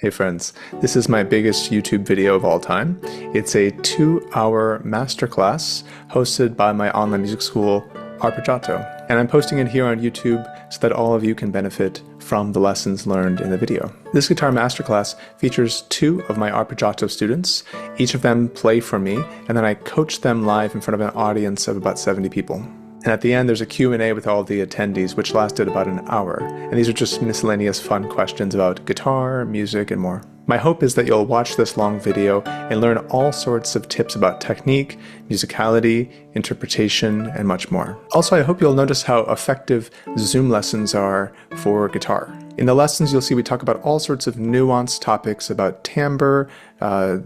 Hey friends, this is my biggest YouTube video of all time. It's a 2-hour masterclass hosted by my online music school, Arpeggiato. And I'm posting it here on YouTube so that all of you can benefit from the lessons learned in the video. This guitar masterclass features 2 of my Arpeggiato students. Each of them play for me, and then I coach them live in front of an audience of about 70 people. And at the end, there's a Q&A with all the attendees, which lasted about an hour. And these are just miscellaneous fun questions about guitar, music, and more. My hope is that you'll watch this long video and learn all sorts of tips about technique, musicality, interpretation, and much more. Also, I hope you'll notice how effective Zoom lessons are for guitar. In the lessons, you'll see we talk about all sorts of nuanced topics about timbre,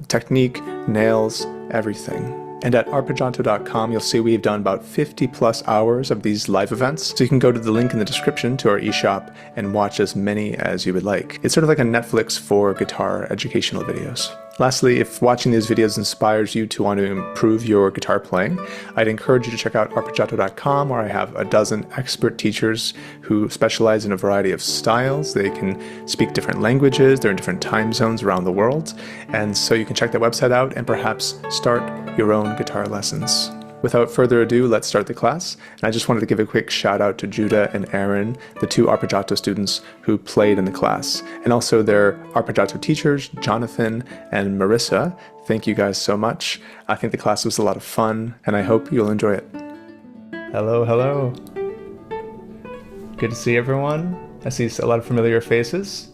technique, nails, everything. And at arpeggiato.com, you'll see we've done about 50 plus hours of these live events. So you can go to the link in the description to our eShop and watch as many as you would like. It's sort of like a Netflix for guitar educational videos. Lastly, if watching these videos inspires you to want to improve your guitar playing, I'd encourage you to check out arpeggiato.com, where I have a dozen expert teachers who specialize in a variety of styles. They can speak different languages, they're in different time zones around the world, and so you can check that website out and perhaps start your own guitar lessons. Without further ado, let's start the class. And I just wanted to give a quick shout out to Judah and Aaron, the 2 Arpeggiato students who played in the class, and also their Arpeggiato teachers, Jonathan and Marissa. Thank you guys so much. I think the class was a lot of fun, and I hope you'll enjoy it. Hello, hello. Good to see everyone. I see a lot of familiar faces.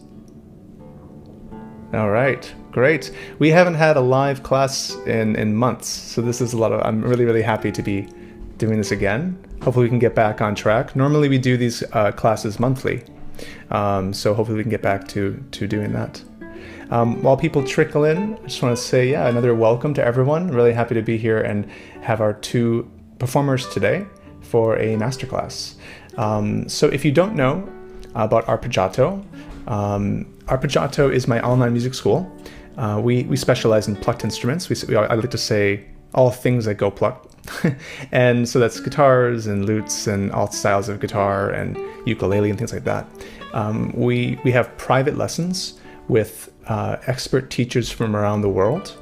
All right, great. We haven't had a live class in months, so this is I'm really happy to be doing this again. Hopefully we can get back on track. Normally we do these classes monthly, so hopefully we can get back to doing that. While people trickle in, I just want to say, another welcome to everyone. Really happy to be here and have our 2 performers today for a masterclass. So if you don't know about Arpeggiato, Arpeggiato is my online music school. We specialize in plucked instruments. I like to say all things that go plucked. And so that's guitars and lutes and all styles of guitar and ukulele and things like that. We have private lessons with expert teachers from around the world.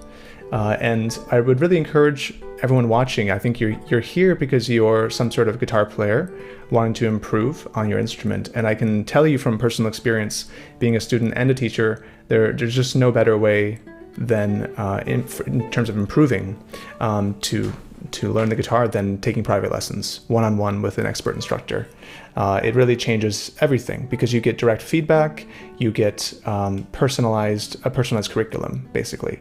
And I would really encourage everyone watching. I think you're here because you're some sort of guitar player wanting to improve on your instrument. And I can tell you from personal experience, being a student and a teacher, there's just no better way than in terms of improving to learn the guitar than taking private lessons one-on-one with an expert instructor. It really changes everything because you get direct feedback, you get a personalized curriculum, basically.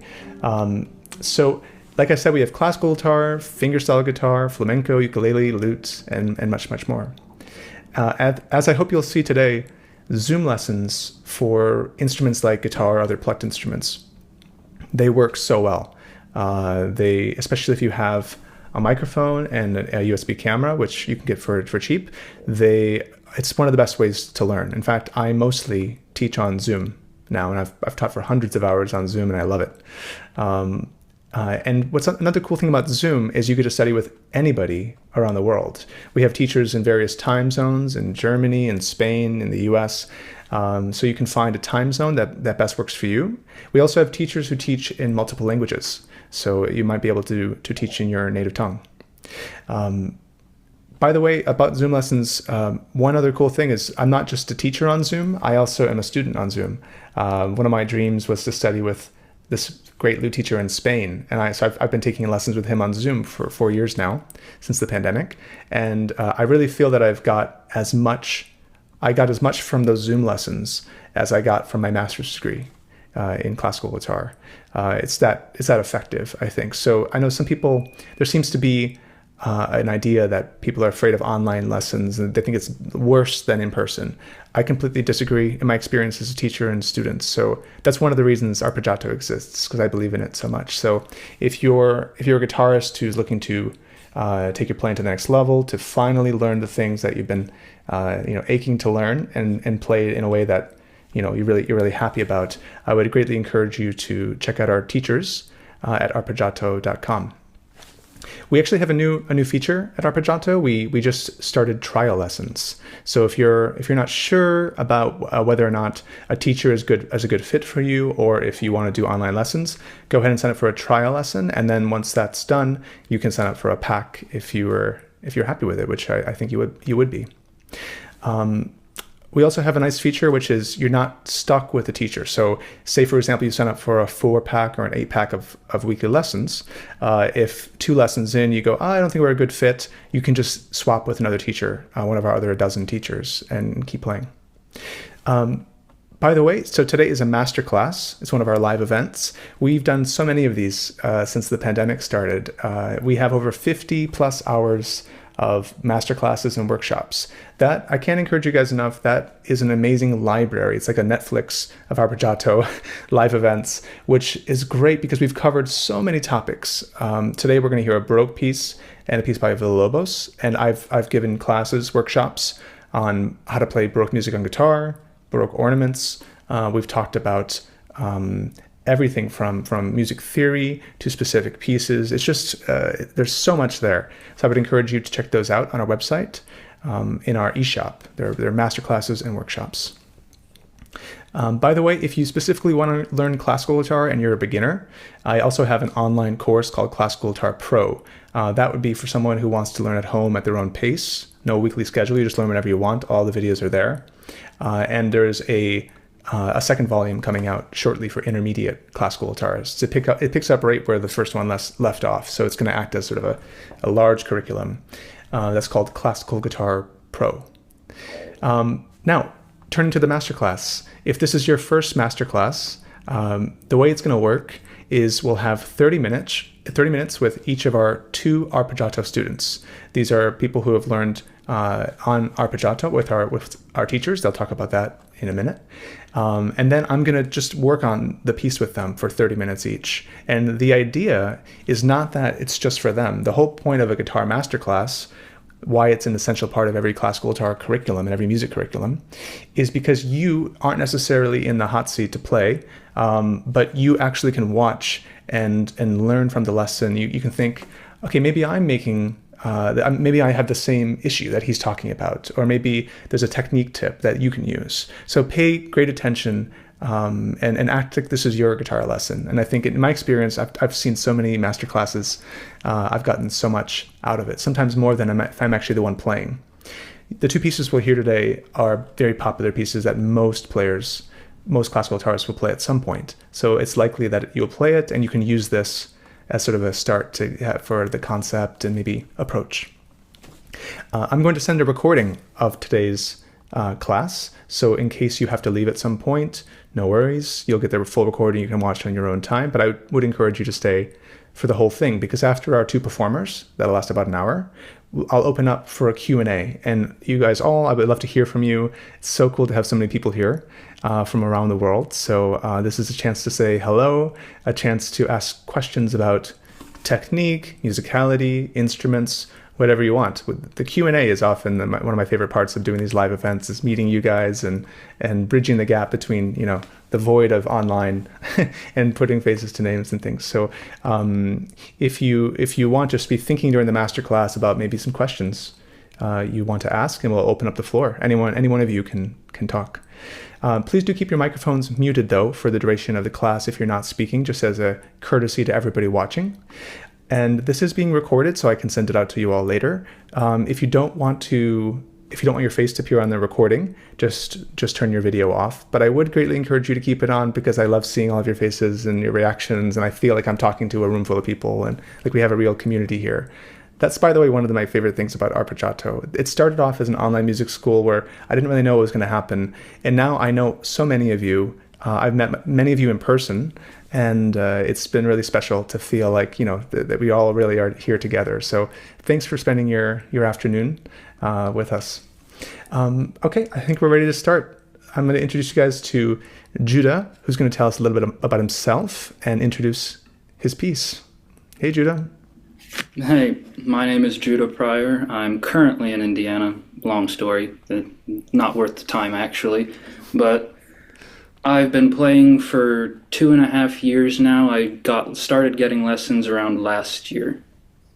So like I said, we have classical guitar, fingerstyle guitar, flamenco, ukulele, lute, and much more. As I hope you'll see today, Zoom lessons for instruments like guitar or other plucked instruments, they work so well. Especially if you have a microphone and a USB camera, which you can get for cheap, it's one of the best ways to learn. In fact, I mostly teach on Zoom now, and I've taught for hundreds of hours on Zoom, and I love it. And what's another cool thing about Zoom is you get to study with anybody around the world. We have teachers in various time zones in Germany and Spain, in the US. So you can find a time zone that best works for you. We also have teachers who teach in multiple languages. So you might be able to teach in your native tongue. By the way, about Zoom lessons, one other cool thing is I'm not just a teacher on Zoom, I also am a student on Zoom. One of my dreams was to study with this great lute teacher in Spain. And so I've been taking lessons with him on Zoom for 4 years now, since the pandemic. And I really feel that I got as much from those Zoom lessons as I got from my master's degree in classical guitar. It's that effective, I think. So I know some people, there seems to be an idea that people are afraid of online lessons and they think it's worse than in person. I completely disagree in my experience as a teacher and students. So that's one of the reasons Arpeggiato exists, because I believe in it so much. So if you're a guitarist who's looking to take your playing to the next level, to finally learn the things that you've been aching to learn and play in a way that you're really happy about, I would greatly encourage you to check out our teachers at arpeggiato.com. We actually have a new feature at Arpeggiato. We just started trial lessons. So if you're not sure about whether or not a teacher is a good fit for you, or if you want to do online lessons, go ahead and sign up for a trial lesson. And then once that's done, you can sign up for a pack if you're happy with it, which I think you would be. We also have a nice feature, which is you're not stuck with a teacher. So say, for example, you sign up for a 4-pack or an 8-pack of weekly lessons. If 2 lessons in, you go, I don't think we're a good fit, you can just swap with another teacher, one of our other 12 teachers, and keep playing. By the way, so today is a Masterclass. It's one of our live events. We've done so many of these since the pandemic started. We have over 50 plus hours of masterclasses and workshops. That, I can't encourage you guys enough, that is an amazing library. It's like a Netflix of Arpeggiato live events, which is great because we've covered so many topics. Today we're going to hear a Baroque piece and a piece by Villa-Lobos, and I've given classes, workshops on how to play Baroque music on guitar, Baroque ornaments. We've talked about everything from music theory to specific pieces. It's just, there's so much there. So I would encourage you to check those out on our website, in our eShop. They're masterclasses and workshops. By the way, if you specifically want to learn classical guitar and you're a beginner, I also have an online course called Classical Guitar Pro. That would be for someone who wants to learn at home at their own pace. No weekly schedule, you just learn whenever you want. All the videos are there. And there's a second volume coming out shortly for intermediate classical guitarists. It picks up right where the first one left off, so it's going to act as sort of a large curriculum. That's called Classical Guitar Pro. Now, turning to the masterclass. If this is your first masterclass, the way it's going to work is we'll have 30 minutes with each of our 2 Arpeggiato students. These are people who have learned on Arpeggiato with our teachers. They'll talk about that in a minute. And then I'm going to just work on the piece with them for 30 minutes each. And the idea is not that it's just for them. The whole point of a guitar masterclass, why it's an essential part of every classical guitar curriculum and every music curriculum, is because you aren't necessarily in the hot seat to play, but you actually can watch and learn from the lesson. You can think, okay, maybe I'm making maybe I have the same issue that he's talking about, or maybe there's a technique tip that you can use. So pay great attention and act like this is your guitar lesson. And I think in my experience, I've seen so many master classes. I've gotten so much out of it, sometimes more than if I'm actually the one playing. The 2 pieces we'll hear today are very popular pieces that most classical guitarists will play at some point. So it's likely that you'll play it and you can use this as sort of a start for the concept and maybe approach. I'm going to send a recording of today's class, so in case you have to leave at some point, no worries. You'll get the full recording. You can watch on your own time, but I would encourage you to stay for the whole thing, because after our 2 performers, that'll last about an hour, I'll open up for a Q&A. And you guys all, I would love to hear from you. It's so cool to have so many people here from around the world. So this is a chance to say hello, a chance to ask questions about technique, musicality, instruments, whatever you want. The Q&A is often one of my favorite parts of doing these live events, is meeting you guys and bridging the gap between, the void of online and putting faces to names and things. So if you want to just be thinking during the masterclass about maybe some questions you want to ask, and we'll open up the floor. Any one of you can talk. Please do keep your microphones muted, though, for the duration of the class if you're not speaking, just as a courtesy to everybody watching. And this is being recorded, so I can send it out to you all later. If you don't want your face to appear on the recording, just turn your video off. But I would greatly encourage you to keep it on, because I love seeing all of your faces and your reactions, and I feel like I'm talking to a room full of people, and like we have a real community here. That's, by the way, one of my favorite things about Arpeggiato. It started off as an online music school where I didn't really know what was going to happen, and now I know so many of you. I've met many of you in person, and it's been really special to feel like, that we all really are here together. So thanks for spending your afternoon with us. Okay, I think we're ready to start. I'm going to introduce you guys to Judah, who's going to tell us a little bit about himself and introduce his piece. Hey, Judah. Hey, my name is Judah Pryor. I'm currently in Indiana. Long story, not worth the time actually, but I've been playing for 2.5 years now. I started getting lessons around last year.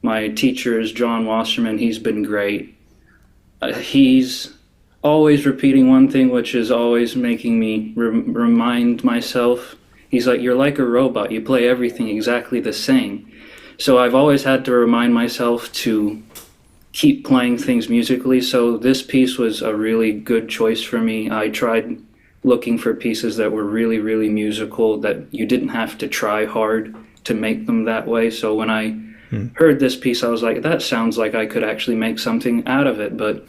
My teacher is John Wasserman. He's been great. He's always repeating one thing, which is always making me remind myself. He's like, you're like a robot. You play everything exactly the same. So I've always had to remind myself to keep playing things musically. So this piece was a really good choice for me. I tried looking for pieces that were really, really musical, that you didn't have to try hard to make them that way. So when I heard this piece, I was like, that sounds like I could actually make something out of it, but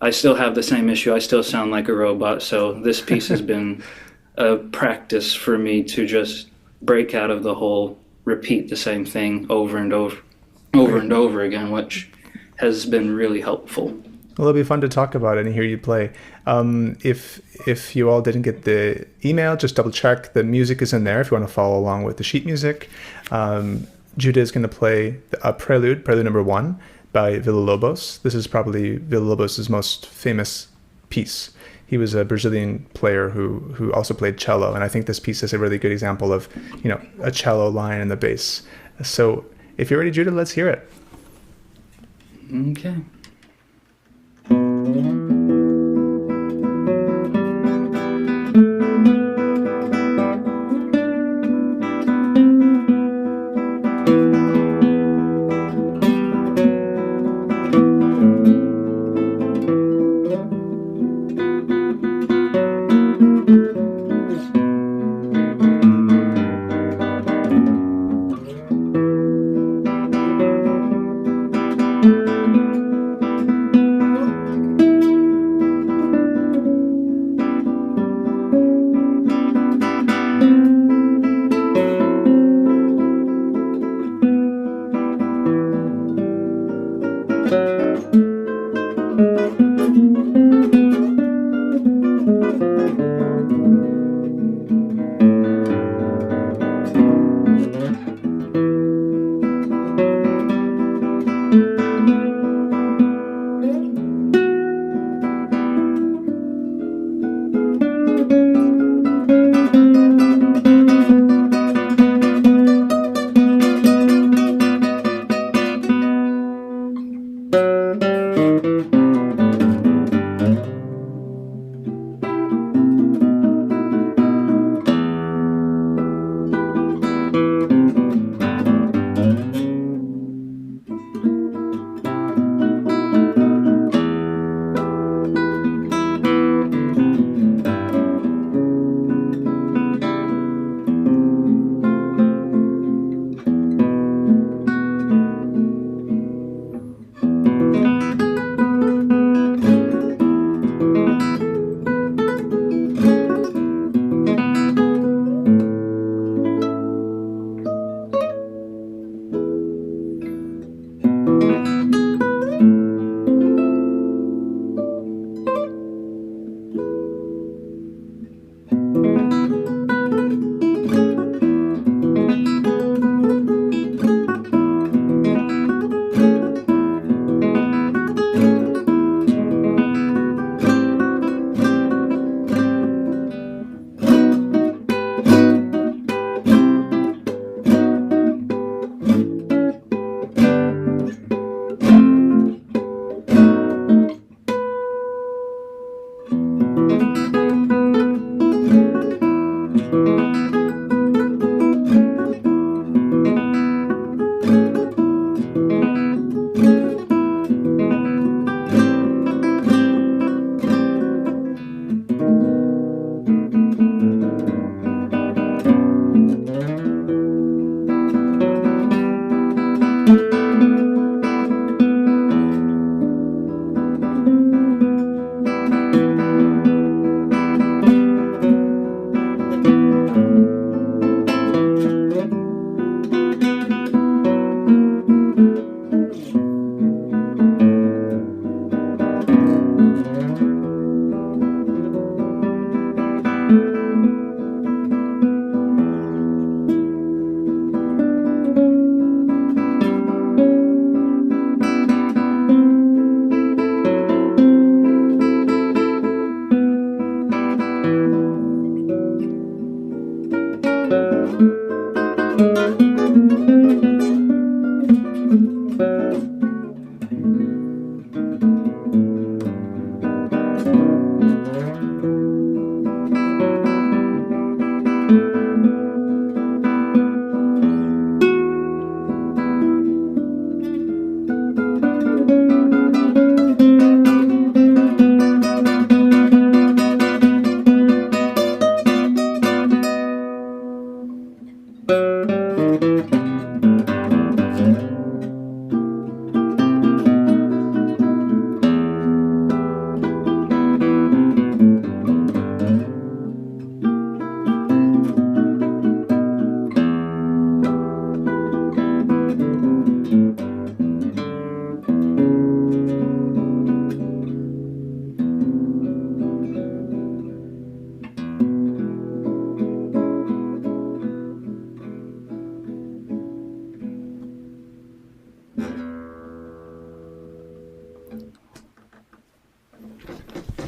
I still have the same issue. I still sound like a robot. So this piece has been a practice for me to just break out of the whole repeat the same thing over and over again, which has been really helpful. Well, it'll be fun to talk about it and hear you play. If you all didn't get the email, just double check. The music is in there if you want to follow along with the sheet music. Judah is going to play a prelude number 1 by Villa-Lobos. This is probably Villa-Lobos' most famous piece. He was a Brazilian player who also played cello, and I think this piece is a really good example of, a cello line in the bass. So if you're ready, Judah, let's hear it. Okay.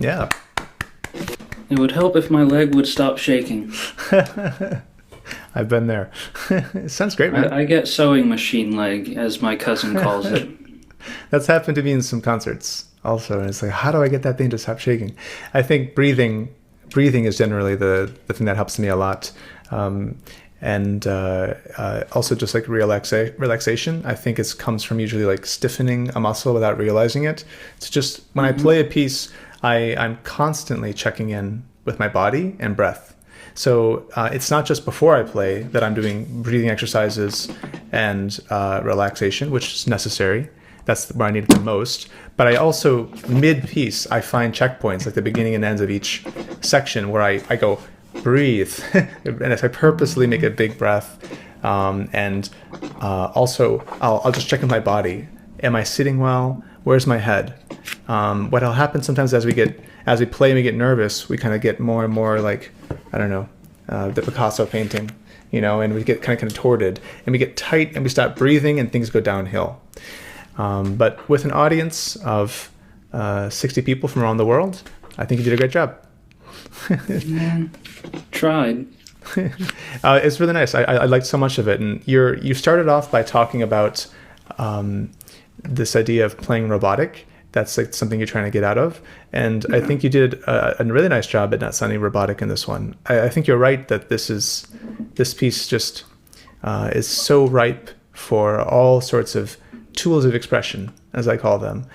Yeah. It would help if my leg would stop shaking. I've been there. It sounds great, man. I get sewing machine leg, as my cousin calls it. That's happened to me in some concerts also. And it's like, how do I get that thing to stop shaking? I think breathing is generally the thing that helps me a lot. And also just like relaxation. I think it comes from usually like stiffening a muscle without realizing it. It's just when I play a piece, I'm constantly checking in with my body and breath. So it's not just before I play that I'm doing breathing exercises and relaxation, which is necessary. That's where I need it the most. But I also, mid-piece, I find checkpoints, like the beginning and ends of each section, where I go, breathe. And if I purposely make a big breath, and also I'll just check in my body. Am I sitting well? Where's my head? What'll happen sometimes as we play and we get nervous, we kind of get more and more like, I don't know, the Picasso painting, and we get kind of contorted and we get tight and we stop breathing and things go downhill. But with an audience of 60 people from around the world, I think you did a great job. Tried. It's really nice. I liked so much of it. And you started off by talking about this idea of playing robotic. That's like something you're trying to get out of. And I think you did a really nice job at not sounding robotic in this one. I think you're right that this piece just is so ripe for all sorts of tools of expression, as I call them.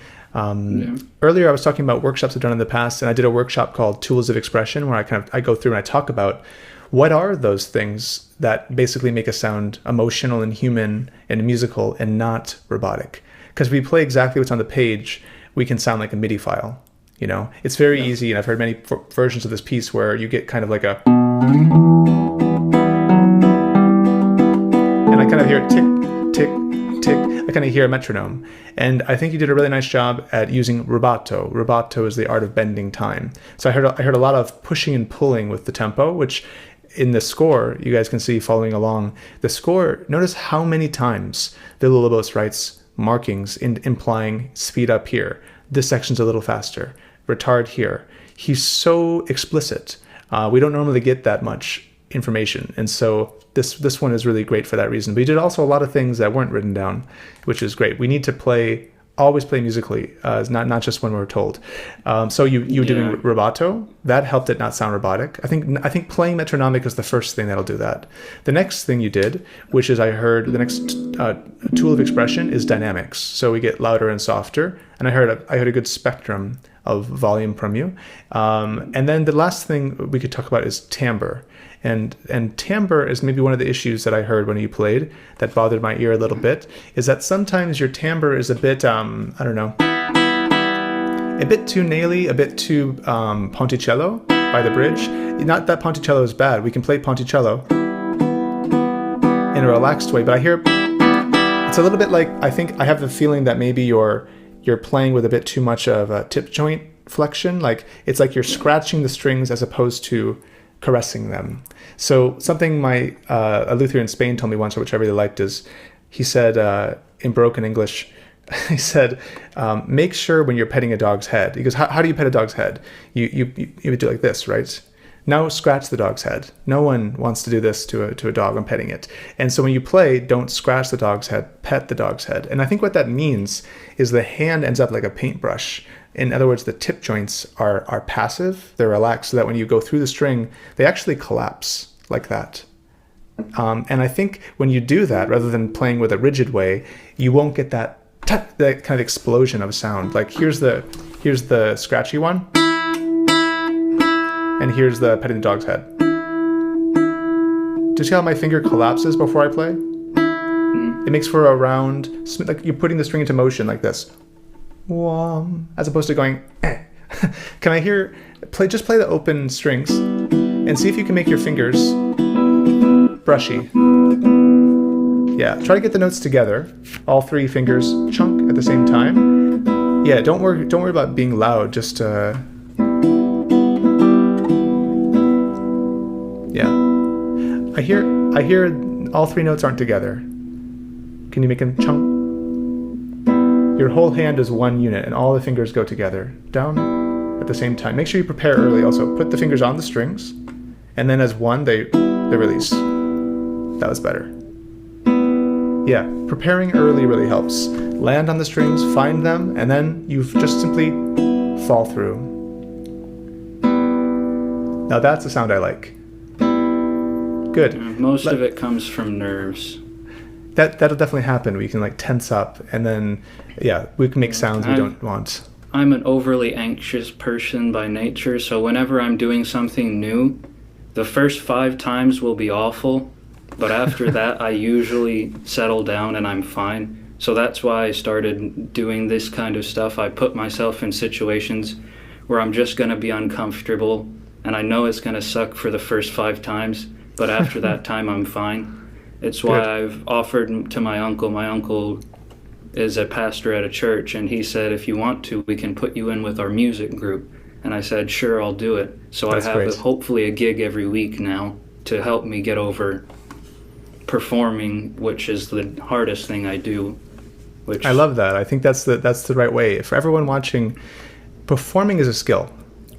Earlier I was talking about workshops I've done in the past, and I did a workshop called Tools of Expression, where I go through and I talk about what are those things that basically make us sound emotional and human and musical and not robotic. Because if we play exactly what's on the page, we can sound like a MIDI file. It's very easy, and I've heard many versions of this piece where you get kind of like a, and I kind of hear tick, tick, tick. I kind of hear a metronome. And I think you did a really nice job at using rubato. Rubato is the art of bending time. So I heard a lot of pushing and pulling with the tempo, which in the score, you guys can see following along. The score, notice how many times Villa-Lobos writes markings implying speed up here. This section's a little faster. Retard here. He's so explicit. We don't normally get that much information. And so this one is really great for that reason. But he did also a lot of things that weren't written down, which is great. We need to always play musically, not just when we're told. So you were doing rubato. That helped it not sound robotic. I think playing metronomic is the first thing that'll do that. The next thing you did, which is I heard the next tool of expression, is dynamics. So we get louder and softer. And I heard a good spectrum of volume from you. And then the last thing we could talk about is timbre. And timbre is maybe one of the issues that I heard when you played that bothered my ear a little bit, is that sometimes your timbre is a bit, I don't know, a bit too naily, a bit too ponticello by the bridge. Not that ponticello is bad. We can play ponticello in a relaxed way, but I hear it's a little bit like, I think I have the feeling that maybe you're playing with a bit too much of a tip joint flexion. Like it's like you're scratching the strings as opposed to caressing them. So something a luthier in Spain told me once, which I really liked, is he said in broken English, he said, make sure when you're petting a dog's head, he goes, how do you pet a dog's head? You would do like this, right? Now scratch the dog's head. No one wants to do this to a dog when petting it. And so when you play, don't scratch the dog's head, pet the dog's head. And I think what that means is the hand ends up like a paintbrush. In other words, the tip joints are passive, they're relaxed, so that when you go through the string, they actually collapse like that. And I think when you do that, rather than playing with a rigid way, you won't get that kind of explosion of sound. Like here's the scratchy one, and here's the petting the dog's head. Do you see how my finger collapses before I play? It makes for a round, like you're putting the string into motion like this. As opposed to going, eh. Can I just play the open strings and see if you can make your fingers brushy. Yeah, try to get the notes together. All three fingers chunk at the same time. Yeah, don't worry about being loud, just yeah. I hear all three notes aren't together. Can you make them chunk? Your whole hand is one unit and all the fingers go together. Down, at the same time. Make sure you prepare early also. Put the fingers on the strings, and then as one, they release. That was better. Yeah, preparing early really helps. Land on the strings, find them, and then you just simply fall through. Now that's the sound I like. Good. Most of it comes from nerves. That'll definitely happen. We can like tense up, and then we can make sounds we don't want. I'm an overly anxious person by nature, so whenever I'm doing something new, the first 5 times will be awful, but after that I usually settle down and I'm fine. So that's why I started doing this kind of stuff. I put myself in situations where I'm just going to be uncomfortable, and I know it's going to suck for the first 5 times, but after that time I'm fine. It's why I've offered to my uncle. My uncle is a pastor at a church, and he said, if you want to, we can put you in with our music group. And I said, sure, I'll do it. So I have hopefully a gig every week now to help me get over performing, which is the hardest thing I do. I love that. I think that's the right way. For everyone watching, performing is a skill.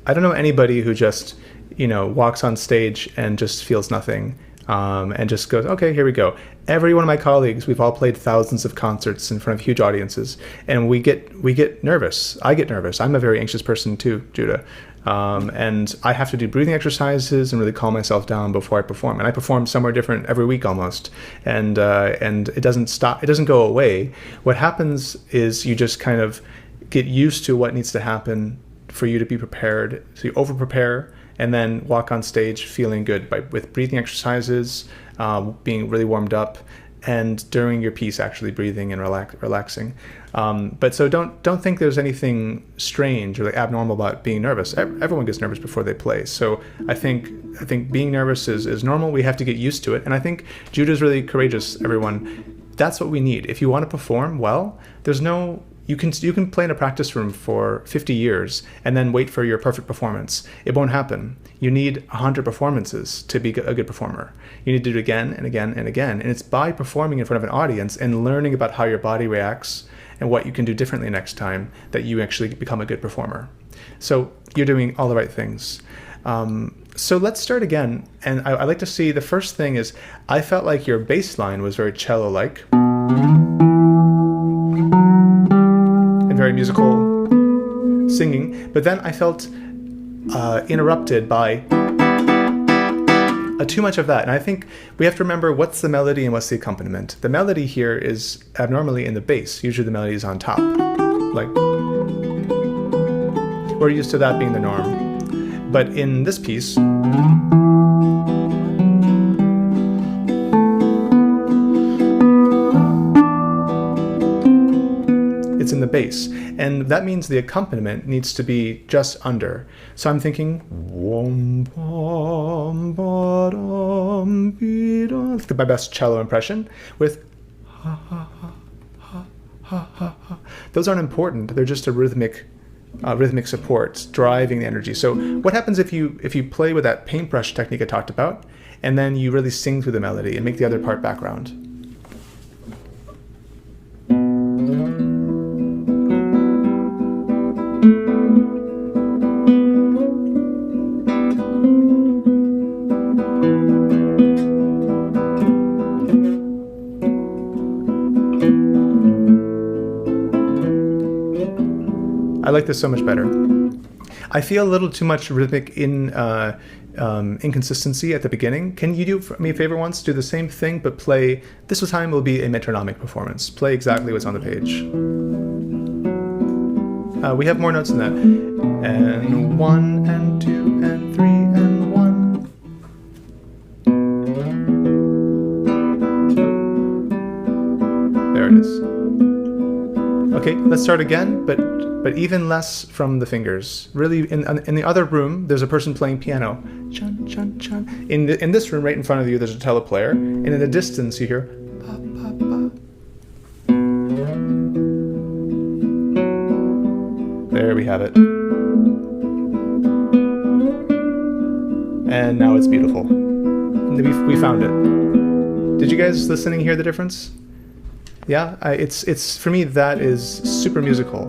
I don't know anybody who just, walks on stage and just feels nothing. And just goes, okay, here we go. Every one of my colleagues, we've all played thousands of concerts in front of huge audiences, and we get nervous. I get nervous. I'm a very anxious person too, Judah. And I have to do breathing exercises and really calm myself down before I perform. And I perform somewhere different every week almost. And it doesn't stop. It doesn't go away. What happens is you just kind of get used to what needs to happen for you to be prepared. So you over prepare, and then walk on stage feeling good with breathing exercises, being really warmed up, and during your piece actually breathing and relaxing. But so don't think there's anything strange or like abnormal about being nervous. Everyone gets nervous before they play. So I think being nervous is normal. We have to get used to it. And I think Judah's really courageous, everyone. That's what we need. If you want to perform well, you can play in a practice room for 50 years and then wait for your perfect performance. It won't happen. You need 100 performances to be a good performer. You need to do it again and again and again. And it's by performing in front of an audience and learning about how your body reacts and what you can do differently next time that you actually become a good performer. So you're doing all the right things. So let's start again. And I like to see, the first thing is, I felt like your bass line was very cello-like. Very musical singing, but then I felt interrupted by too much of that. And I think we have to remember what's the melody and what's the accompaniment. The melody here is abnormally in the bass. Usually the melody is on top. Like, we're used to that being the norm. But in this piece, it's in the bass, and that means the accompaniment needs to be just under. So I'm thinking my best cello impression with ha ha ha ha ha ha ha. Those aren't important. They're just a rhythmic support driving the energy. So what happens if you play with that paintbrush technique I talked about, and then you really sing through the melody and make the other part background? I like this so much better. I feel a little too much rhythmic inconsistency at the beginning. Can you do me a favor once? Do the same thing, but play, this time will be a metronomic performance. Play exactly what's on the page. We have more notes than that. And 1 and 2 and 3 and 1. There it is. Okay, let's start again, but even less from the fingers. Really, in the other room, there's a person playing piano. Chun, chun, chun. In this room, right in front of you, there's a cello player, and in the distance, you hear ba, ba, ba. There we have it. And now it's beautiful. We found it. Did you guys listening hear the difference? Yeah, it's for me that is super musical.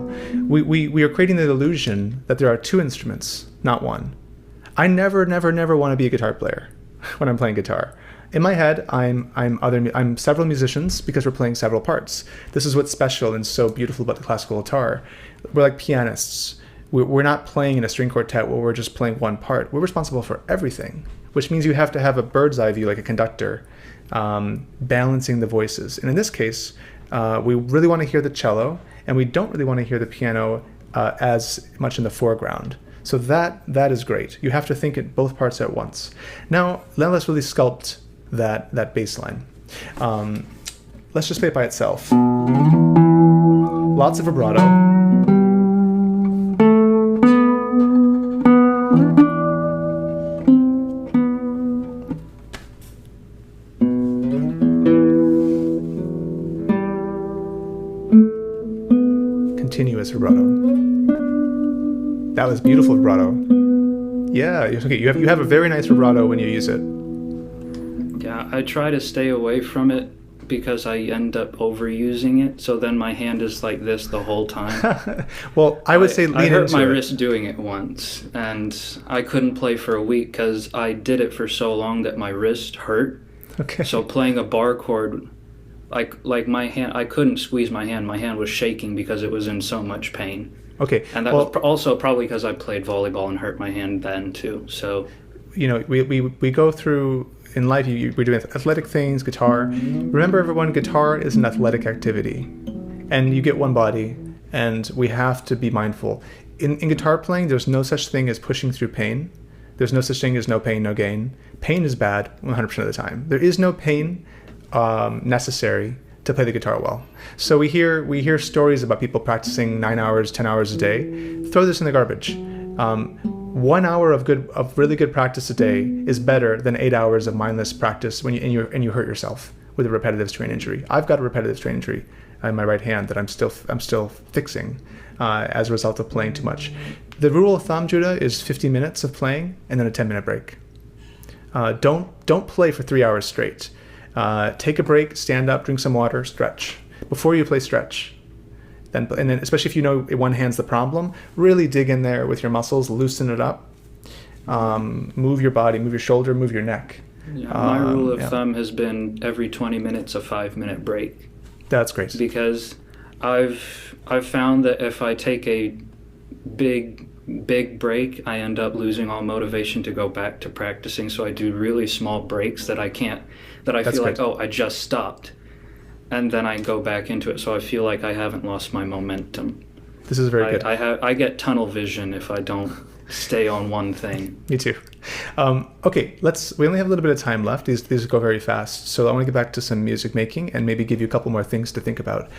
We are creating the illusion that there are two instruments, not one. I never want to be a guitar player when I'm playing guitar. In my head, I'm several musicians because we're playing several parts. This is what's special and so beautiful about the classical guitar. We're like pianists. We're not playing in a string quartet where we're just playing one part. We're responsible for everything, which means you have to have a bird's eye view like a conductor, balancing the voices. And in this case, we really want to hear the cello, and we don't really want to hear the piano as much in the foreground. So that is great. You have to think at both parts at once. Now let's really sculpt that bass line. Let's just play it by itself. Lots of vibrato. Continuous vibrato. That was beautiful vibrato. Yeah, okay. You have a very nice vibrato when you use it. Yeah, I try to stay away from it because I end up overusing it. So then my hand is like this the whole time. Well, I would say lean I hurt into my it. wrist doing it once, and I couldn't play for a week because I did it for so long that my wrist hurt. Okay. So playing a bar chord, like my hand, I couldn't squeeze my hand. My hand was shaking because it was in so much pain. Okay. And that was also probably because I played volleyball and hurt my hand then too. So, we go through in life. We're doing athletic things, guitar. Remember, everyone, guitar is an athletic activity, and you get one body, and we have to be mindful. In guitar playing, there's no such thing as pushing through pain. There's no such thing as no pain, no gain. Pain is bad 100% of the time. There is no pain necessary to play the guitar well. So we hear stories about people practicing 9 hours, 10 hours a day. Throw this in the garbage. 1 hour of really good practice a day is better than 8 hours of mindless practice when you hurt yourself with a repetitive strain injury. I've got a repetitive strain injury in my right hand that I'm still fixing as a result of playing too much. The rule of thumb, Judah, is 50 minutes of playing and then a 10-minute break. Don't play for 3 hours straight. Take a break, stand up, drink some water, stretch. Before you play, stretch. And then, especially if you know one hand's the problem, really dig in there with your muscles, loosen it up. Move your body, move your shoulder, move your neck. Yeah, my rule of thumb has been every 20 minutes a 5-minute break. That's great. Because I've found that if I take a big break, I end up losing all motivation to go back to practicing. So I do really small breaks that I feel like, oh, I just stopped. And then I go back into it. So I feel like I haven't lost my momentum. This is very good. I get tunnel vision if I don't stay on one thing. Me too. Okay, we only have a little bit of time left. These go very fast. So I want to get back to some music making and maybe give you a couple more things to think about.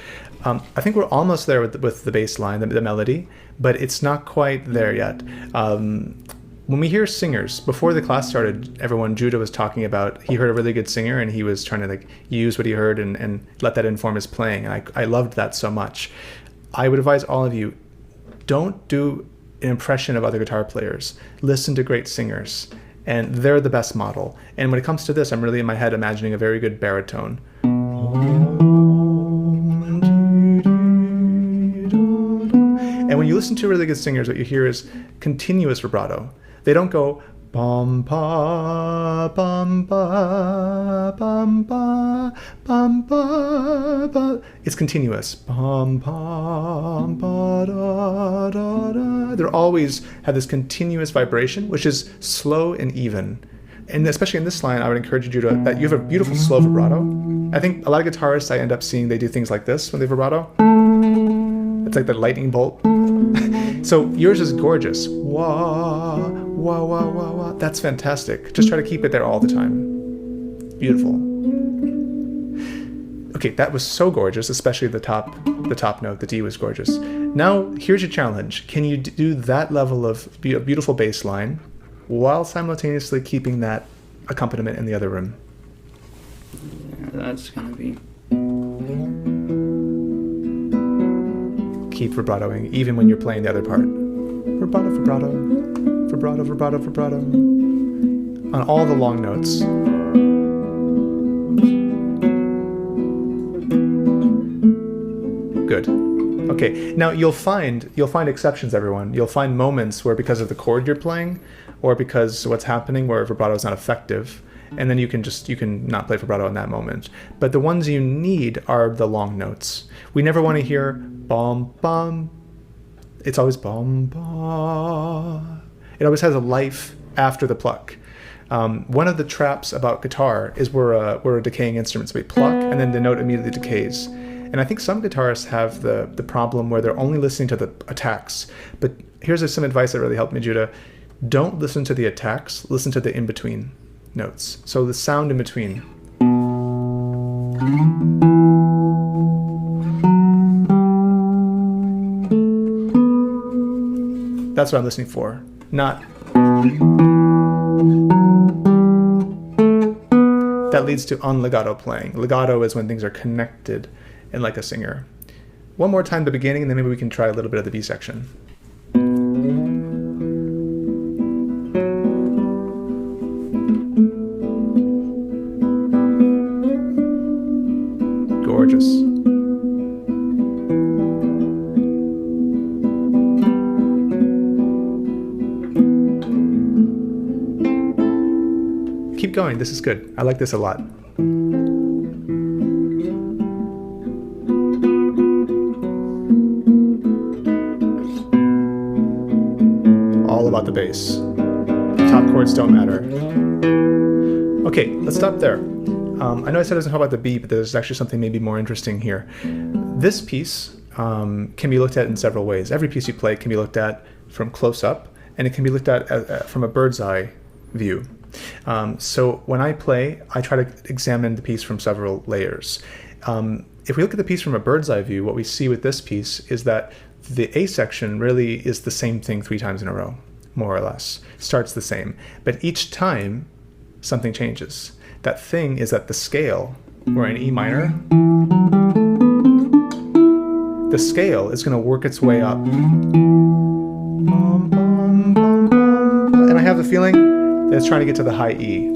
I think we're almost there with the bass line, the melody, but it's not quite there yet. When we hear singers, before the class started, Judah was talking about, he heard a really good singer and he was trying to use what he heard and let that inform his playing. And I loved that so much. I would advise all of you, don't do an impression of other guitar players. Listen to great singers, and they're the best model. And when it comes to this, I'm really in my head imagining a very good baritone. And when you listen to really good singers, what you hear is continuous vibrato. They don't go bum ba bum ba bum ba bum ba ba. It's continuous. Bum bum ba da da da. They always have this continuous vibration, which is slow and even. And especially in this line, I would encourage you that you have a beautiful slow vibrato. I think a lot of guitarists I end up seeing, they do things like this when they vibrato. It's like the lightning bolt. So yours is gorgeous. Wah, wah, wah, wah, wah. That's fantastic. Just try to keep it there all the time. Beautiful. Okay, that was so gorgeous, especially the top note, the D was gorgeous. Now, here's your challenge. Can you do that level of beautiful bass line while simultaneously keeping that accompaniment in the other room? Yeah, that's going to be... Keep vibratoing, even when you're playing the other part. Vibrato, vibrato, vibrato, vibrato, vibrato. On all the long notes. Good. Okay. Now you'll find exceptions, everyone. You'll find moments where because of the chord you're playing, or because what's happening where vibrato is not effective, and then you can not play vibrato in that moment. But the ones you need are the long notes. We never want to hear bum bum. It's always bum bum. It always has a life after the pluck. One of the traps about guitar is we're a decaying instrument, so we pluck and then the note immediately decays. And I think some guitarists have the problem where they're only listening to the attacks. But here's some advice that really helped me, Judah. Don't listen to the attacks, listen to the in-between notes. So the sound in between. That's what I'm listening for, not... That leads to unlegato playing. Legato is when things are connected and like a singer. One more time at the beginning, and then maybe we can try a little bit of the B section. Gorgeous. Keep going, this is good. I like this a lot. All about the bass. Top chords don't matter. Okay, let's stop there. I know I said I was going to talk about the B, but there's actually something maybe more interesting here. This piece can be looked at in several ways. Every piece you play can be looked at from close up, and it can be looked at from a bird's eye view. So when I play, I try to examine the piece from several layers. If we look at the piece from a bird's eye view, what we see with this piece is that the A section really is the same thing 3 times in a row, more or less. Starts the same. But each time, something changes. That thing is that the scale, we're in E minor, the scale is going to work its way up. And I have the feeling that it's trying to get to the high E.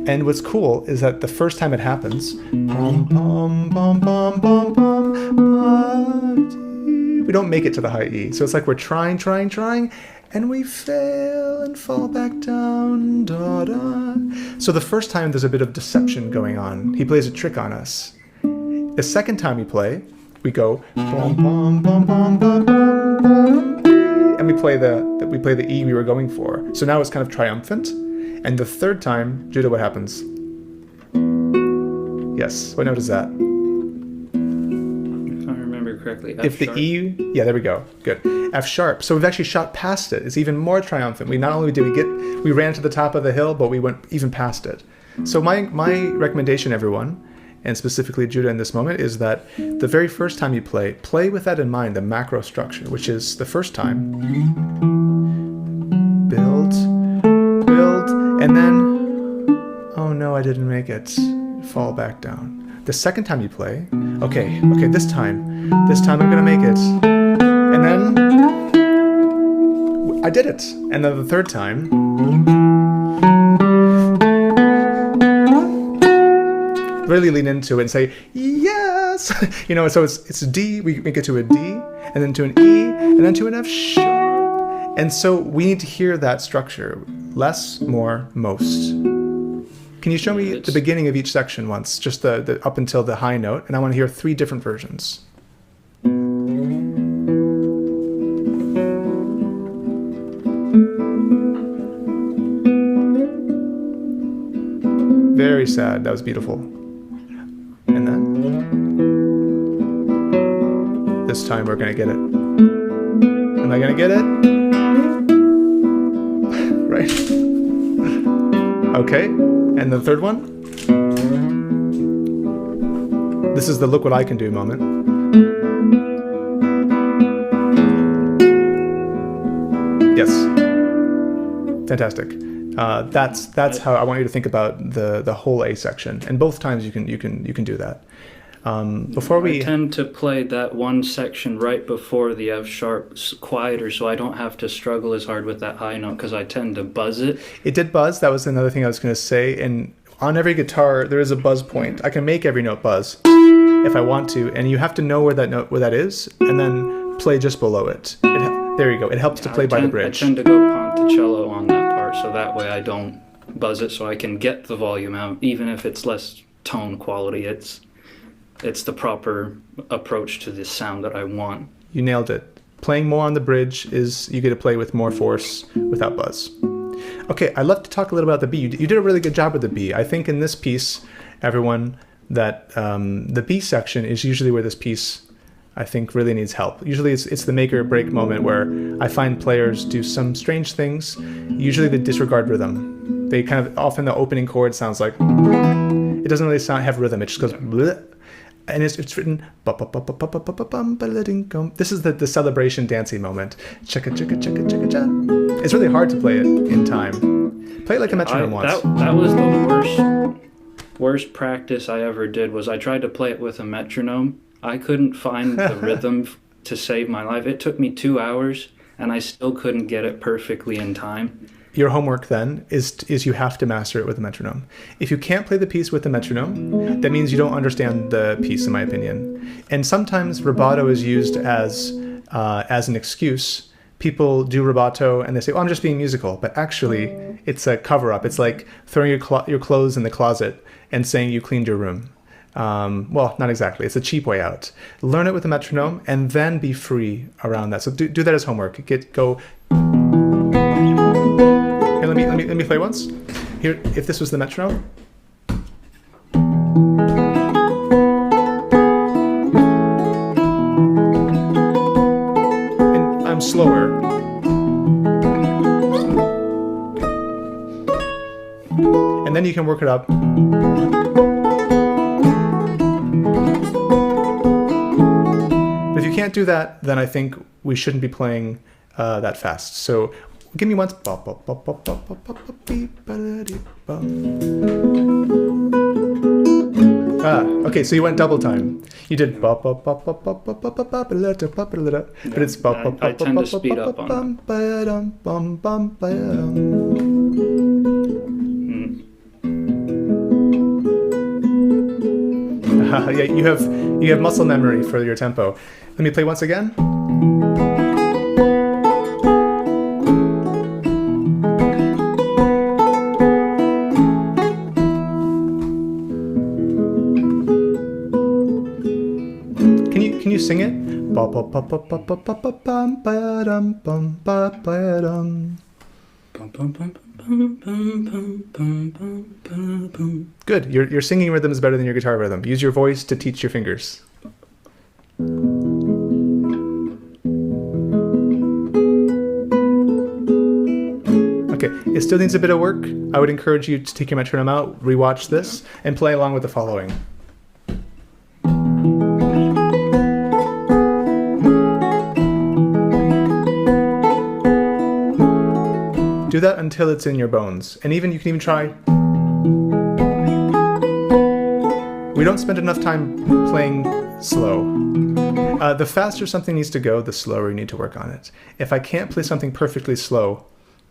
And what's cool is that the first time it happens, we don't make it to the high E. So it's like we're trying, and we fail and fall back down, da da. So the first time there's a bit of deception going on. He plays a trick on us. The second time we play, we go bum bum bum bum bum bum, and we play the E we were going for. So now it's kind of triumphant. And the third time, Judah, what happens? Yes, what note is that? If I remember correctly, F if the sharp. E, yeah, there we go, good. F sharp. So we've actually shot past it. It's even more triumphant. We not only did we ran to the top of the hill, but we went even past it. So my recommendation, everyone, and specifically Judah in this moment, is that the very first time you play with that in mind, the macro structure, which is the first time, build, and then, oh no, I didn't make it, fall back down. The second time you play, okay, this time I'm gonna make it, and then I did it, and then the third time, really lean into it and say, yes! So it's D, we get to a D, and then to an E, and then to an F sharp. And so we need to hear that structure. Less, more, most. Can you show me the beginning of each section once? Just the up until the high note, and I want to hear 3 different versions. Very sad, that was beautiful. And then, this time we're gonna get it. Am I gonna get it? Right? Okay, and the third one? This is the look what I can do moment. Yes. Fantastic. That's how I want you to think about the whole A section, and both times you can do that. Before we I tend to play that one section right before the F sharp quieter, so I don't have to struggle as hard with that high note because I tend to buzz it. It did buzz. That was another thing I was going to say. And on every guitar, there is a buzz point. I can make every note buzz. if I want to, and you have to know where that is, and then play just below it. There you go. It helps to play by the bridge. I tend to go ponticello on that part, so that way I don't buzz it, so I can get the volume out, even if it's less tone quality. It's the proper approach to this sound that I want. You nailed it. Playing more on the bridge is you get to play with more force without buzz. Okay, I'd love to talk a little about the B. You did a really good job with the B. I think in this piece, everyone, that the B section is usually where this piece, I think, really needs help. Usually it's the make or break moment where I find players do some strange things. Usually they disregard rhythm. They kind of, often the opening chord sounds like, it doesn't really have rhythm. It just goes, bleh. And it's written, this is the celebration dancing moment. Chicka, chicka, chicka, chicka, cha. It's really hard to play it in time. Play it like a metronome once. That was the worst practice I ever did. Was I tried to play it with a metronome. I couldn't find the rhythm to save my life. It took me 2 hours, and I still couldn't get it perfectly in time. Your homework then is you have to master it with a metronome. If you can't play the piece with the metronome, that means you don't understand the piece, in my opinion. And sometimes rubato is used as an excuse. People do rubato and they say, "Oh, I'm just being musical," but actually, it's a cover-up. It's like throwing your clothes in the closet and saying you cleaned your room. Well, not exactly. It's a cheap way out. Learn it with the metronome and then be free around that. So do that as homework. Go. Here, let me play once. Here, if this was the metronome. And I'm slower. And then you can work it up. But if you can't do that, then I think we shouldn't be playing that fast. So give me once. Okay, so you went double time. You did. But it's. I tend to speed up on Yeah, you have muscle memory for your tempo. Let me play once again. Can you sing it? Good. Your singing rhythm is better than your guitar rhythm. Use your voice to teach your fingers. Okay, it still needs a bit of work. I would encourage you to take your metronome out, rewatch this, and play along with the following. Do that until it's in your bones. And you can even try. We don't spend enough time playing slow. The faster something needs to go, the slower you need to work on it. If I can't play something perfectly slow,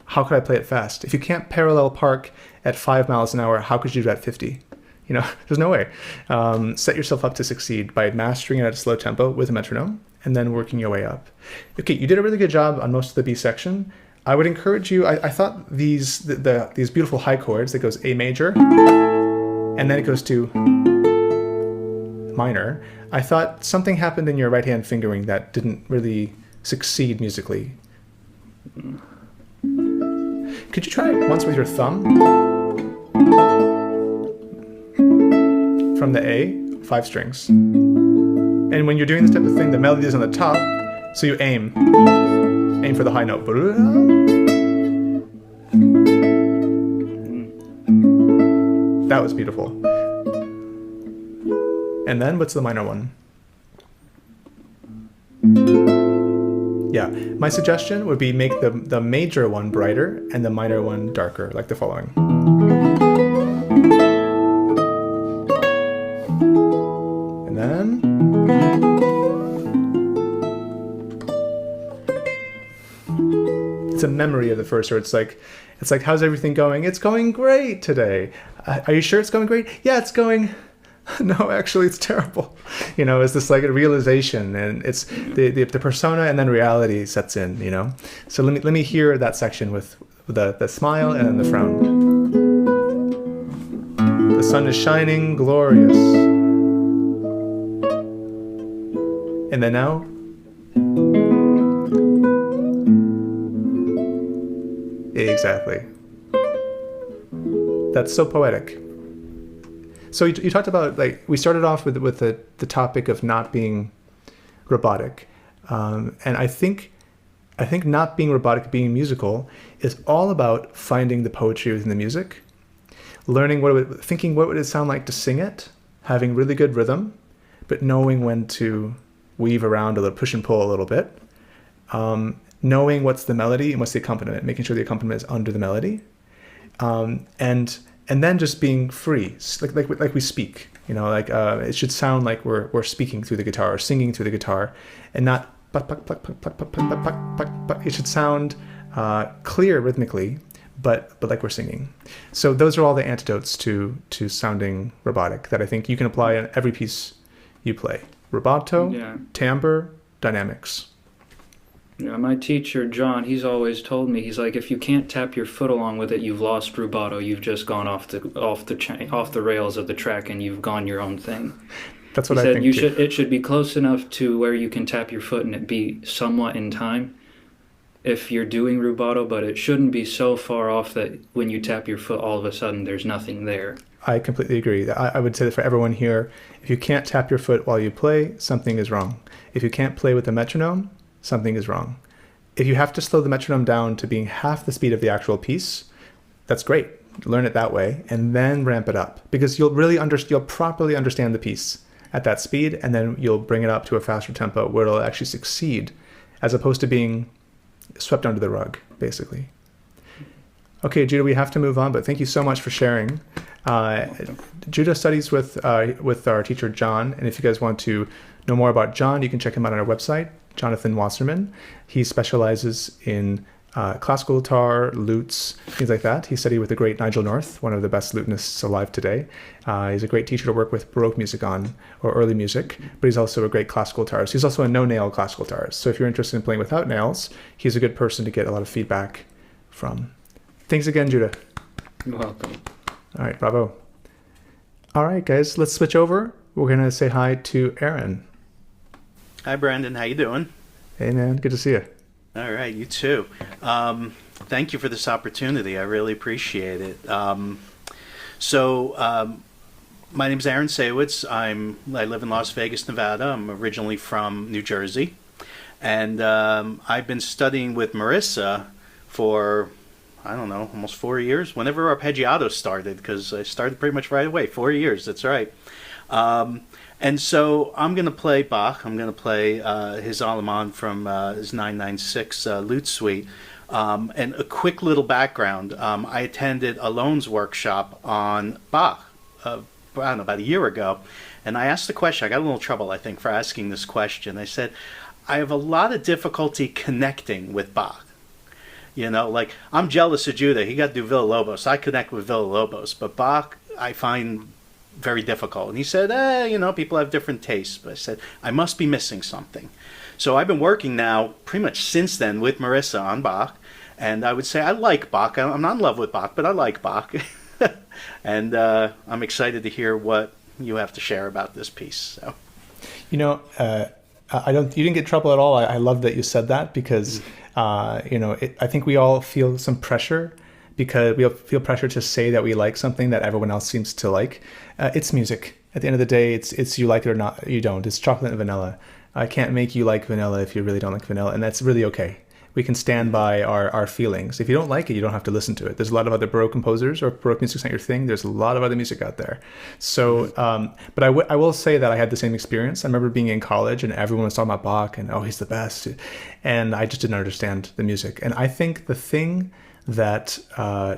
how could I play it fast? If you can't parallel park at 5 miles an hour, how could you do that at 50? There's no way. Set yourself up to succeed by mastering it at a slow tempo with a metronome and then working your way up. Okay, you did a really good job on most of the B section. I would encourage you, I thought these beautiful high chords, that goes A major, and then it goes to minor. I thought something happened in your right hand fingering that didn't really succeed musically. Could you try it once with your thumb? From the A, 5 strings. And when you're doing this type of thing, the melody is on the top, so you aim for the high note. That was beautiful. And then what's the minor one? Yeah, my suggestion would be make the major one brighter and the minor one darker, like the following. And then it's a memory of the first, or it's like, how's everything going? It's going great today. Are you sure it's going great? Yeah, it's going. no, actually, it's terrible. It's this like a realization, and it's the persona, and then reality sets in. So let me hear that section with the smile and then the frown. The sun is shining, glorious. And then now. Exactly. That's so poetic. So you talked about, like, we started off with the topic of not being robotic, and I think not being robotic, being musical, is all about finding the poetry within the music, learning thinking what would it sound like to sing it, having really good rhythm, but knowing when to weave around a little, push and pull a little bit, knowing what's the melody and what's the accompaniment, making sure the accompaniment is under the melody, and then just being free, like we speak. It should sound like we're speaking through the guitar or singing through the guitar, and not it should sound clear rhythmically, but like we're singing. So those are all the antidotes to sounding robotic that I think you can apply in every piece you play. Rubato, timbre, dynamics. My teacher, John, he's always told me, he's like, if you can't tap your foot along with it, you've lost rubato. You've just gone off the rails of the track, and you've gone your own thing. That's what I think. It should be close enough to where you can tap your foot and it be somewhat in time if you're doing rubato, but it shouldn't be so far off that when you tap your foot, all of a sudden there's nothing there. I completely agree. I would say that for everyone here, if you can't tap your foot while you play, something is wrong. If you can't play with the metronome, something is wrong. If you have to slow the metronome down to being half the speed of the actual piece, that's great. Learn it that way, and then ramp it up, because you'll properly understand the piece at that speed, and then you'll bring it up to a faster tempo where it'll actually succeed, as opposed to being swept under the rug, basically. Okay, Judah, we have to move on, but thank you so much for sharing. Judah studies with our teacher, John, and if you guys want to know more about John, you can check him out on our website, Jonathan Wasserman. He specializes in classical guitar, lutes, things like that. He studied with the great Nigel North, one of the best lutenists alive today. He's a great teacher to work with Baroque music on, or early music, but he's also a great classical guitarist. He's also a no-nail classical guitarist. So if you're interested in playing without nails, he's a good person to get a lot of feedback from. Thanks again, Judah. You're welcome. All right, bravo. All right, guys, let's switch over. We're going to say hi to Aaron. Hi, Brandon. How you doing? Hey, man. Good to see you. All right, you too. Thank you for this opportunity. I really appreciate it. My name is Aaron Saywitz. I live in Las Vegas, Nevada. I'm originally from New Jersey. And I've been studying with Marissa for, I don't know, almost 4 years. Whenever arpeggiato started, because I started pretty much right away. 4 years, that's right. And so I'm going to play Bach. I'm going to play his Allemande from his 996 lute suite. And a quick little background. I attended Alone's workshop on Bach, I don't know, about a year ago. And I asked the question. I got a little trouble, I think, for asking this question. I said, I have a lot of difficulty connecting with Bach. Like, I'm jealous of Judah. He got to do Villa-Lobos. I connect with Villa-Lobos. But Bach, I find very difficult. And he said, people have different tastes. But I said, I must be missing something. So I've been working now pretty much since then with Marissa on Bach. And I would say I like Bach. I'm not in love with Bach, but I like Bach. And I'm excited to hear what you have to share about this piece. So, you didn't get trouble at all. I love that you said that, because I think we all feel some pressure, because we feel pressure to say that we like something that everyone else seems to like. It's music. At the end of the day, it's you like it or not, you don't. It's chocolate and vanilla. I can't make you like vanilla if you really don't like vanilla, and that's really okay. We can stand by our feelings. If you don't like it, you don't have to listen to it. There's a lot of other Baroque composers, or Baroque music's not your thing. There's a lot of other music out there. So, but I will say that I had the same experience. I remember being in college and everyone was talking about Bach and, oh, he's the best. And I just didn't understand the music. And I think the thing that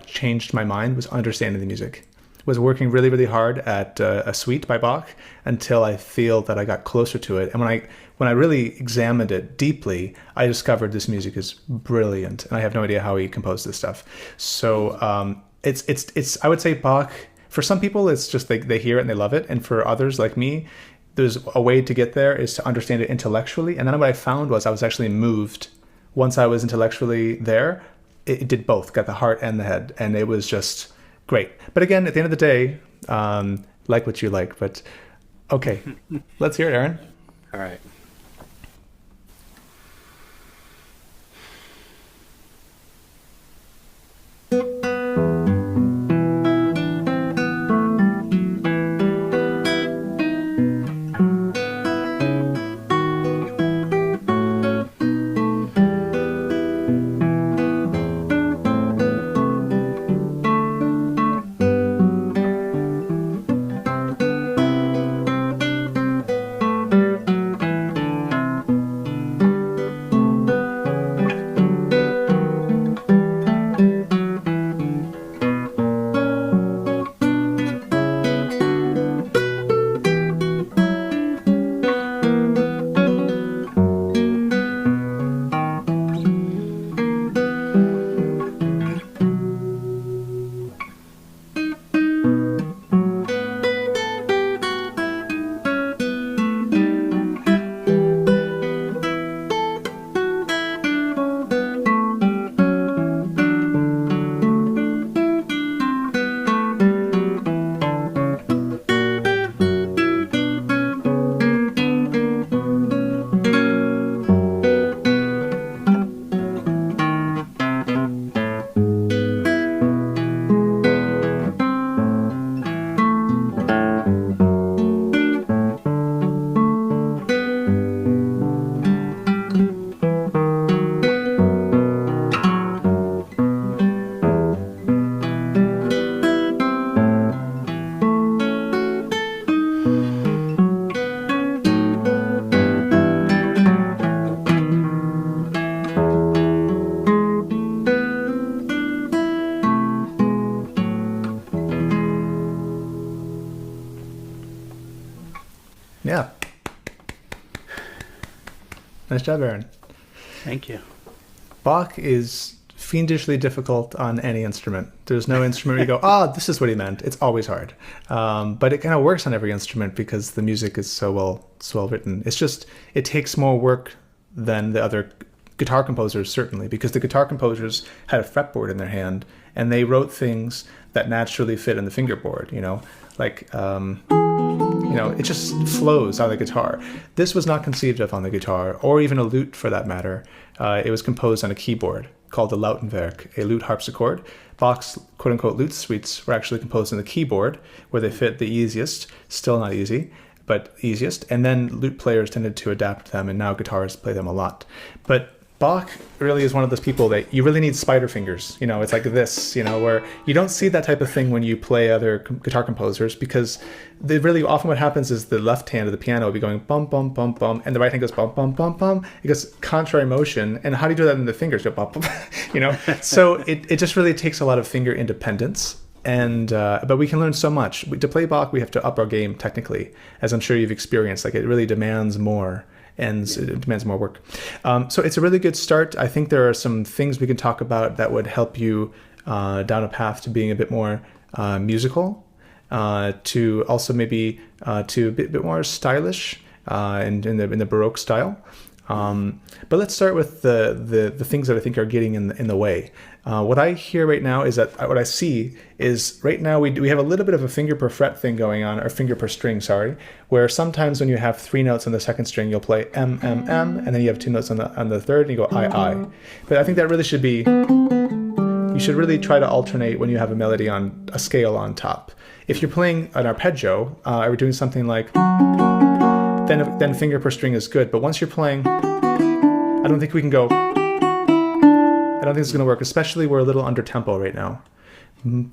changed my mind was understanding the music. Was working really, really hard at a suite by Bach until I feel that I got closer to it. And when I really examined it deeply, I discovered this music is brilliant, and I have no idea how he composed this stuff. So it's I would say Bach For some people, it's just they hear it and they love it. And for others like me, there's a way to get there is to understand it intellectually. And then what I found was I was actually moved. Once I was intellectually there, it did both, got the heart and the head. And it was just great. But again, at the end of the day, like what you like. But okay, let's hear it, Aaron. All right. Yeah. Nice job, Aaron. Thank you. Bach is fiendishly difficult on any instrument. There's no instrument where you go, this is what he meant. It's always hard. But it kind of works on every instrument because the music is so well written. It's just, it takes more work than the other guitar composers, certainly, because the guitar composers had a fretboard in their hand and they wrote things that naturally fit in the fingerboard, like, it just flows on the guitar. This was not conceived of on the guitar, or even a lute for that matter. It was composed on a keyboard called the Lautenwerk, a lute harpsichord. Bach's quote-unquote lute suites were actually composed on the keyboard, where they fit the easiest, still not easy, but easiest. And then lute players tended to adapt them, and now guitarists play them a lot. But Bach really is one of those people that you really need spider fingers. It's like this, where you don't see that type of thing when you play other guitar composers, because they really often what happens is the left hand of the piano will be going bum, bum, bum, bum, and the right hand goes bum, bum, bum, bum. It goes contrary motion. And how do you do that in the fingers? Go bum, bum, So it just really takes a lot of finger independence. And but we can learn so much. To play Bach, we have to up our game technically, as I'm sure you've experienced. Like, it really demands more. And it demands more work. So it's a really good start. I think there are some things we can talk about that would help you down a path to being a bit more musical, to also maybe to a bit more stylish in the Baroque style. But let's start with the things that I think are getting in the way. What I hear right now is that what I see is right now we have a little bit of a finger per fret thing going on, or finger per string, sorry, where sometimes when you have 3 notes on the second string, you'll play M, M, M, and then you have 2 notes on the third, and you go I, I. But I think that really should be, you should really try to alternate when you have a melody on a scale on top. If you're playing an arpeggio, or doing something like, then finger per string is good. But once you're playing, I don't think we can go, I don't think it's going to work, especially we're a little under tempo right now. Would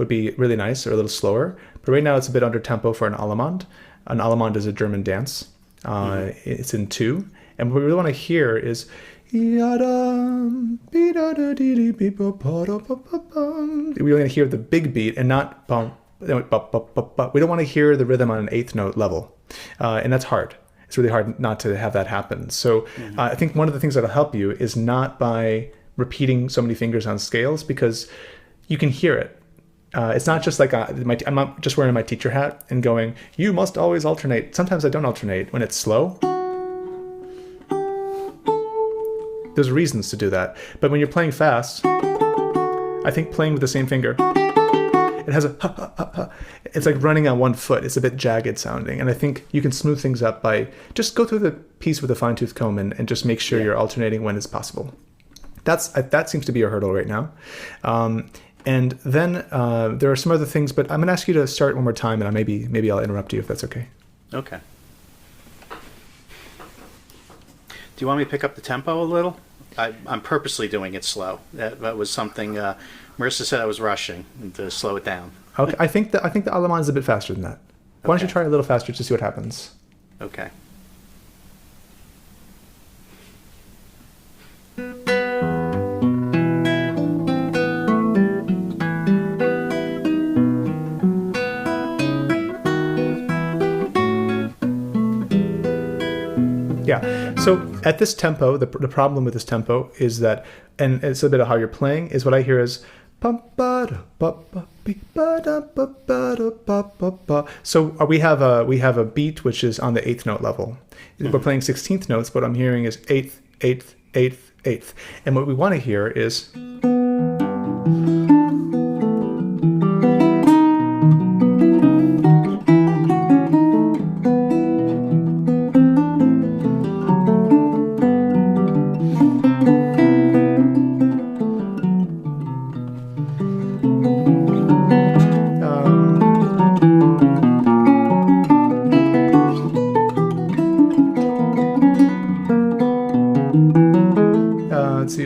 be really nice, or a little slower. But right now it's a bit under tempo for an allemande. An allemande is a German dance. It's in 2. And what we really want to hear is, we only want to hear the big beat and not bum. We don't want to hear the rhythm on an 8th note level. And that's hard. It's really hard not to have that happen. So I think one of the things that'll help you is not by repeating so many fingers on scales because you can hear it. It's not just like I'm not just wearing my teacher hat and going, you must always alternate. Sometimes I don't alternate when it's slow. There's reasons to do that. But when you're playing fast, I think playing with the same finger, it has a ha, ha, ha, ha. It's like running on one foot. It's a bit jagged sounding. And I think you can smooth things up by just go through the piece with a fine-tooth comb and just make sure you're alternating when it's possible. That seems to be a hurdle right now. And then there are some other things, but I'm going to ask you to start one more time, and maybe I'll interrupt you if that's okay. Okay. Do you want me to pick up the tempo a little? I'm purposely doing it slow. That was something Marissa said I was rushing to slow it down. Okay, I think the Alaman is a bit faster than that. Why don't you try a little faster to see what happens? Okay. Yeah. So at this tempo, the problem with this tempo is that, and it's a bit of how you're playing, is what I hear is so we have a beat which is on the 8th note level. We're playing 16th notes, but what I'm hearing is 8th, 8th, 8th, 8th. And what we want to hear is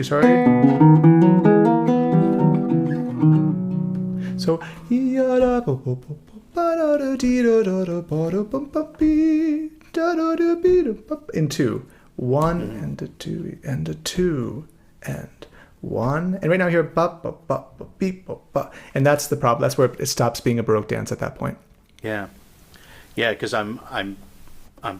sorry. So in 2, 1 and a 2 and a 2 and 1, and right now here and that's the problem. That's where it stops being a Baroque dance at that point. Yeah, because I'm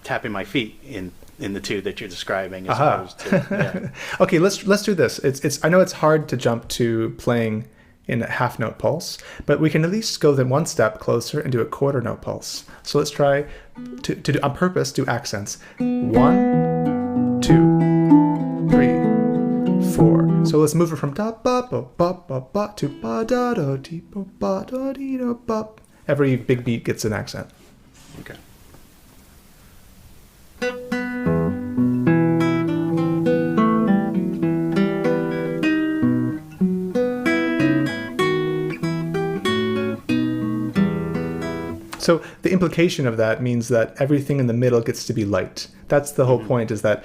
tapping my feet in the 2 that you're describing as opposed to Okay, let's do this. It's I know it's hard to jump to playing in a half note pulse, but we can at least go then one step closer and do a quarter note pulse. So let's try to do, on purpose, do accents. 1, 2, 3, 4. So let's move it from da ba ba ba ba ba to ba da da dee ba ba da dee da ba. Every big beat gets an accent. Okay. So the implication of that means that everything in the middle gets to be light. That's the whole point, is that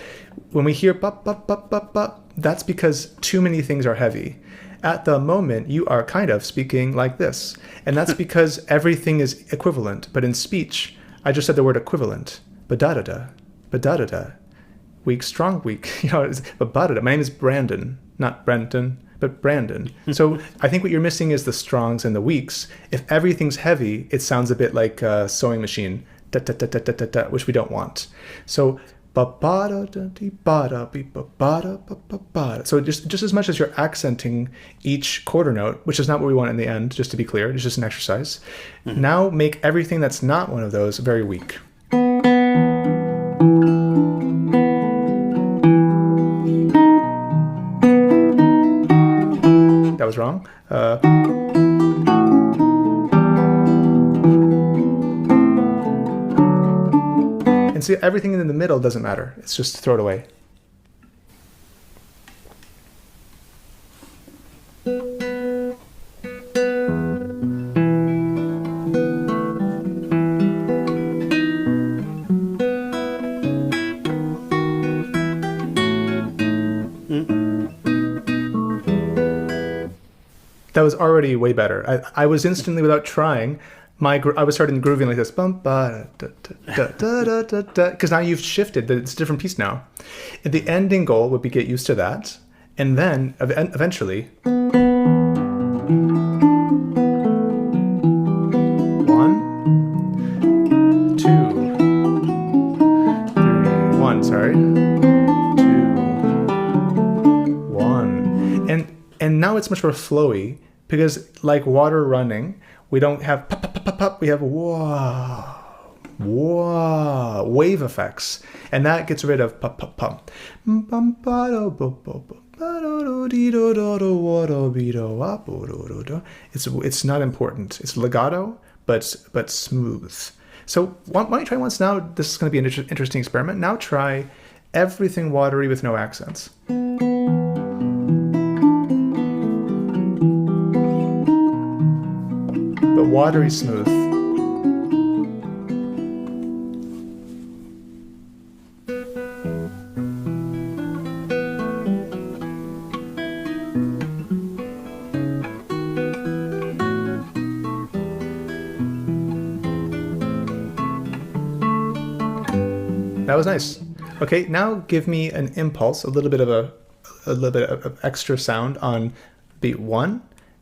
when we hear bop, bop, bop, bop, bop, that's because too many things are heavy. At the moment, you are kind of speaking like this. And that's because everything is equivalent. But in speech, I just said the word equivalent. Ba-da-da-da, ba-da-da-da. Weak, strong, weak. Ba-da-da. My name is Brandon, not Brenton, but Brandon. So I think what you're missing is the strongs and the weaks. If everything's heavy, it sounds a bit like a sewing machine, da-da-da-da-da-da, which we don't want. So so just as much as you're accenting each quarter note, which is not what we want in the end, just to be clear, it's just an exercise. Now make everything that's not one of those very weak. That was wrong. And see, everything in the middle doesn't matter. It's just throw it away. That was already way better. I was instantly, without trying, I was starting grooving like this, because now you've shifted. It's a different piece now. And the ending goal would be get used to that, and then eventually, 1, 2, 3, 1. Sorry, 2, 1. it's much more flowy because, like water running, we don't have pop, pop, pop, pop, pop. We have whoa, wave effects, and that gets rid of pop, pop, pop. It's not important. It's legato, but smooth. So why don't you try once now? This is going to be an interesting experiment. Now try everything watery with no accents. But watery smooth. That was nice. Okay, now give me an impulse, a little bit of extra sound on beat 1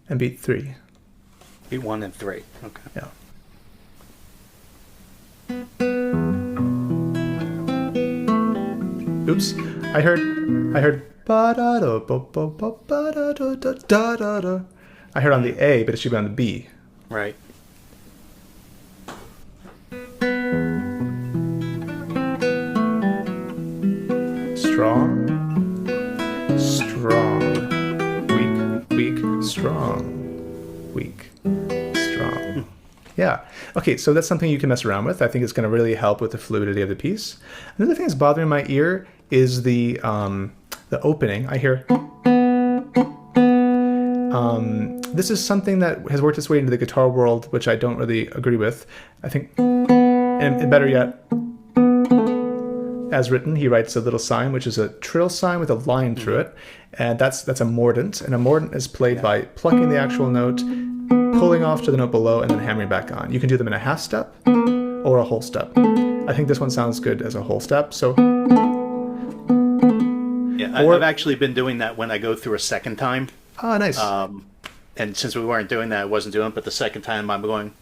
and beat 3. Beat 1 and 3. Okay. Yeah. Oops, I heard ba da da ba ba ba ba da da da da da. I heard on the A, but it should be on the B. Right. Strong, weak, strong, weak, strong. Yeah. Okay, so that's something you can mess around with. I think it's going to really help with the fluidity of the piece. Another thing that's bothering my ear is the opening. I hear. This is something that has worked its way into the guitar world, which I don't really agree with. I think, and better yet, as written, he writes a little sign, which is a trill sign with a line through it, and that's a mordant. And a mordant is played by plucking the actual note, pulling off to the note below, and then hammering back on. You can do them in a half step or a whole step. I think this one sounds good as a whole step. So, yeah, I've actually been doing that when I go through a second time. Ah, nice. And since we weren't doing that, I wasn't doing it. But the second time, I'm going.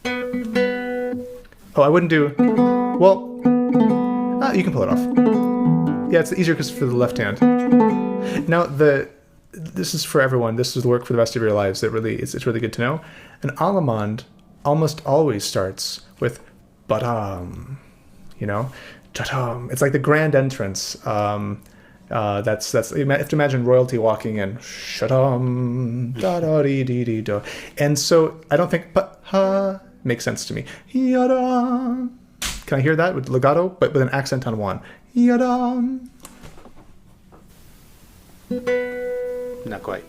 Oh, I wouldn't do. Well. You can pull it off. Yeah, it's easier because for the left hand. Now, this is for everyone. This is the work for the rest of your lives. It's really good to know. An allemande almost always starts with ba-dum, cha-dum. It's like the grand entrance. That's you have to imagine royalty walking in. Shadum, da-da-dee-dee-dee-do. And so I don't think ba-ha makes sense to me. Yada. Can I hear that with legato, but with an accent on 1? Yada. Not quite.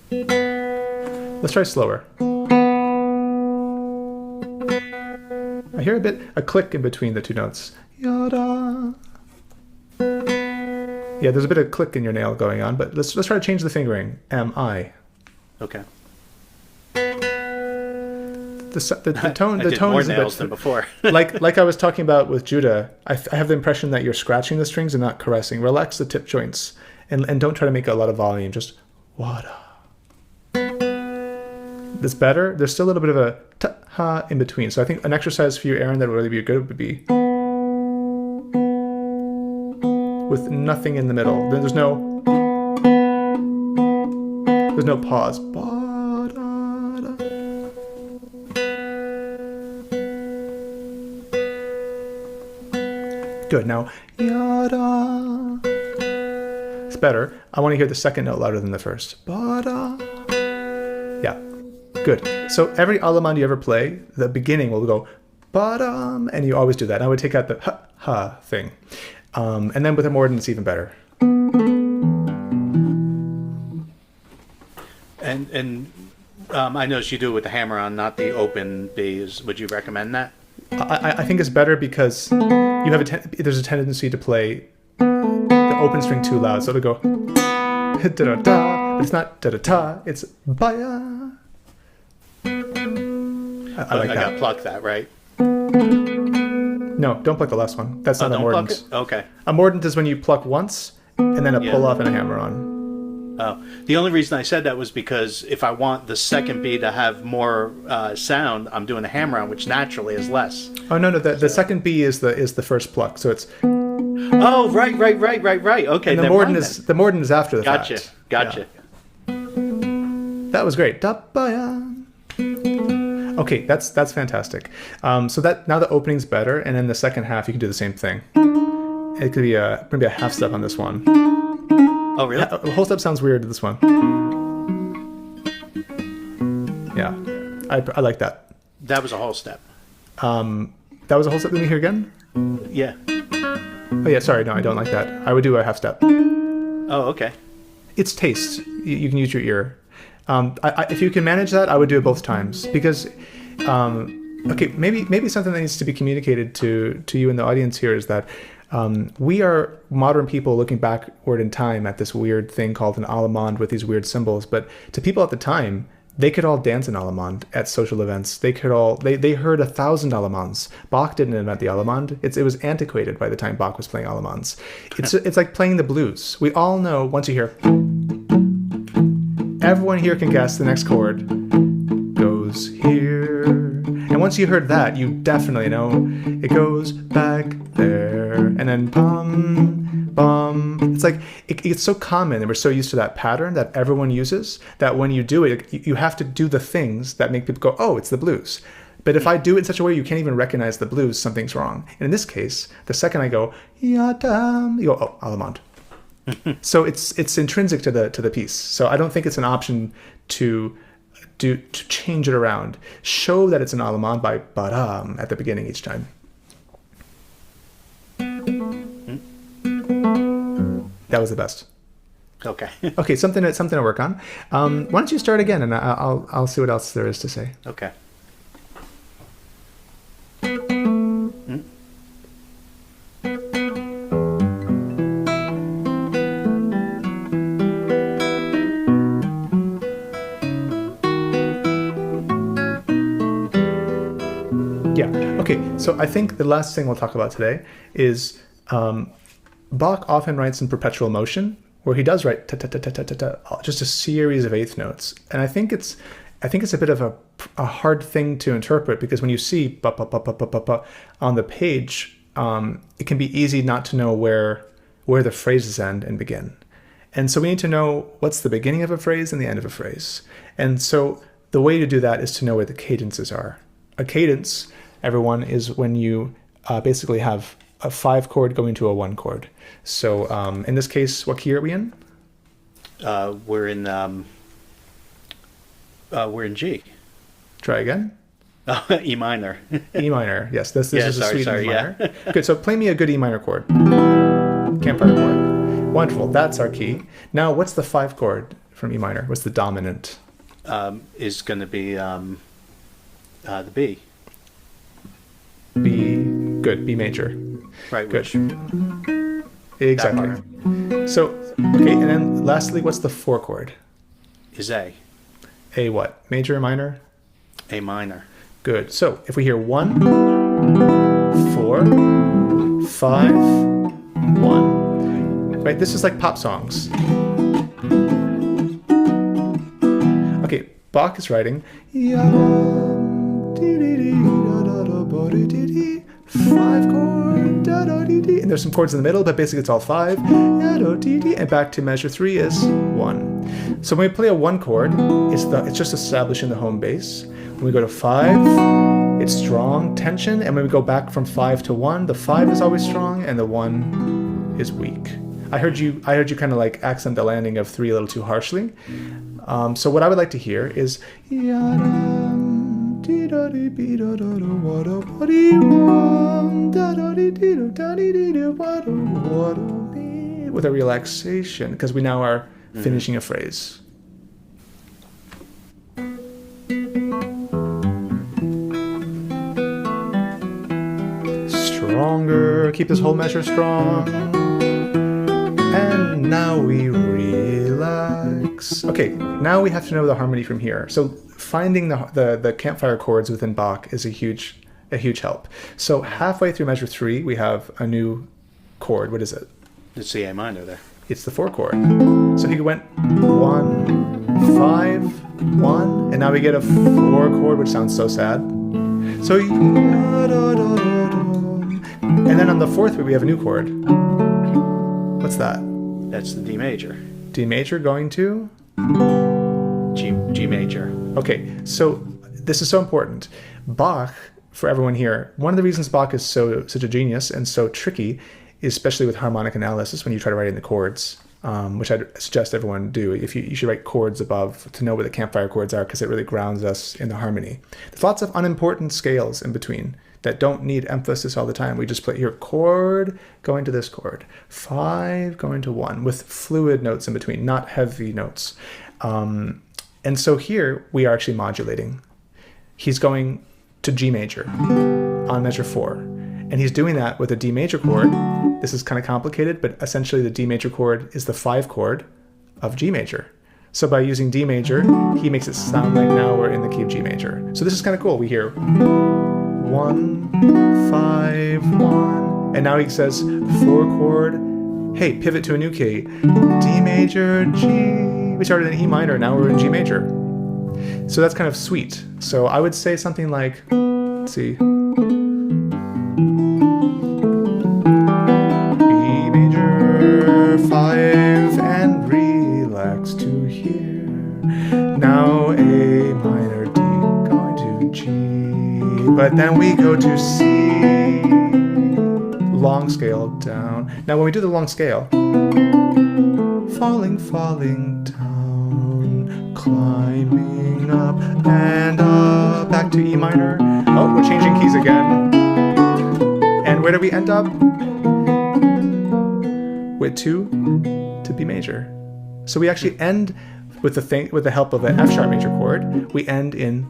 Let's try slower. I hear a click in between the two notes. Yada. Yeah, there's a bit of click in your nail going on, but let's try to change the fingering. M-I. Okay. The tone I did tone more is a nails bit than before. like I was talking about with Judah. I have the impression that you're scratching the strings and not caressing. Relax the tip joints and don't try to make a lot of volume. Just wada. This better. There's still a little bit of a ta-ha in between. So I think an exercise for you, Aaron, that would really be good would be with nothing in the middle. There's no pause. Good. Now, yada. It's better. I want to hear the second note louder than the first. Ba-da. Yeah. Good. So every allemande you ever play, the beginning will go ba-dum, and you always do that. I would take out the ha thing. And then with a mordant, it's even better. And I noticed you do it with the hammer on, not the open Bs. Would you recommend that? I think it's better because you have there's a tendency to play the open string too loud, so it'll go da-da-da, but it's not da-da-da, it's ba-ya. I like that. I gotta pluck that, right? No, don't pluck the last one. That's not a mordant. Okay. A mordant is when you pluck once and then a pull off and a hammer on. Oh, the only reason I said that was because if I want the second B to have more sound, I'm doing a hammer on, which naturally is less. Oh no, the second B is the first pluck, so it's. Oh right. Okay, and the mordant is after the fact. Gotcha. That was great. Okay, that's fantastic. So that now the opening's better, and in the second half you can do the same thing. It could be maybe a half step on this one. Oh, really? The whole step sounds weird to this one. Yeah, I like that. That was a whole step. That was a whole step. Let me hear again. Yeah. Oh yeah, sorry, no, I don't like that. I would do a half step. Oh, okay. It's taste. You can use your ear. If you can manage that, I would do it both times because, okay, maybe something that needs to be communicated to you in the audience here is that we are modern people looking backward in time at this weird thing called an allemande with these weird symbols. But to people at the time, they could all dance an allemande at social events. They heard 1,000 allemandes. Bach didn't invent the allemande. It was antiquated by the time Bach was playing allemandes. It's like playing the blues. We all know once you hear, everyone here can guess the next chord goes here. And once you heard that, you definitely know it goes back there. And then bum, bum. It's like, it's so common and we're so used to that pattern that everyone uses that when you do it, you have to do the things that make people go, oh, it's the blues. But if I do it in such a way you can't even recognize the blues, something's wrong. And in this case, the second I go, yadam, you go, oh, allemande. So it's intrinsic to the piece. So I don't think it's an option to change it around. Show that it's an allemande by badam at the beginning each time. That was the best. Okay. Okay, something to work on. Why don't you start again, and I'll see what else there is to say. Okay. Yeah. Okay. So I think the last thing we'll talk about today is Bach often writes in perpetual motion, where he does write ta-ta-ta-ta-ta-ta, just a series of eighth notes. And I think it's a bit of a hard thing to interpret because when you see ba-ba-ba-ba-ba-ba on the page, it can be easy not to know where the phrases end and begin. And so we need to know what's the beginning of a phrase and the end of a phrase. And so the way to do that is to know where the cadences are. A cadence, everyone, is when you basically have a 5 chord going to a 1 chord. So in this case, what key are we in? We're in G. Try again. Oh, E minor. E minor. Yes, this is a sweet E minor. Yeah. Good. So play me a good E minor chord. Campfire chord. Wonderful. That's our key. Now, what's the 5 chord from E minor? What's the dominant? Is going to be the B. B. Good. B major. Right. Good. Exactly. So, okay, and then lastly, what's the 4 chord? Is A. A what? Major or minor? A minor. Good. So if we hear 1, 4, 5, 1, right? This is like pop songs. Okay, Bach is writing 5 chord, and there's some chords in the middle, but basically it's all 5, and back to measure 3 is 1. So when we play a 1 chord, it's just establishing the home bass. When we go to 5, it's strong tension, and when we go back from 5 to 1, the 5 is always strong and the 1 is weak. I heard you kind of like accent the landing of 3 a little too harshly. So what I would like to hear is with a relaxation, because we now are finishing a phrase. Stronger, keep this whole measure strong. And now we relax. Okay, now we have to know the harmony from here. So finding the campfire chords within Bach is a huge help. So halfway through measure 3, we have a new chord. What is it? It's the A minor there. It's the 4 chord. So he went 1, 5, 1, and now we get a 4 chord, which sounds so sad. So, and then on the 4th beat, we have a new chord. What's that? That's the D major. D major going to G major. Okay, so this is so important. Bach, for everyone here, one of the reasons Bach is such a genius and so tricky, especially with harmonic analysis when you try to write in the chords, which I'd suggest everyone do. If you should write chords above to know where the campfire chords are, because it really grounds us in the harmony. There's lots of unimportant scales in between that don't need emphasis all the time. We just play here, chord going to this chord, 5 going to 1, with fluid notes in between, not heavy notes. And so here we are actually modulating. He's going to G major on measure 4. And he's doing that with a D major chord. This is kind of complicated, but essentially the D major chord is the 5 chord of G major. So by using D major, he makes it sound like now we're in the key of G major. So this is kind of cool. We hear 1, 5, 1. And now he says 4 chord. Hey, pivot to a new key. D major, G. We started in E minor, now we're in G major. So that's kind of sweet. So I would say something like, let's see. E major, 5, and relax to here. Now A minor, D, going to G. But then we go to C. Long scale down. Now when we do the long scale, falling, falling down, climbing up and up, back to E minor. Oh, we're changing keys again. And where do we end up? With 2 to B major. So we actually end with the help of an F sharp major chord. We end in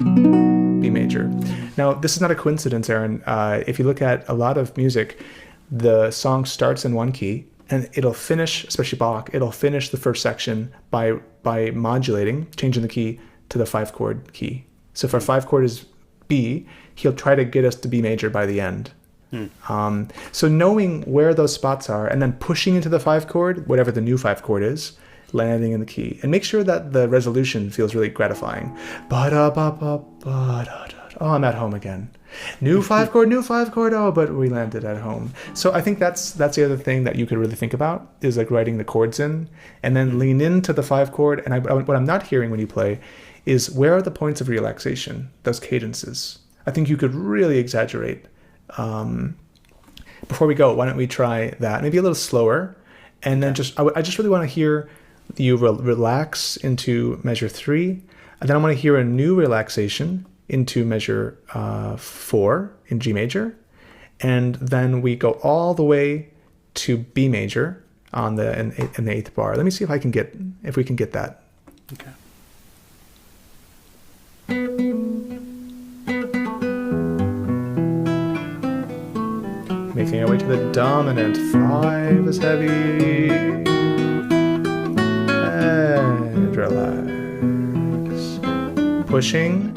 B major. Now, this is not a coincidence, Aaron. If you look at a lot of music, the song starts in one key, and it'll finish, especially Bach, it'll finish the first section by modulating, changing the key to the 5 chord key. So if our 5 chord is B, he'll try to get us to B major by the end. So knowing where those spots are and then pushing into the 5 chord, whatever the new 5 chord is, landing in the key. And make sure that the resolution feels really gratifying. Oh, I'm at home again. New 5 chord, oh, but we landed at home. So I think that's the other thing that you could really think about, is like writing the chords in and then lean into the 5 chord. And what I'm not hearing when you play is, where are the points of relaxation, those cadences? I think you could really exaggerate. Before we go, why don't we try that? Maybe a little slower. And then I just really want to hear you relax into measure 3. And then I want to hear a new relaxation into measure 4 in G major, and then we go all the way to B major in the 8th bar. Let me see if we can get that. Okay. Making our way to the dominant. 5 is heavy, and relax. Pushing.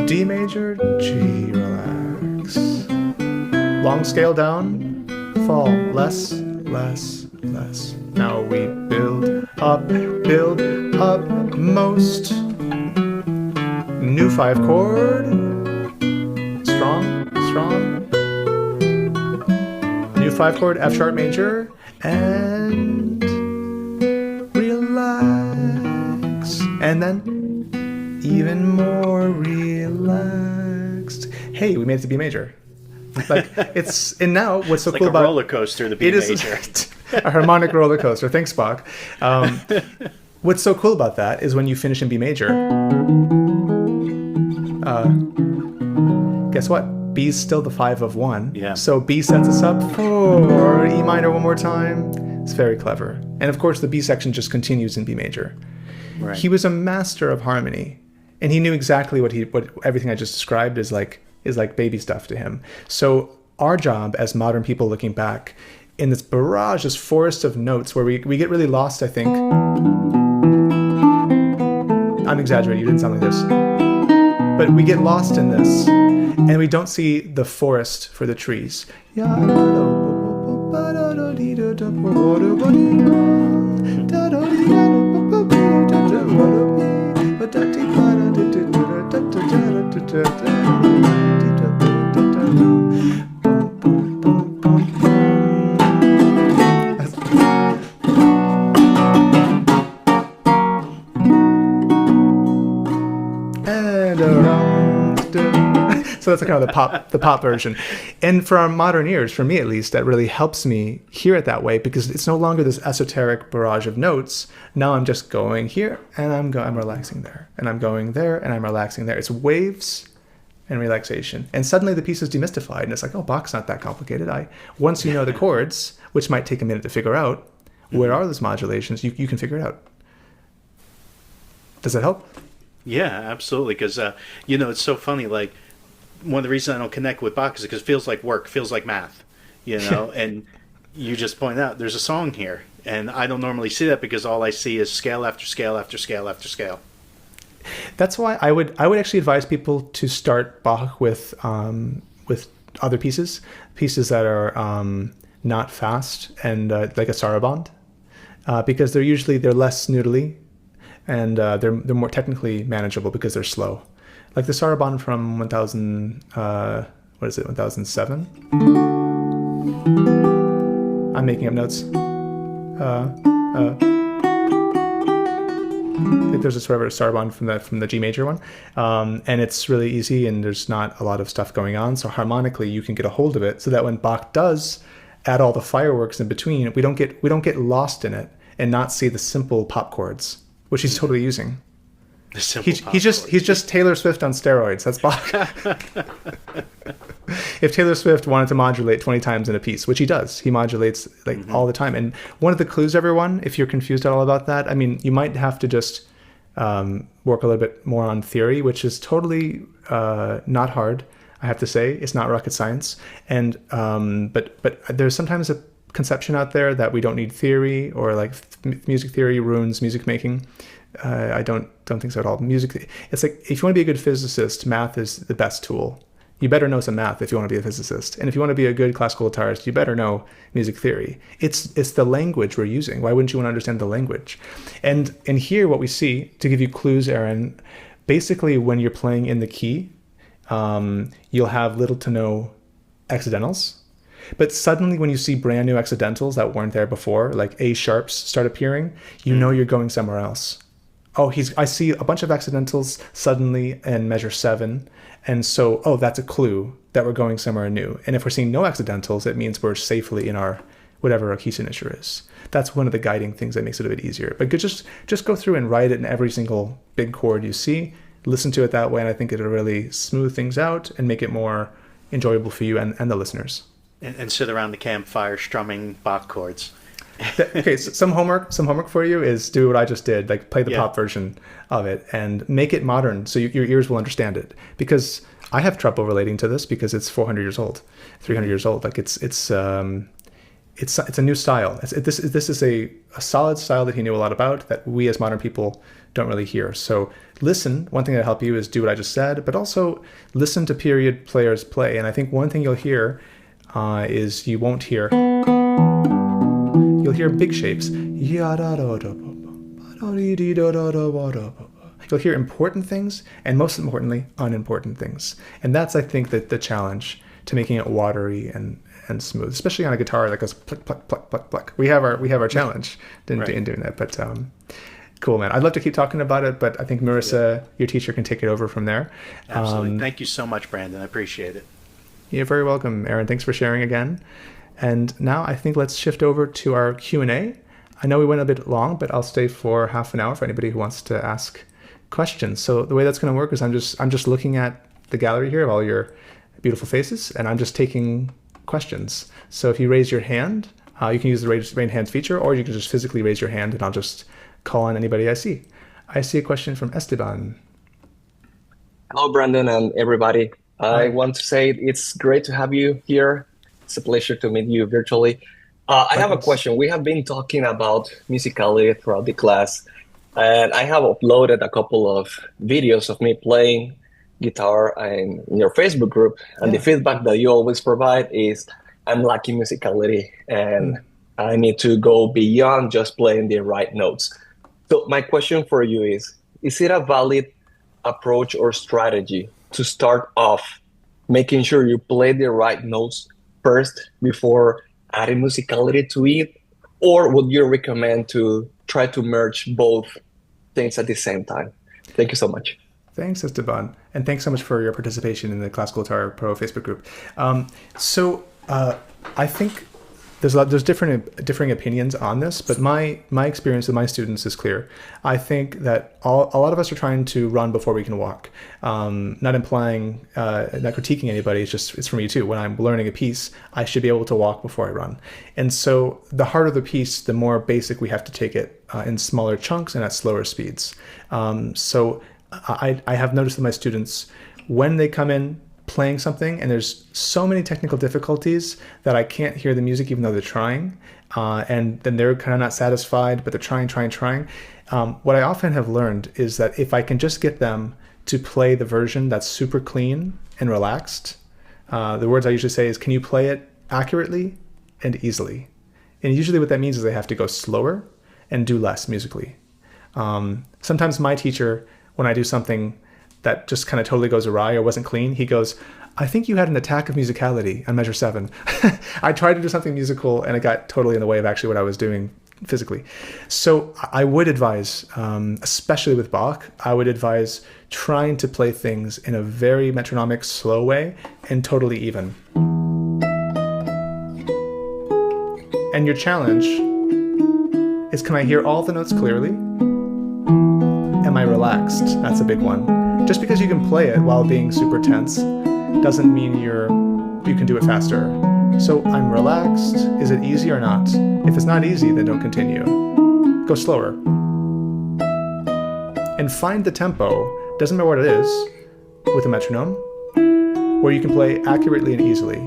D major, G, relax. Long scale down, fall, less, less, less. Now we build up, most. New 5 chord, strong, strong. New 5 chord, F sharp major, and relax. And then even more relaxed. Hey, we made it to B major. Like, it's, and now what's so it's cool like a about roller coaster, the B major. A harmonic roller coaster. Thanks, Bach. What's so cool about that is when you finish in B major, guess what? B's still the 5 of 1. Yeah. So B sets us up for E minor one more time. It's very clever. And of course, the B section just continues in B major. Right. He was a master of harmony, and he knew exactly what everything I just described is like baby stuff to him. So our job as modern people looking back in this barrage, this forest of notes where we get really lost, I think. I'm exaggerating, you didn't sound like this. But we get lost in this, and we don't see the forest for the trees. So that's kind of the pop version. And for our modern ears, for me at least, that really helps me hear it that way, because it's no longer this esoteric barrage of notes. Now I'm just going here and I'm relaxing there, and I'm going there and I'm relaxing there. It's waves and relaxation. And suddenly the piece is demystified, and it's like, oh, Bach's not that complicated. Once you know the chords, which might take a minute to figure out, where are those modulations, you can figure it out. Does that help? Yeah, absolutely. Because, it's so funny. Like, one of the reasons I don't connect with Bach is because it feels like work, feels like math, and you just point out there's a song here. And I don't normally see that because all I see is scale after scale after scale after scale. That's why I would actually advise people to start Bach with other pieces that are not fast and like a saraband, because they're less noodly, and they're more technically manageable because they're slow. Like the saraband from 1007. I'm making up notes. I think there's a sort of a saraband from the G major one, and it's really easy, and there's not a lot of stuff going on. So harmonically, you can get a hold of it, so that when Bach does add all the fireworks in between, we don't get lost in it and not see the simple pop chords, which he's totally using. He's just Taylor Swift on steroids. That's Bach. If Taylor Swift wanted to modulate 20 times in a piece, which he does, he modulates all the time. And one of the clues, everyone, if you're confused at all about that, I mean, you might have to just work a little bit more on theory, which is totally not hard. I have to say, it's not rocket science. And but there's sometimes a conception out there that we don't need theory, or like music theory ruins music making. I don't think so at all. Music, it's like, if you want to be a good physicist, math is the best tool. You better know some math if you want to be a physicist. And if you want to be a good classical guitarist, you better know music theory. It's the language we're using. Why wouldn't you want to understand the language? And here what we see, to give you clues, Aaron, basically when you're playing in the key, you'll have little to no accidentals. But suddenly when you see brand new accidentals that weren't there before, like A sharps start appearing, you know you're going somewhere else. Oh, I see a bunch of accidentals suddenly in measure 7. And so, that's a clue that we're going somewhere new. And if we're seeing no accidentals, it means we're safely in our, whatever our key signature is. That's one of the guiding things that makes it a bit easier. But just go through and write it in every single big chord you see. Listen to it that way, and I think it'll really smooth things out and make it more enjoyable for you and the listeners. And sit around the campfire strumming Bach chords. Okay, so some homework for you is do what I just did, like play the pop version of it and make it modern so your ears will understand it. Because I have trouble relating to this because it's 400 years old, 300 years old. Like it's a new style. This is a solid style that he knew a lot about that we as modern people don't really hear. So listen. One thing that'll help you is do what I just said, but also listen to period players play. And I think one thing you'll hear is you won't hear. You'll hear big shapes. You'll hear important things, and most importantly, unimportant things. And that's, I think, the challenge to making it watery and smooth, especially on a guitar that goes pluck, pluck, pluck, pluck, pluck. We have our challenge in doing that. But cool, man. I'd love to keep talking about it, but I think Marissa, your teacher, can take it over from there. Absolutely. Thank you so much, Brandon. I appreciate it. You're very welcome, Aaron. Thanks for sharing again. And now I think let's shift over to our Q&A. I know we went a bit long, but I'll stay for half an hour for anybody who wants to ask questions. So the way that's going to work is I'm just looking at the gallery here of all your beautiful faces, and I'm just taking questions. So if you raise your hand, you can use the raise hand feature, or you can just physically raise your hand, and I'll just call on anybody I see. I see a question from Esteban. Hello, Brandon and everybody. I want to say it's great to have you here. It's a pleasure to meet you virtually. I have a question. We have been talking about musicality throughout the class, and I have uploaded a couple of videos of me playing guitar in your Facebook group, and the feedback that you always provide is I'm lacking musicality, and I need to go beyond just playing the right notes. So my question for you is it a valid approach or strategy to start off making sure you play the right notes first before adding musicality to it, or would you recommend to try to merge both things at the same time? Thank you so much. Thanks, Esteban. And thanks so much for your participation in the Classical Guitar Pro Facebook group. I think there's differing opinions on this, but my experience with my students is clear. I think that a lot of us are trying to run before we can walk. Not implying, not critiquing anybody. It's for me too. When I'm learning a piece, I should be able to walk before I run. And so the harder the piece, the more basic we have to take it in smaller chunks and at slower speeds. So I have noticed that my students, when they come in playing something and there's so many technical difficulties that I can't hear the music even though they're trying, and then they're kind of not satisfied, but they're trying. What I often have learned is that if I can just get them to play the version that's super clean and relaxed, the words I usually say is, can you play it accurately and easily? And usually what that means is they have to go slower and do less musically. Sometimes my teacher, when I do something that just kind of totally goes awry or wasn't clean, he goes, I think you had an attack of musicality on measure 7. I tried to do something musical and it got totally in the way of actually what I was doing physically. So I would advise, especially with Bach, I would advise trying to play things in a very metronomic, slow way and totally even. And your challenge is, can I hear all the notes clearly? Am I relaxed? That's a big one. Just because you can play it while being super tense doesn't mean you can do it faster. So I'm relaxed. Is it easy or not? If it's not easy, then don't continue. Go slower. And find the tempo, doesn't matter what it is, with a metronome, where you can play accurately and easily.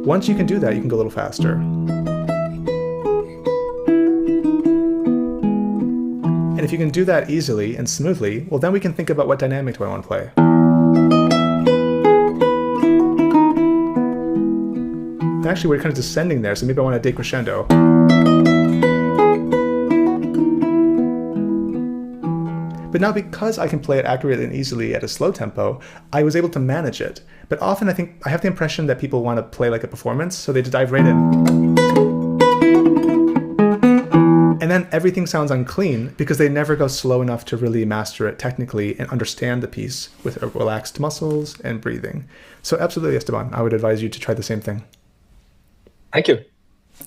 Once you can do that, you can go a little faster. And if you can do that easily and smoothly, well, then we can think about what dynamic do I want to play. Actually, we're kind of descending there, so maybe I want to decrescendo. But now because I can play it accurately and easily at a slow tempo, I was able to manage it. But often I have the impression that people want to play like a performance, so they just dive right in. And then everything sounds unclean because they never go slow enough to really master it technically and understand the piece with relaxed muscles and breathing. So absolutely, Esteban, I would advise you to try the same thing. Thank you.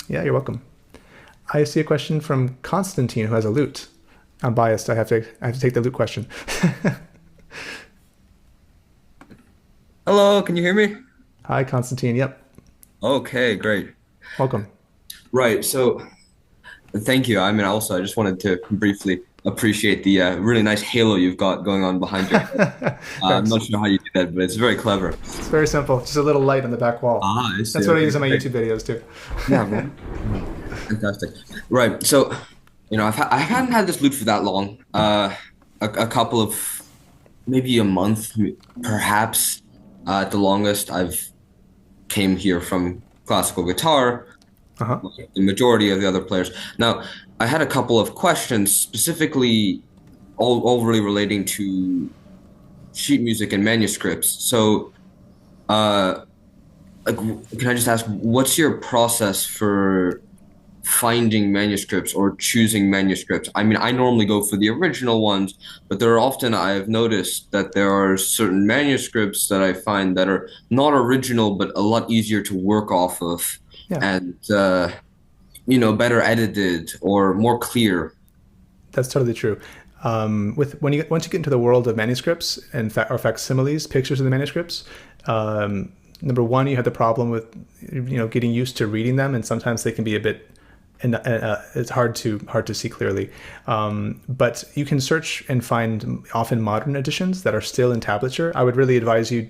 Yeah, you're welcome. I see a question from Constantine, who has a lute. I'm biased. I have to take the lute question. Hello, can you hear me? Hi, Constantine. Yep. Okay, great. Welcome. Right, so thank you. I mean, also, I just wanted to briefly appreciate the really nice halo you've got going on behind you. I'm not sure how you do that, but it's very clever. It's very simple. Just a little light on the back wall. I see. That's what I use in my YouTube videos too. Yeah, man. Fantastic. Right, so, I hadn't had this lute for that long. A couple of, maybe a month, perhaps, at the longest. I've came here from classical guitar. Like the majority of the other players. Now, I had a couple of questions, specifically all really relating to sheet music and manuscripts. So, can I just ask, what's your process for finding manuscripts or choosing manuscripts? I mean, I normally go for the original ones, but there are often, I've noticed that there are certain manuscripts that I find that are not original, but a lot easier to work off of. Yeah. And better edited or more clear. That's totally true. Once you get into the world of manuscripts and or facsimiles, pictures of the manuscripts, number one, you have the problem with getting used to reading them, and sometimes they can be a bit it's hard to see clearly. But you can search and find often modern editions that are still in tablature. I would really advise you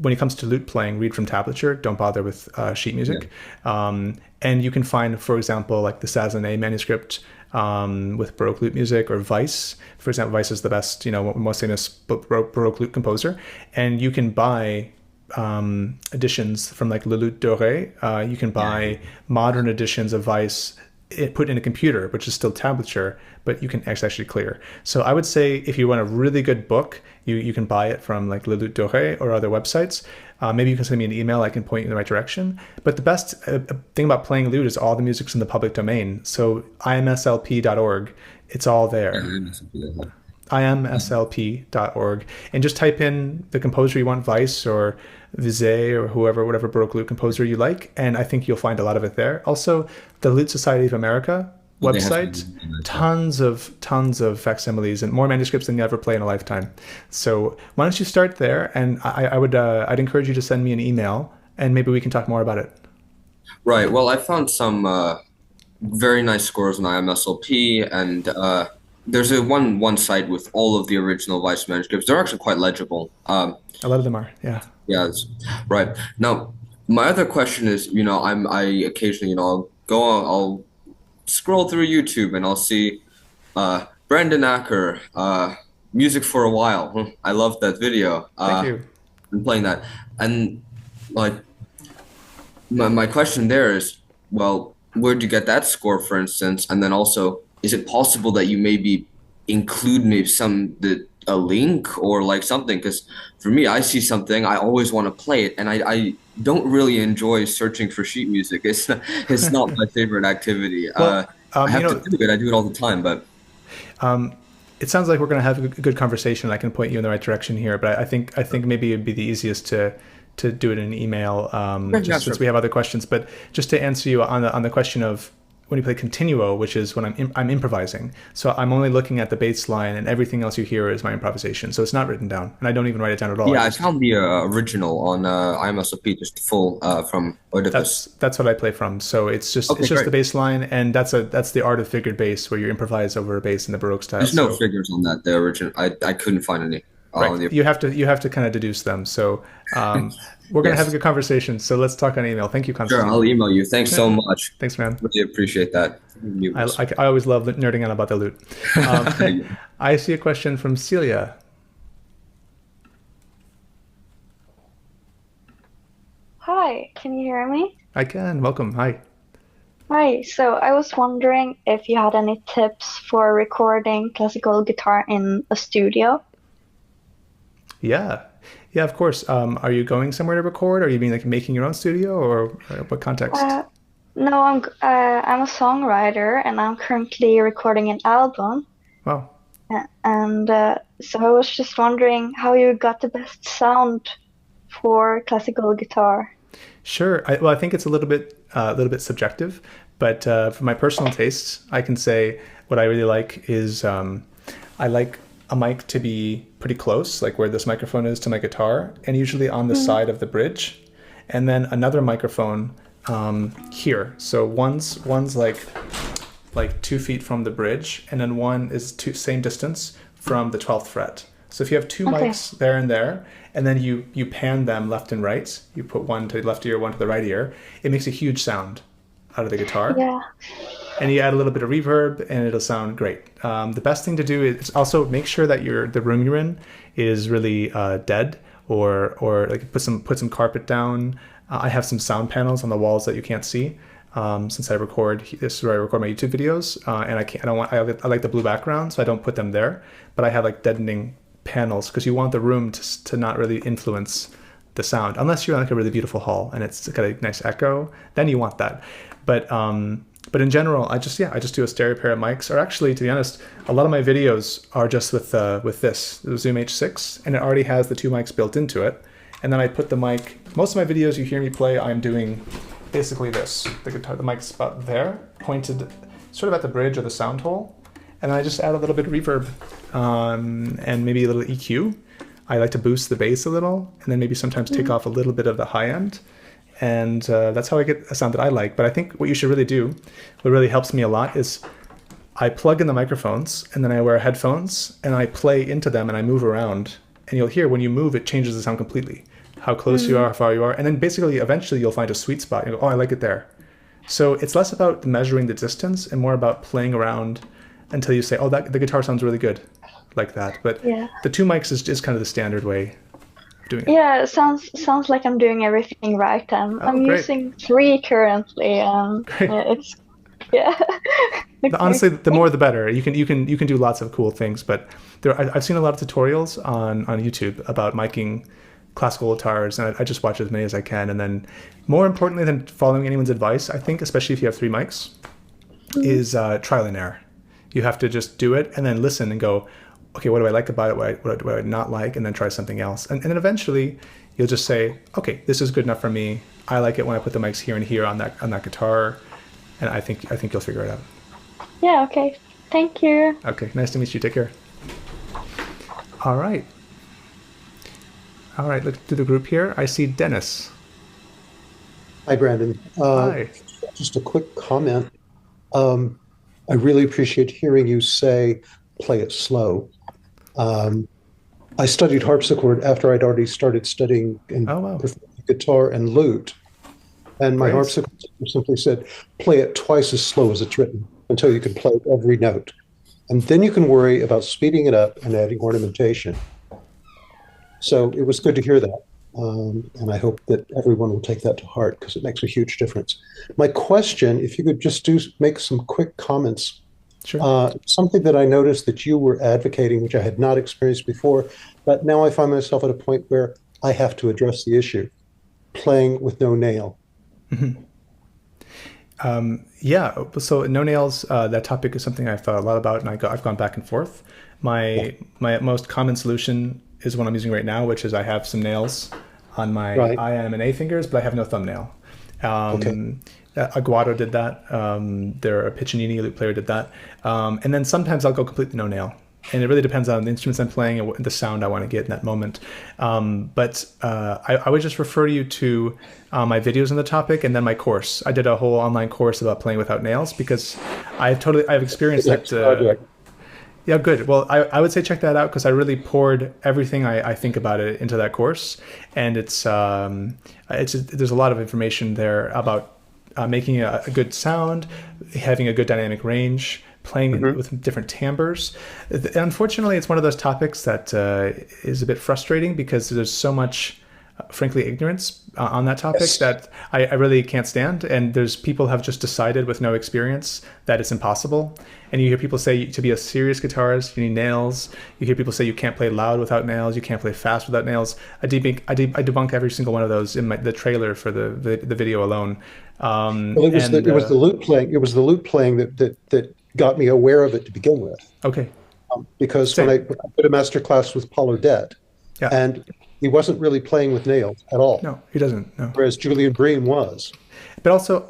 when it comes to lute playing, read from tablature. Don't bother with sheet music. Yeah. And you can find, for example, like the Sazonet manuscript with Baroque lute music, or Weiss. For example, Weiss is the best, most famous Baroque lute composer. And you can buy editions from like Le Luth Doré. You can buy modern editions of Weiss put in a computer, which is still tablature, but you can actually clear. So I would say if you want a really good book, you can buy it from like Le Luth Doré or other websites. Maybe you can send me an email, I can point you in the right direction. But the best thing about playing lute is all the music's in the public domain. So imslp.org, it's all there. imslp.org, and just type in the composer you want, Weiss or Vizet or whatever Baroque lute composer you like, and I think you'll find a lot of it there. Also, the Lute Society of America website, tons of facsimiles and more manuscripts than you ever play in a lifetime. So why don't you start there? And I'd encourage you to send me an email, and maybe we can talk more about it. Right. Well, I found some very nice scores on IMSLP, and there's one site with all of the original Weiss manuscripts. They're actually quite legible. A lot of them are, yeah. Yeah, right. Now, my other question is, I occasionally, I'll scroll through YouTube and I'll see Brandon Acker, Music for a While. I love that video. Thank you. I'm playing that. And like my question there is, well, where'd you get that score, for instance? And then also, is it possible that you maybe include maybe a link or like something? Because for me, I see something, I always want to play it, and I don't really enjoy searching for sheet music. It's not my favorite activity. Well, I have to do it. I do it all the time, but it sounds like we're going to have a good conversation. I can point you in the right direction here, but I think maybe it'd be the easiest to do it in an email, since we have other questions. But just to answer you on the question of when you play continuo, which is when I'm improvising. So I'm only looking at the bass line, and everything else you hear is my improvisation. So it's not written down, and I don't even write it down at all. Yeah, I found the original on IMSLP, just full from Oedipus. That's what I play from. So it's just the bass line, and that's the art of figured bass, where you improvise over a bass in the Baroque style. There's no figures on that. The original, I couldn't find any. Right. You have to kind of deduce them. So we're going to have a good conversation. So let's talk on email. Thank you, Constantine. Sure, I'll email you. Thanks so much. Thanks, man. Really appreciate that. I always love nerding out about the lute. I see a question from Celia. Hi, can you hear me? I can. Welcome. Hi. Hi, so I was wondering if you had any tips for recording classical guitar in a studio? Yeah, of course. Are you going somewhere to record? Are you being like making your own studio, or what context? No, I'm a songwriter, and I'm currently recording an album. Wow. And so I was just wondering how you got the best sound for classical guitar. Sure. I think it's a little bit subjective, but for my personal tastes, I can say what I really like is I like a mic to be pretty close, like where this microphone is to my guitar, and usually on the side of the bridge, and then another microphone here. So one's like 2 feet from the bridge, and then one is same distance from the 12th fret. So if you have two mics there, and then you pan them left and right, you put one to the left ear, one to the right ear, it makes a huge sound out of the guitar. Yeah. And you add a little bit of reverb, and it'll sound great. The best thing to do is also make sure that the room you're in is really dead, or like put some carpet down. I have some sound panels on the walls that you can't see. Since this is where I record my YouTube videos, and I like the blue background, so I don't put them there. But I have like deadening panels, because you want the room to not really influence the sound, unless you're in like a really beautiful hall and it's got a nice echo. Then you want that. But in general, I just do a stereo pair of mics. Or actually, to be honest, a lot of my videos are just with this, the Zoom H6, and it already has the two mics built into it. And then I put the mic. Most of my videos you hear me play, I'm doing basically this. The mic's about there, pointed sort of at the bridge or the sound hole, and then I just add a little bit of reverb and maybe a little EQ. I like to boost the bass a little, and then maybe sometimes take off a little bit of the high end. And that's how I get a sound that I like. But I think what you should really do, what really helps me a lot, is I plug in the microphones, and then I wear headphones, and I play into them, and I move around. And you'll hear when you move, it changes the sound completely. How close you are, how far you are. And then basically, eventually, you'll find a sweet spot. You go, oh, I like it there. So it's less about measuring the distance and more about playing around until you say, oh, the guitar sounds really good, like that. But the two mics is kind of the standard way of doing it. Yeah, it sounds like I'm doing everything right. I'm using 3 currently. It's Honestly, the more the better. You can do lots of cool things. But I've seen a lot of tutorials on YouTube about miking classical guitars, and I just watch as many as I can. And then, more importantly than following anyone's advice, I think, especially if you have 3 mics, is trial and error. You have to just do it and then listen and go, okay, what do I like about it? What do I not like? And then try something else. And then eventually you'll just say, okay, this is good enough for me. I like it when I put the mics here and here on that guitar. And I think you'll figure it out. Yeah, okay. Thank you. Okay, nice to meet you. Take care. All right. Look through the group here. I see Dennis. Hi, Brandon. Hi. Just a quick comment. I really appreciate hearing you say, play it slow. I studied harpsichord after I'd already started studying guitar and lute. And my harpsichord simply said, play it twice as slow as it's written until you can play every note. And then you can worry about speeding it up and adding ornamentation. So it was good to hear that. And I hope that everyone will take that to heart because it makes a huge difference. My question, if you could just make some quick comments. Sure. Something that I noticed that you were advocating, which I had not experienced before, but now I find myself at a point where I have to address the issue, playing with no nail. Mm-hmm. So no nails, that topic is something I've thought a lot about, and I've gone back and forth. My most common solution is one I'm using right now, which is I have some nails on my I, M, and A fingers, but I have no thumbnail. Aguado did that. A Piccinini lute player did that. And then sometimes I'll go completely no nail. And it really depends on the instruments I'm playing and the sound I want to get in that moment. But I would just refer you to my videos on the topic and then my course. I did a whole online course about playing without nails because I've experienced that. Yeah, good. Well, I would say check that out because I really poured everything I think about it into that course, and there's a lot of information there about making a good sound, having a good dynamic range, playing with different timbres. Unfortunately, it's one of those topics that is a bit frustrating because there's so much, frankly, ignorance on that topic that I really can't stand. And there's people have just decided with no experience that it's impossible. And you hear people say to be a serious guitarist, you need nails. You hear people say you can't play loud without nails. You can't play fast without nails. I debunk every single one of those in the trailer for the video alone. It was the lute playing. It was the lute playing that got me aware of it to begin with. Okay. Because when I did a Masterclass with Paul Odette, and he wasn't really playing with nails at all. No, he doesn't. No. Whereas Julian Bream was. But also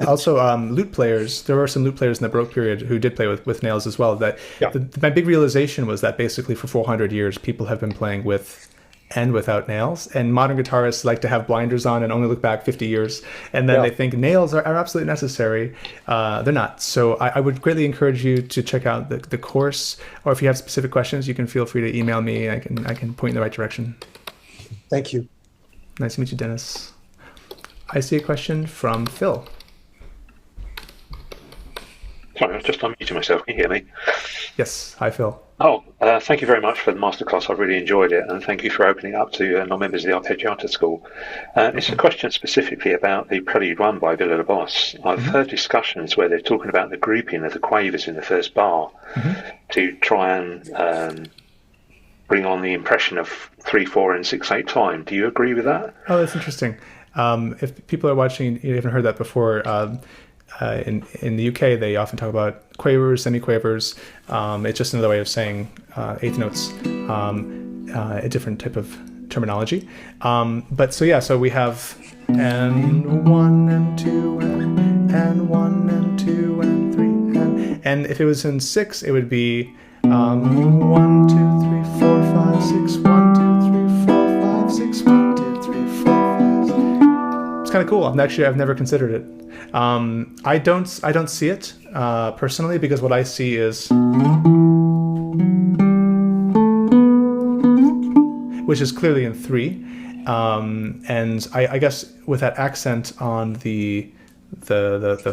lute players. There were some lute players in the Baroque period who did play with nails as well. My big realization was that basically for 400 years, people have been playing with and without nails. And modern guitarists like to have blinders on and only look back 50 years. And then they think nails are absolutely necessary. They're not. So I would greatly encourage you to check out the course. Or if you have specific questions, you can feel free to email me. I can point in the right direction. Thank you. Nice to meet you, Dennis. I see a question from Phil. Sorry, I was just unmuting myself. Can you hear me? Yes. Hi, Phil. Thank you very much for the masterclass. I've really enjoyed it, and thank you for opening up to non-members of the Arpeggiata School. It's a question specifically about the Prelude 1 by Villa-Lobos. I've heard discussions where they're talking about the grouping of the quavers in the first bar to try and bring on the impression of 3/4 and 6/8 time. Do you agree with that? Oh, that's interesting. If people are watching, you haven't heard that before. In the UK, they often talk about quavers, semiquavers. It's just another way of saying eighth notes, a different type of terminology. So we have N1 and 2 and N1 and 2 and 3 and if it was in 6, it would be 1, 2, 3, 4, 5, 6. 1, 2, 3, 4, 5, 6. 1, 2, 3, 4, 5, 6. It's kind of cool. I've never considered it. I don't see it personally because what I see is, which is clearly in 3, and I guess with that accent on the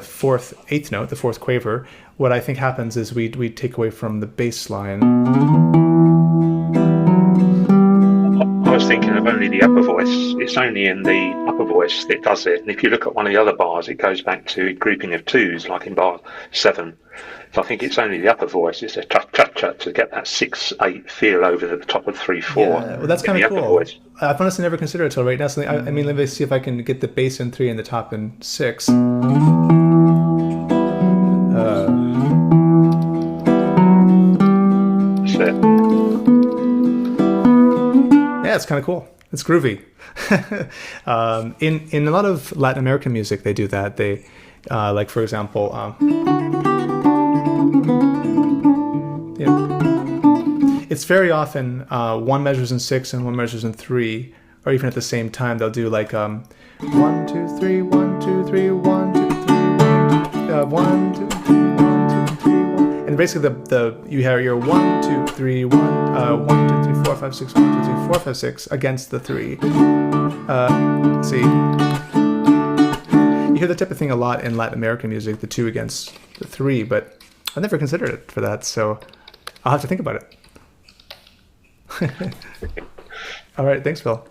fourth eighth note, the fourth quaver, what I think happens is we take away from the bass line. I was thinking of only the upper voice. It's only in the upper voice that does it. And if you look at one of the other bars, it goes back to a grouping of 2s, like in bar 7. So I think it's only the upper voice. It's a cha-cha-cha to get that 6/8 feel over the top of 3/4. Yeah, well, that's kind of cool. I've honestly never considered it until right now. So I mean, let me see if I can get the bass in 3 and the top in 6. That's it. it's kind of cool. It's groovy. In a lot of Latin American music, they do that. They like, for example, it's very often one measures in 6 and one measures in 3, or even at the same time. They'll do like 1 2 3 1 2 3 1 2 3 1 2 3 1 2 3 1, and basically you have your 1 2 3 1 1 2 3 4 5 6 1 2 3 4 5 6 against the 3. See, you hear the type of thing a lot in Latin American music, the 2 against the 3, but I never considered it for that, so I'll have to think about it. All right, thanks, Phil.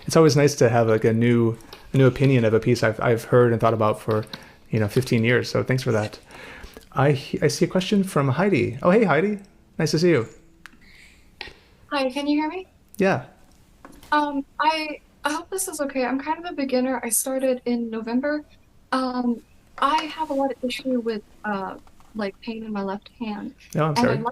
It's always nice to have like a new opinion of a piece I've heard and thought about for 15 years. So thanks for that. I see a question from Heidi. Oh, hey Heidi, nice to see you. Hi, can you hear me? Yeah. I hope this is okay. I'm kind of a beginner. I started in November. I have a lot of issue with like pain in my left hand. No, I'm sorry.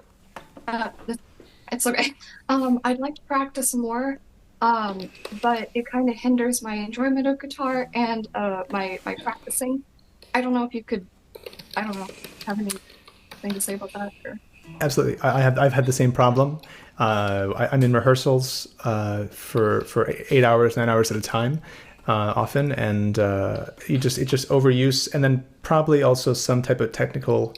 It's okay. I'd like to practice more, but it kind of hinders my enjoyment of guitar and my practicing. I don't know if you could, have anything to say about that? Or... Absolutely. I've had the same problem. I'm in rehearsals for 8 hours, 9 hours at a time, often, and it's just overuse, and then probably also some type of technical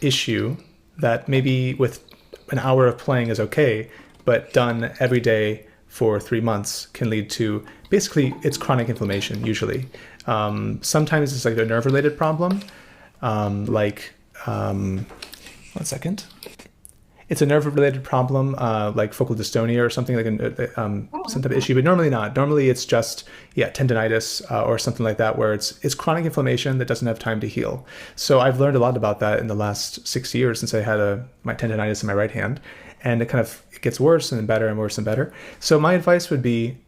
issue that maybe with an hour of playing is okay, but done every day for 3 months can lead to, basically, it's chronic inflammation usually. Sometimes it's like a nerve-related problem, one second. It's a nerve-related problem, like focal dystonia or something, like some type of issue, but normally not. Normally it's just, tendinitis or something like that, where it's chronic inflammation that doesn't have time to heal. So I've learned a lot about that in the last 6 years since I had my tendinitis in my right hand, and it gets worse and better and worse and better. So my advice would be,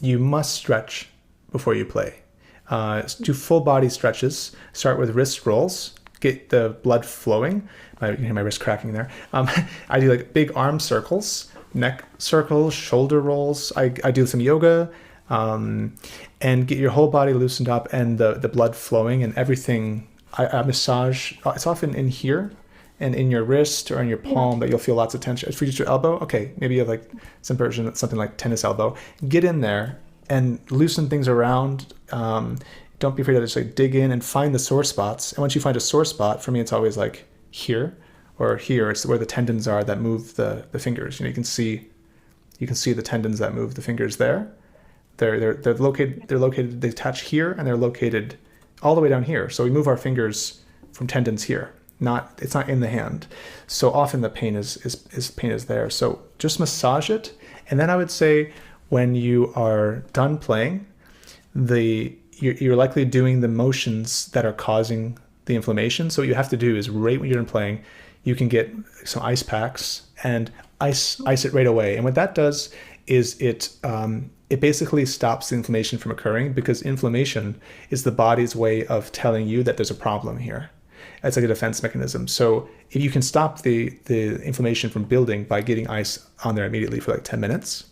you must stretch before you play. Do full body stretches. Start with wrist rolls. Get the blood flowing. You can hear my wrist cracking there. I do like big arm circles, neck circles, shoulder rolls. I do some yoga, and get your whole body loosened up and the blood flowing and everything. I massage. It's often in here and in your wrist or in your palm that you'll feel lots of tension. For your elbow, okay, maybe you have like some version of something like tennis elbow. Get in there and loosen things around. Don't be afraid to just like dig in and find the sore spots. And once you find a sore spot, for me, it's always like here or here. It's where the tendons are that move the fingers. You can see the tendons that move the fingers there. They're located. They attach here and they're located all the way down here. So we move our fingers from tendons here. It's not in the hand. So often the pain is there. So just massage it, and then I would say when you are done playing, you're likely doing the motions that are causing the inflammation. So what you have to do is right when you're done playing, you can get some ice packs and ice it right away. And what that does is it basically stops the inflammation from occurring, because inflammation is the body's way of telling you that there's a problem here. It's like a defense mechanism. So if you can stop the inflammation from building by getting ice on there immediately for like 10 minutes.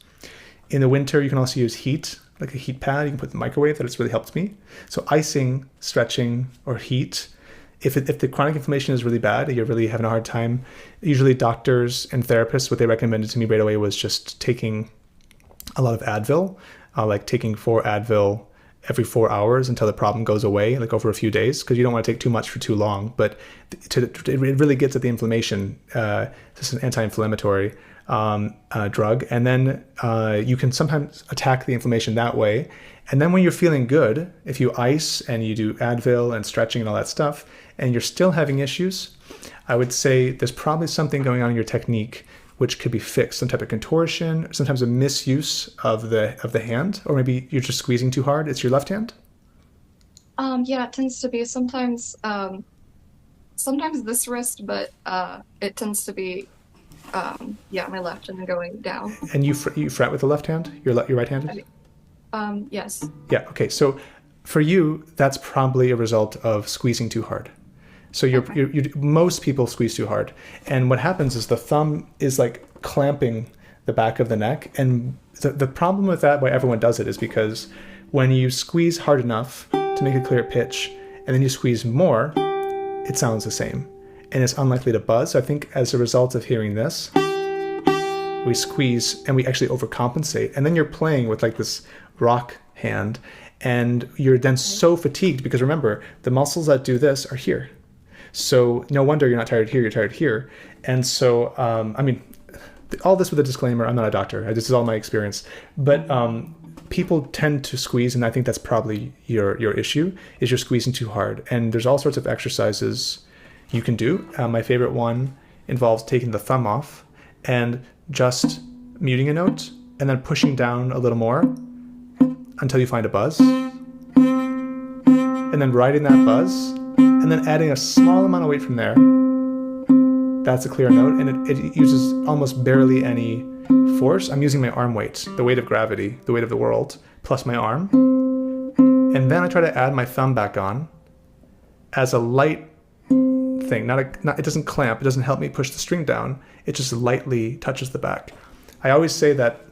In the winter, you can also use heat, like a heat pad. You can put in the microwave. That's really helped me. So icing, stretching, or heat. If the chronic inflammation is really bad, you're really having a hard time, usually doctors and therapists, what they recommended to me right away was just taking a lot of Advil, like taking 4 Advil every 4 hours until the problem goes away, like over a few days, because you don't want to take too much for too long. But it really gets at the inflammation. This is an anti-inflammatory drug. And then you can sometimes attack the inflammation that way. And then when you're feeling good, if you ice and you do Advil and stretching and all that stuff, and you're still having issues, I would say there's probably something going on in your technique which could be fixed, some type of contortion, sometimes a misuse of the hand, or maybe you're just squeezing too hard. It's your left hand? Yeah, it tends to be sometimes this wrist, but it tends to be my left and then going down. And you fret with the left hand? Your right-handed? Yes. Yeah, okay. So for you, that's probably a result of squeezing too hard. So most people squeeze too hard. And what happens is the thumb is like clamping the back of the neck. And the problem with that, why everyone does it, is because when you squeeze hard enough to make a clear pitch, and then you squeeze more, it sounds the same. And it's unlikely to buzz. So I think as a result of hearing this, we squeeze and we actually overcompensate. And then you're playing with like this rock hand, and you're then so fatigued because remember, the muscles that do this are here. So no wonder you're not tired here, you're tired here. And so, I mean, all this with a disclaimer, I'm not a doctor. This is all my experience. But people tend to squeeze, and I think that's probably your issue, is you're squeezing too hard. And there's all sorts of exercises you can do. My favorite one involves taking the thumb off and just muting a note and then pushing down a little more until you find a buzz. And then riding that buzz and then adding a small amount of weight from there. That's a clear note, and it uses almost barely any force. I'm using my arm weight, the weight of gravity, the weight of the world, plus my arm. And then I try to add my thumb back on as a light thing. It doesn't clamp, it doesn't help me push the string down. It just lightly touches the back. I always say that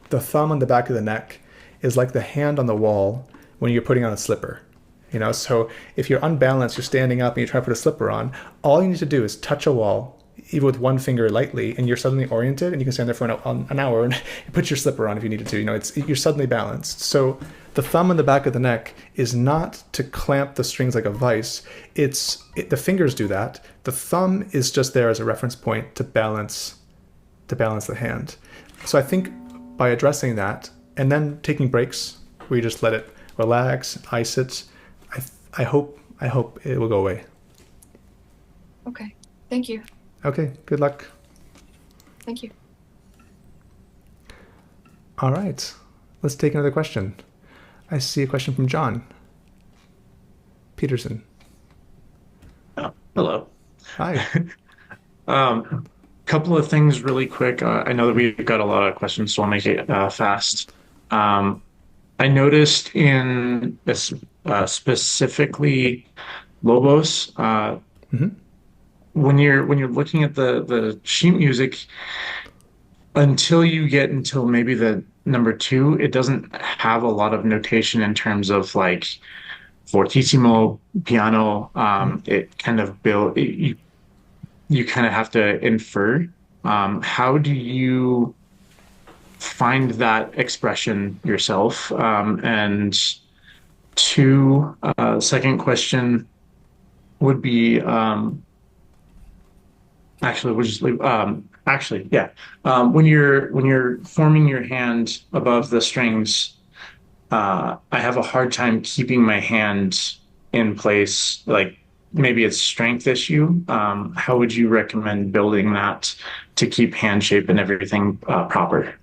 the thumb on the back of the neck is like the hand on the wall when you're putting on a slipper. So if you're unbalanced, you're standing up and you're trying to put a slipper on, all you need to do is touch a wall, even with one finger lightly, and you're suddenly oriented, and you can stand there for an hour and put your slipper on if you needed to. You're suddenly balanced. So the thumb on the back of the neck is not to clamp the strings like a vice. The fingers do that. The thumb is just there as a reference point to balance the hand. So I think by addressing that and then taking breaks where you just let it relax, ice it, I hope it will go away. Okay. Thank you. Okay. Good luck. Thank you. All right. Let's take another question. I see a question from John Peterson. Oh, hello. Hi. Couple of things really quick. I know that we've got a lot of questions, so I'll make it fast. I noticed in this specifically Lobos, when you're looking at the sheet music, until maybe the number 2, it doesn't have a lot of notation in terms of like fortissimo, piano. It kind of you kind of have to infer. How do you find that expression yourself? And 2, second question would be actually we'll just leave when you're forming your hand above the strings, I have a hard time keeping my hand in place. Like maybe it's strength issue. How would you recommend building that to keep hand shape and everything proper?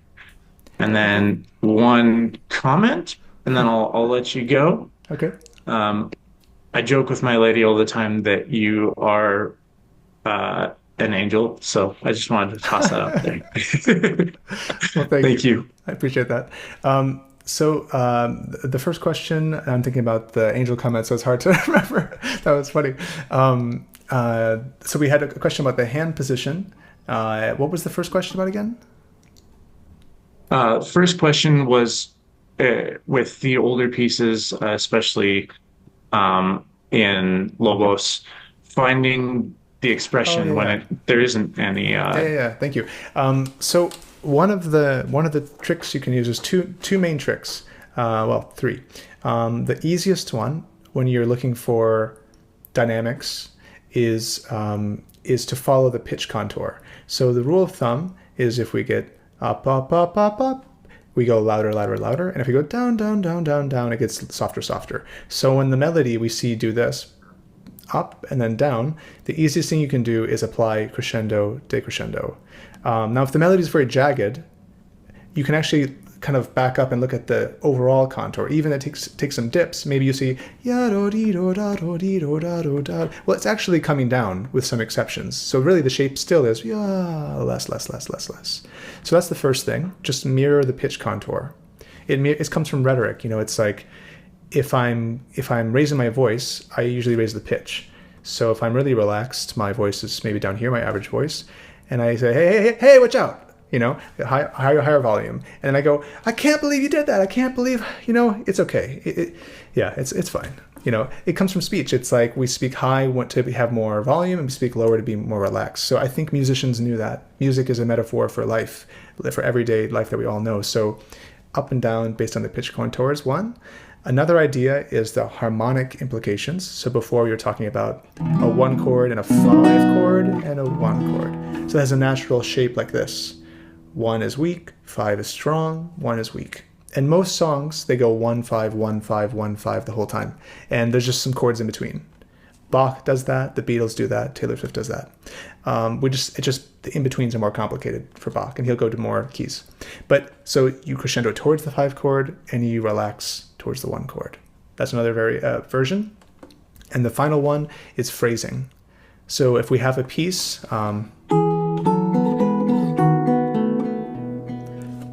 And then one comment, and then I'll let you go. Okay. I joke with my lady all the time that you are an angel, so I just wanted to toss that out there. Well, thank you. I appreciate that. So the first question, I'm thinking about the angel comment, so it's hard to remember. That was funny. So we had a question about the hand position. What was the first question about again? First question was with the older pieces, especially in Lobos, finding the expression when there isn't any. Thank you. So one of the tricks you can use is two main tricks. Well, 3. The easiest one when you're looking for dynamics is to follow the pitch contour. So the rule of thumb is if we get up, up, up, up, up, we go louder, louder, louder. And if we go down, down, down, down, down, it gets softer, softer. So in the melody, we see do this, up and then down. The easiest thing you can do is apply crescendo, decrescendo. Now, if the melody is very jagged, you can actually kind of back up and look at the overall contour. Even if it takes some dips, maybe you see ya do dee do da do dee do da do da. Well, it's actually coming down with some exceptions. So really, the shape still is ya less, less, less, less, less. So that's the first thing. Just mirror the pitch contour. It comes from rhetoric. It's like if I'm raising my voice, I usually raise the pitch. So if I'm really relaxed, my voice is maybe down here, my average voice, and I say hey, hey, hey, hey, watch out. higher volume. And then I go, I can't believe you did that. I can't believe, it's okay. It's fine. It comes from speech. It's like we speak high want to have more volume, and we speak lower to be more relaxed. So I think musicians knew that. Music is a metaphor for life, for everyday life that we all know. So up and down based on the pitch contour is one. Another idea is the harmonic implications. So before we were talking about a 1 chord and a 5 chord and a 1 chord. So it has a natural shape like this. 1 is weak, 5 is strong, 1 is weak. And most songs, they go 1, 5, 1, 5, 1, 5 the whole time. And there's just some chords in between. Bach does that, the Beatles do that, Taylor Swift does that. The in-betweens are more complicated for Bach, and he'll go to more keys. But so you crescendo towards the 5 chord, and you relax towards the 1 chord. That's another version. And the final one is phrasing. So if we have a piece,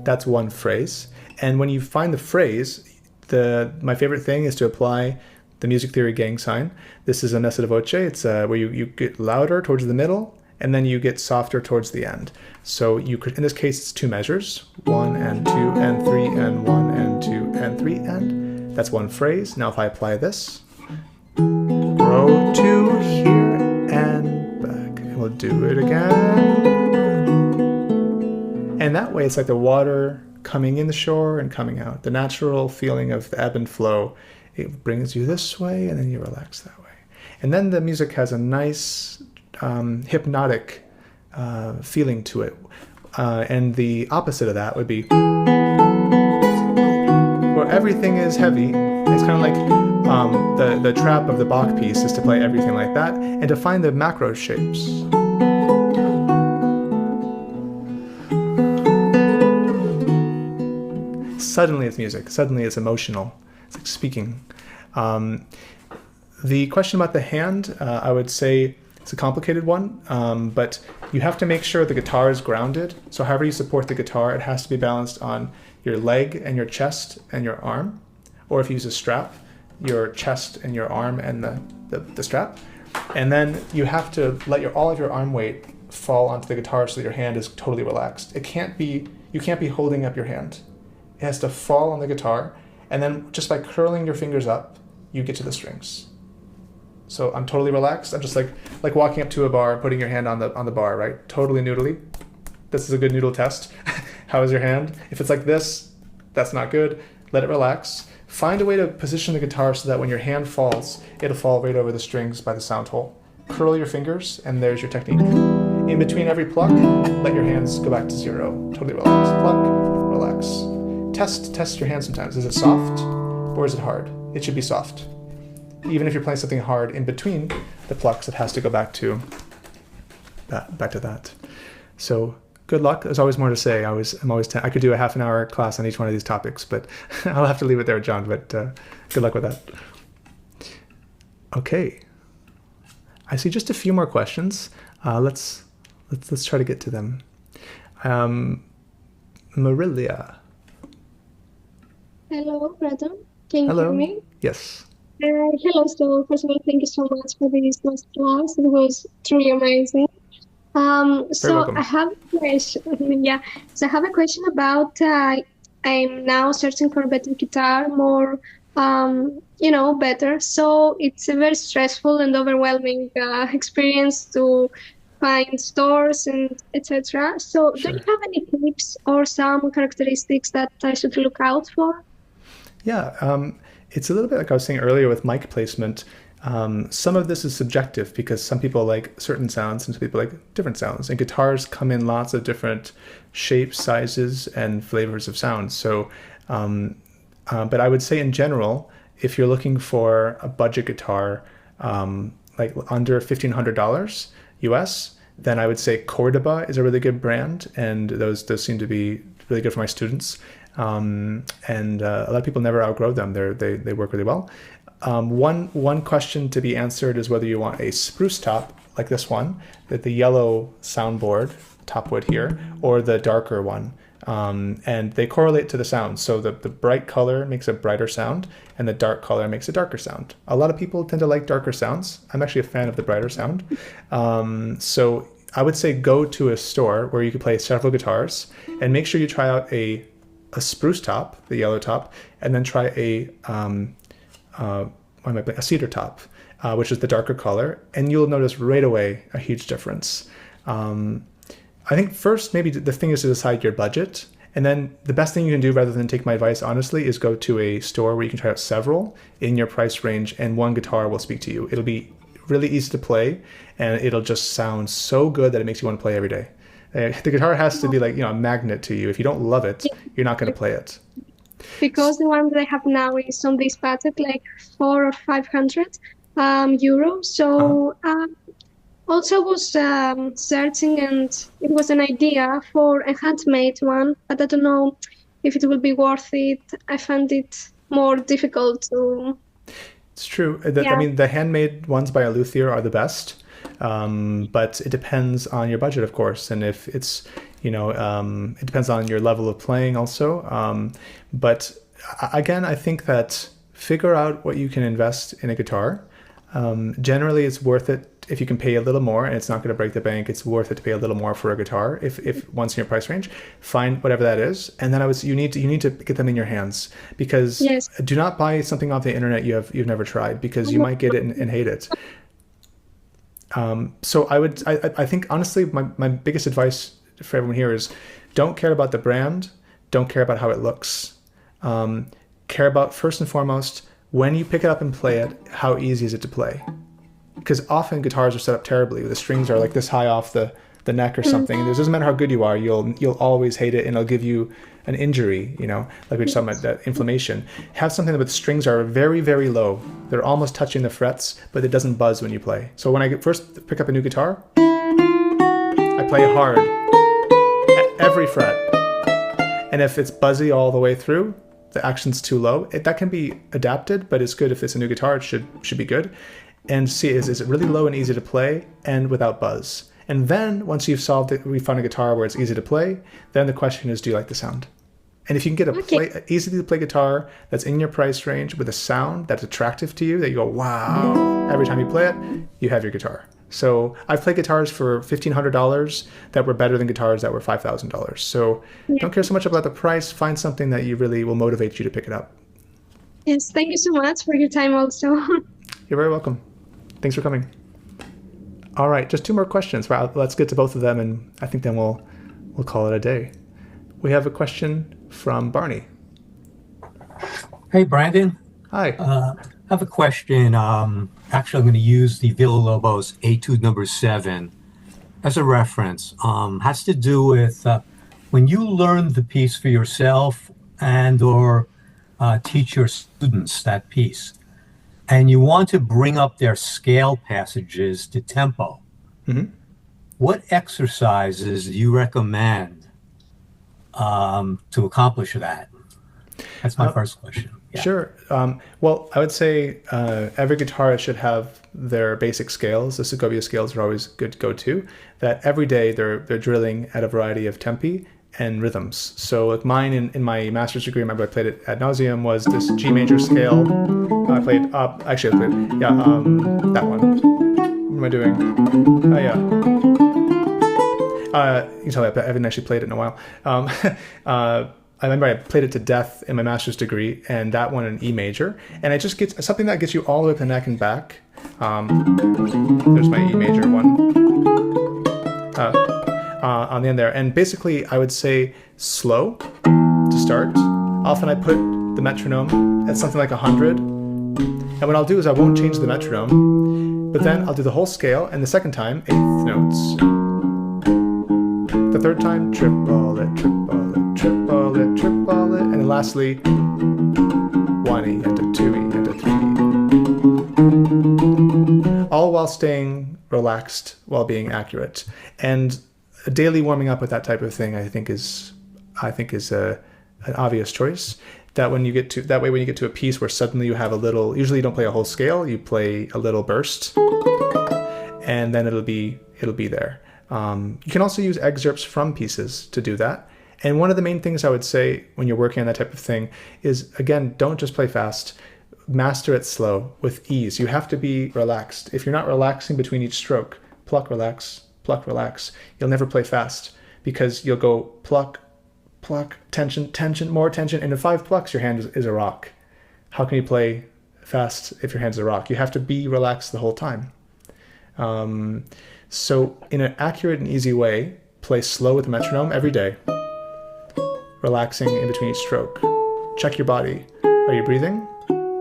that's one phrase. And when you find the phrase, my favorite thing is to apply the music theory gang sign. This is a nessa de voce. It's where you get louder towards the middle, and then you get softer towards the end. So you could, in this case, it's 2 measures, 1 and 2 and 3 and 1 and 2 and 3 and. That's one phrase. Now if I apply this, row 2 here and back, and we'll do it again. And that way it's like the water coming in the shore and coming out. The natural feeling of the ebb and flow. It brings you this way, and then you relax that way. And then the music has a nice hypnotic feeling to it. And the opposite of that would be where everything is heavy. It's kind of like the trap of the Bach piece is to play everything like that and to find the macro shapes. Suddenly it's music. Suddenly it's emotional. It's like speaking. The question about the hand, I would say it's a complicated one, but you have to make sure the guitar is grounded. So however you support the guitar, it has to be balanced on your leg and your chest and your arm. Or if you use a strap, your chest and your arm and the strap. And then you have to let all of your arm weight fall onto the guitar so that your hand is totally relaxed. You can't be holding up your hand. It has to fall on the guitar, and then just by curling your fingers up, you get to the strings. So I'm totally relaxed. I'm just like walking up to a bar, putting your hand on the bar, right? Totally noodly. This is a good noodle test. How is your hand? If it's like this, that's not good. Let it relax. Find a way to position the guitar so that when your hand falls, it'll fall right over the strings by the sound hole. Curl your fingers, and there's your technique. In between every pluck, let your hands go back to 0. Totally relaxed. Pluck, relax. Test your hand sometimes. Is it soft or is it hard? It should be soft. Even if you're playing something hard in between the plucks, it has to go back to that. So good luck. There's always more to say. I could do a half an hour class on each one of these topics, but I'll have to leave it there, John. But good luck with that. Okay. I see just a few more questions. Let's try to get to them. Marilia. Hello, brother. Can you Hello. hear me? Yes. Hello. So first of all, thank you so much for this masterclass. It was truly amazing. So welcome. I have a question. Yeah. So I have a question about. I'm now searching for a better guitar, more, better. So it's a very stressful and overwhelming experience to find stores and etc. So Sure. do you have any tips or some characteristics that I should look out for? Yeah, it's a little bit like I was saying earlier with mic placement. Some of this is subjective because some people like certain sounds and some people like different sounds. And guitars come in lots of different shapes, sizes, and flavors of sounds. So, but I would say in general, if you're looking for a budget guitar, like under $1,500 US, then I would say Cordoba is a really good brand, and those seem to be really good for my students. And a lot of people never outgrow them. They work really well. One question to be answered is whether you want a spruce top like this one, the yellow soundboard top wood here, or the darker one. And they correlate to the sound. So the bright color makes a brighter sound, and the dark color makes a darker sound. A lot of people tend to like darker sounds. I'm actually a fan of the brighter sound. So I would say go to a store where you can play several guitars, and make sure you try out a spruce top, the yellow top, and then try a cedar top, which is the darker color, and you'll notice right away a huge difference. I think first, maybe the thing is to decide your budget. And then the best thing you can do, rather than take my advice honestly, is go to a store where you can try out several in your price range, and one guitar will speak to you. It'll be really easy to play, and it'll just sound so good that it makes you want to play every day. The guitar has to be like, a magnet to you. If you don't love it, you're not going to play it. Because the one that I have now is on this budget, like 400 or 500 euros. So also was searching, and it was an idea for a handmade one, but I don't know if it will be worth it. I find it more difficult to... It's true. I mean, the handmade ones by a luthier are the best, but it depends on your budget, of course, and if it's, it depends on your level of playing also. But again, I think that figure out what you can invest in a guitar. Generally, it's worth it if you can pay a little more, and it's not going to break the bank. It's worth it to pay a little more for a guitar. If once in your price range, find whatever that is, and then you need to get them in your hands, because do not buy something off the internet you've never tried, because you might get it and hate it. So I think honestly, my biggest advice for everyone here is don't care about the brand, don't care about how it looks. Care about, first and foremost, when you pick it up and play it, how easy is it to play? Because often guitars are set up terribly. The strings are like this high off the neck or something. And it doesn't matter how good you are, you'll always hate it, and it'll give you an injury, like we were talking about, that inflammation. Have something that the strings are very, very low. They're almost touching the frets, but it doesn't buzz when you play. So when I first pick up a new guitar, I play hard at every fret. And if it's buzzy all the way through, the action's too low, that can be adapted, but it's good if it's a new guitar, it should be good. And see, is it really low and easy to play and without buzz? And then once you've solved it, we found a guitar where it's easy to play, then the question is, do you like the sound? And if you can get a easy to play guitar that's in your price range with a sound that's attractive to you, that you go, wow, every time you play it, you have your guitar. So I've played guitars for $1,500 that were better than guitars that were $5,000. So don't care so much about the price. Find something that you really will motivate you to pick it up. Yes, thank you so much for your time also. You're very welcome. Thanks for coming. All right, just two more questions. Well, let's get to both of them, and I think then we'll call it a day. We have a question from Barney. Hey, Brandon. Hi. I have a question. Actually, I'm going to use the Villa-Lobos Etude number 7 as a reference. Has to do with when you learn the piece for yourself and or teach your students that piece, and you want to bring up their scale passages to tempo. Mm-hmm. What exercises do you recommend to accomplish that? That's my first question. Yeah. Sure. Well, I would say every guitarist should have their basic scales. The Segovia scales are always good to go to. That every day they're drilling at a variety of tempi and rhythms. So like mine in my master's degree, I remember I played it ad nauseum, was this G major scale. I played up, actually I played, that one. What am I doing? Oh yeah. You can tell I haven't actually played it in a while. I remember I played it to death in my master's degree, and that one in E major. And it just gets something that gets you all the way up the neck and back. There's my E major one. On the end there. And basically, I would say slow to start. Often I put the metronome at something like 100. And what I'll do is I won't change the metronome, but then I'll do the whole scale, and the second time, 8th notes. The third time, triple it, triple it, triple it, triple it. And then lastly, 1E into 2E into 3E. All while staying relaxed, while being accurate. And a daily warming up with that type of thing, I think is an obvious choice. That when you get to a piece where suddenly you have a little, usually you don't play a whole scale, you play a little burst, and then it'll be there. You can also use excerpts from pieces to do that. And one of the main things I would say when you're working on that type of thing is, again, don't just play fast. Master it slow with ease. You have to be relaxed. If you're not relaxing between each stroke, pluck, relax, pluck, relax. You'll never play fast because you'll go pluck, pluck, tension, tension, more tension. And in 5 plucks, your hand is a rock. How can you play fast if your hand's a rock? You have to be relaxed the whole time. So in an accurate and easy way, play slow with the metronome every day, relaxing in between each stroke. Check your body. Are you breathing?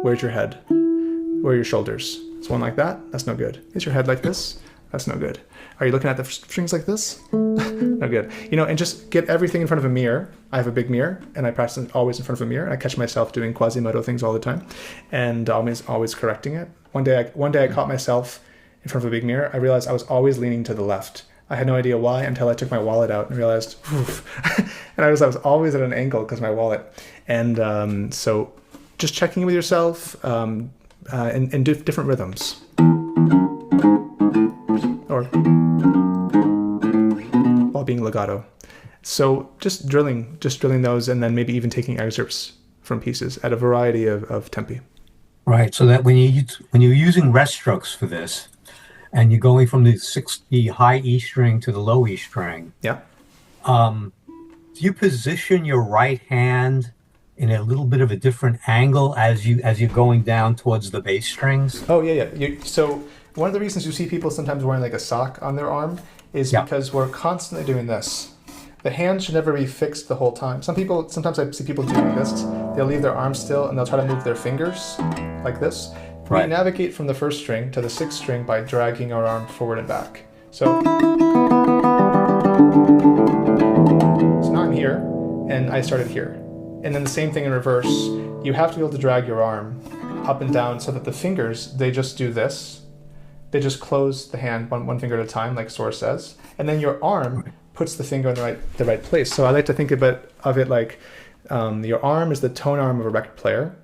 Where's your head? Where are your shoulders? Is one like that? That's no good. Is your head like this? That's no good. Are you looking at the strings like this? No good. And just get everything in front of a mirror. I have a big mirror, and I practice always in front of a mirror. I catch myself doing Quasimodo things all the time, and always correcting it. One day I caught myself in front of a big mirror. I realized I was always leaning to the left. I had no idea why until I took my wallet out and realized, and I was always at an angle because of my wallet. And so just checking in with yourself and do different rhythms. Or while being legato. So just drilling those, and then maybe even taking excerpts from pieces at a variety of tempi. Right. So that when you're using rest strokes for this, and you're going from the high E string to the low E string, yeah. Do you position your right hand in a little bit of a different angle as you're going down towards the bass strings? Oh yeah. So one of the reasons you see people sometimes wearing like a sock on their arm is because we're constantly doing this. The hand should never be fixed the whole time. Sometimes I see people doing this. They'll leave their arms still and they'll try to move their fingers like this. Right. We navigate from the 1st string to the 6th string by dragging our arm forward and back. So now I'm here, and I started here. And then the same thing in reverse. You have to be able to drag your arm up and down so that the fingers, they just do this. They just close the hand one finger at a time, like Sora says. And then your arm puts the finger in the right place. So I like to think of it like your arm is the tone arm of a record player,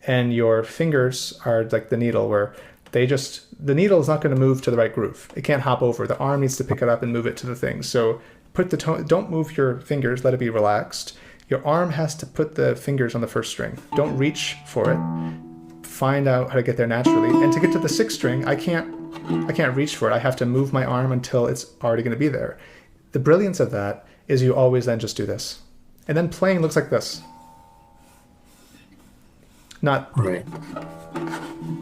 and your fingers are like the needle, where the needle is not going to move to the right groove. It can't hop over. The arm needs to pick it up and move it to the thing. So put the tone. Don't move your fingers. Let it be relaxed. Your arm has to put the fingers on the 1st string. Don't reach for it. Find out how to get there naturally. And to get to the 6th string, I can't reach for it. I have to move my arm until it's already going to be there. The brilliance of that is you always then just do this. And then playing looks like this. Not right.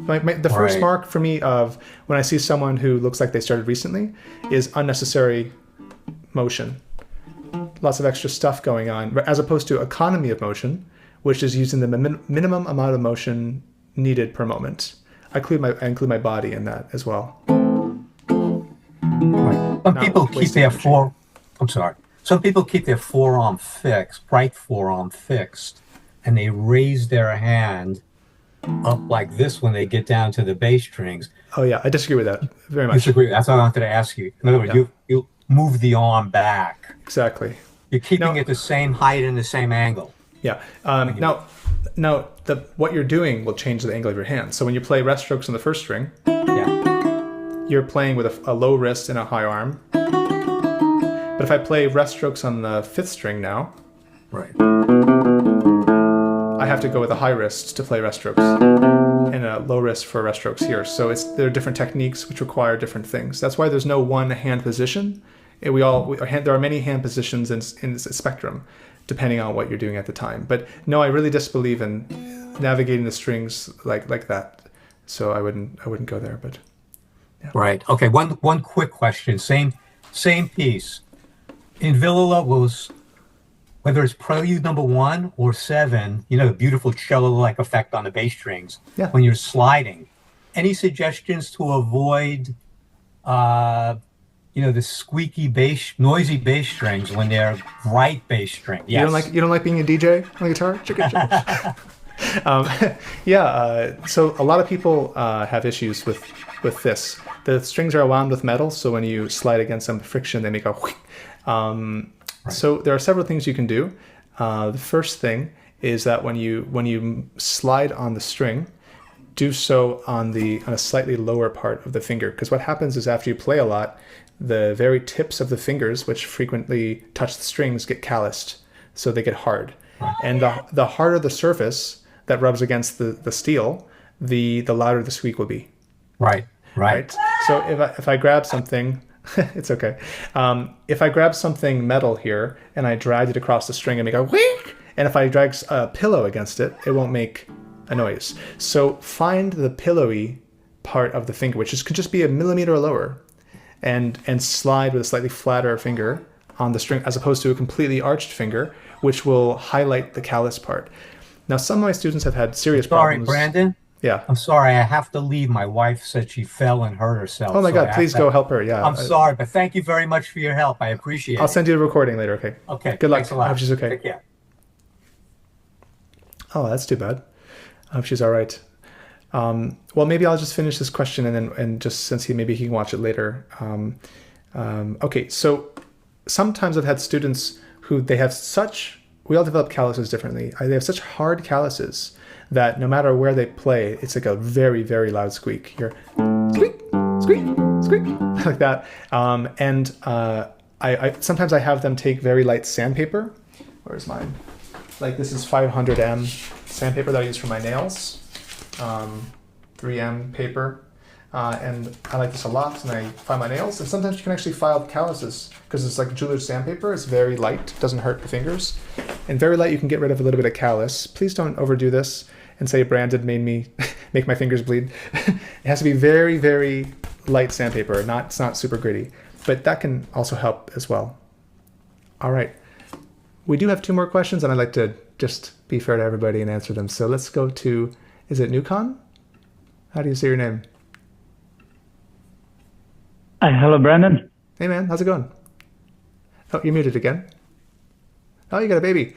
The first mark for me of when I see someone who looks like they started recently is unnecessary motion. Lots of extra stuff going on, as opposed to economy of motion, which is using the minimum amount of motion needed per moment. I include my body in that as well. Right. Some people keep their forearm fixed, right forearm fixed, and they raise their hand up like this when they get down to the bass strings. Oh yeah, I disagree with that very much. Disagree. That's what I wanted to ask you. In other words, you move the arm back. Exactly. You're keeping it the same height and the same angle. Yeah. Now what you're doing will change the angle of your hand. So when you play rest strokes on the 1st string, you're playing with a low wrist and a high arm. But if I play rest strokes on the 5th string now, right, I have to go with a high wrist to play rest strokes and a low wrist for rest strokes here. So there are different techniques which require different things. That's why there's no one hand position. There are many hand positions in the spectrum, depending on what you're doing at the time. But no, I really disbelieve in navigating the strings like that. So I wouldn't go there. But yeah. Right. Okay. One quick question. Same piece. In Villa-Lobos, whether it's Prelude number 1 or 7, the beautiful cello-like effect on the bass strings when you're sliding. Any suggestions to avoid, the squeaky noisy bass strings when they're right bass strings? Yes. You don't like being a DJ on the guitar? So a lot of people have issues with this. The strings are wound with metal, so when you slide against some friction, they make a whoosh. So there are several things you can do. The first thing is that when you slide on the string, do so on a slightly lower part of the finger, because what happens is after you play a lot, the very tips of the fingers, which frequently touch the strings, get calloused, so they get hard. And the harder the surface that rubs against the steel, the louder the squeak will be. Right. So if I grab something It's okay. If I grab something metal here and I drag it across the string and make a whick, and if I drag a pillow against it, it won't make a noise. So find the pillowy part of the finger, which could just be a millimeter lower, and slide with a slightly flatter finger on the string as opposed to a completely arched finger, which will highlight the callus part. Now, some of my students have had serious problems. Sorry, Brandon. Yeah. I'm sorry, I have to leave. My wife said she fell and hurt herself. Oh my God, please go help her. Yeah. I'm sorry, but thank you very much for your help. I appreciate it. I'll send you a recording later, okay? Okay. Good luck. Thanks a lot. I hope she's okay. Take care. Oh, that's too bad. I hope she's all right. Well, maybe I'll just finish this question and just since maybe he can watch it later. Okay, so sometimes I've had students who we all develop calluses differently. They have such hard calluses that no matter where they play, it's like a very, very loud squeak. You're squeak, squeak, squeak, like that. I sometimes I have them take very light sandpaper. Where's mine? Like this is 500M sandpaper that I use for my nails. 3M paper. And I like this a lot, and I file my nails. And sometimes you can actually file calluses because it's like jeweler's sandpaper. It's very light, doesn't hurt the fingers. And very light, you can get rid of a little bit of callus. Please don't overdo this and say Brandon made me make my fingers bleed. It has to be very, very light sandpaper. It's not super gritty, but that can also help as well. All right. We do have 2 more questions, and I'd like to just be fair to everybody and answer them. So let's go to, is it Nukon? How do you say your name? Hello, Brandon. Hey, man. How's it going? Oh, you're muted again. Oh, you got a baby.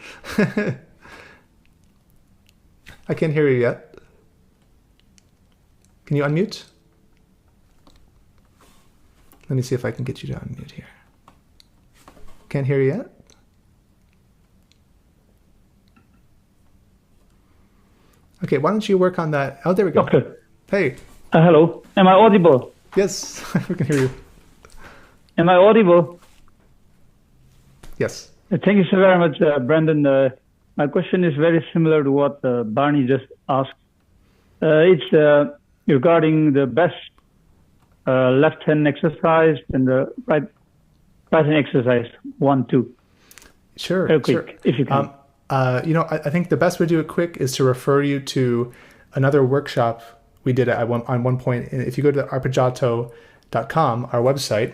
I can't hear you yet. Can you unmute? Let me see if I can get you to unmute here. Can't hear you yet? Okay, why don't you work on that? Oh, there we go. Okay. Hey. Hello. Am I audible? Yes, we can hear you. Am I audible? Yes. Thank you so very much, Brandon. My question is very similar to what Barney just asked. It's regarding the best left hand exercise and the right hand exercise, 1, 2. Sure. Very quick, sure. if you can. I think the best way to do it quick is to refer you to another workshop we did on one point. If you go to arpeggiato.com, our website,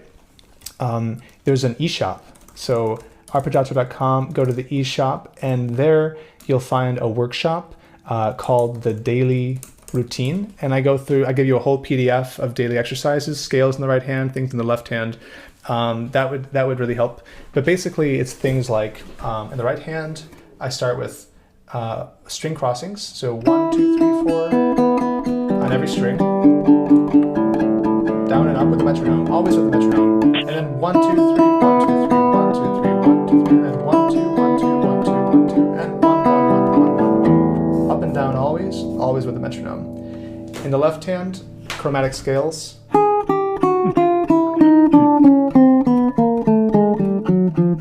there's an eShop. So arpeggiato.com, go to the eShop, and there you'll find a workshop called the Daily Routine. And I give you a whole PDF of daily exercises, scales in the right hand, things in the left hand. That would really help. But basically, it's things like in the right hand, I start with string crossings. So 1, 2, 3, 4 on every string. Down and up with the metronome, always with the metronome. And then 1, 2, 3, 1, 2, 3, 1, 2, 3, 1, 2, 3, and then 1, 2, 1, 2, 1, 2, 1, 2, and 1, 1, 1, 1, 1. Up and down always with the metronome. In the left hand, chromatic scales.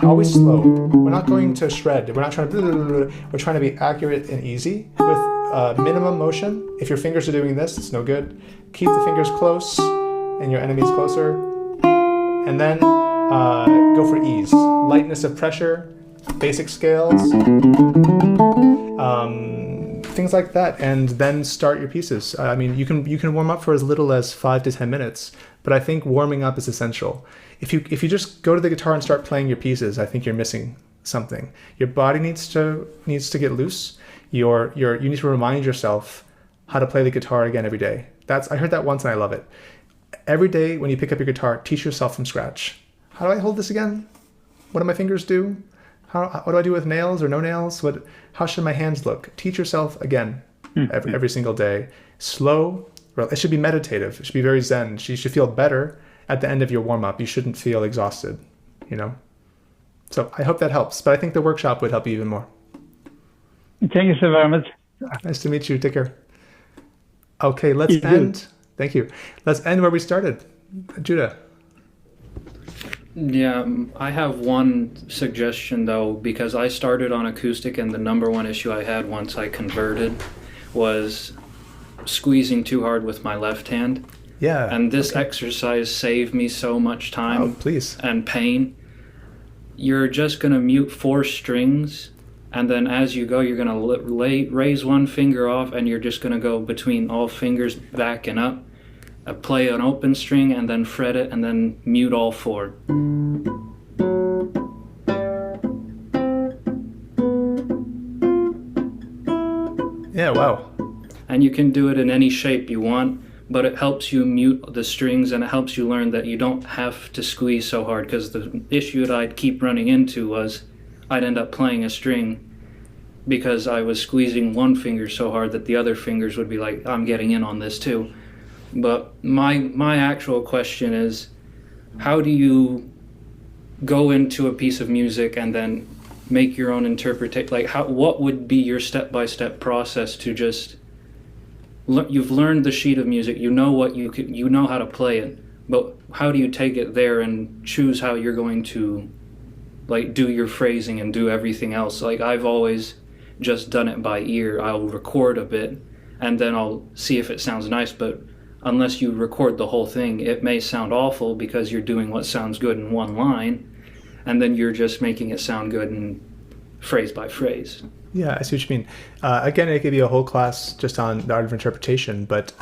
Always slow. We're not going to shred. We're not trying to. We're trying to be accurate and easy with minimum motion. If your fingers are doing this, it's no good. Keep the fingers close and your enemies closer. And then go for ease. Lightness of pressure, basic scales, things like that. And then start your pieces. I mean, you can warm up for as little as 5 to 10 minutes, but I think warming up is essential. If you just go to the guitar and start playing your pieces, I think you're missing something. Your body needs to get loose. You need to remind yourself how to play the guitar again every day. I heard that once and I love it. Every day when you pick up your guitar, teach yourself from scratch. How do I hold this again? What do my fingers do? What do I do with nails or no nails? How should my hands look? Teach yourself again every single day. Slow. It should be meditative. It should be very zen. You should feel better at the end of your warm-up. You shouldn't feel exhausted, So I hope that helps. But I think the workshop would help you even more. Thank you so very much. Nice to meet you. Take care. Okay, let's end. Thank you. Let's end where we started. Judah. Yeah, I have one suggestion though, because I started on acoustic and the number one issue I had once I converted was squeezing too hard with my left hand. Yeah. And this exercise saved me so much time please. and pain. You're just going to mute 4 strings, and then as you go, you're going to raise one finger off, and you're just going to go between all fingers back and up, play an open string, and then fret it, and then mute all 4. Yeah, wow. And you can do it in any shape you want, but it helps you mute the strings, and it helps you learn that you don't have to squeeze so hard, because the issue that I'd keep running into was I'd end up playing a string because I was squeezing one finger so hard that the other fingers would be like, I'm getting in on this too. But my actual question is, how do you go into a piece of music and then make your own interpretation? Like, what would be your step-by-step process to just... You've learned the sheet of music, you know what you know how to play it, but how do you take it there and choose how you're going to like do your phrasing and do everything else? Like, I've always just done it by ear. I'll record a bit and then I'll see if it sounds nice, but unless you record the whole thing, it may sound awful because you're doing what sounds good in one line, and then you're just making it sound good in phrase by phrase. Yeah, I see what you mean. Again, I could be a whole class just on the art of interpretation, but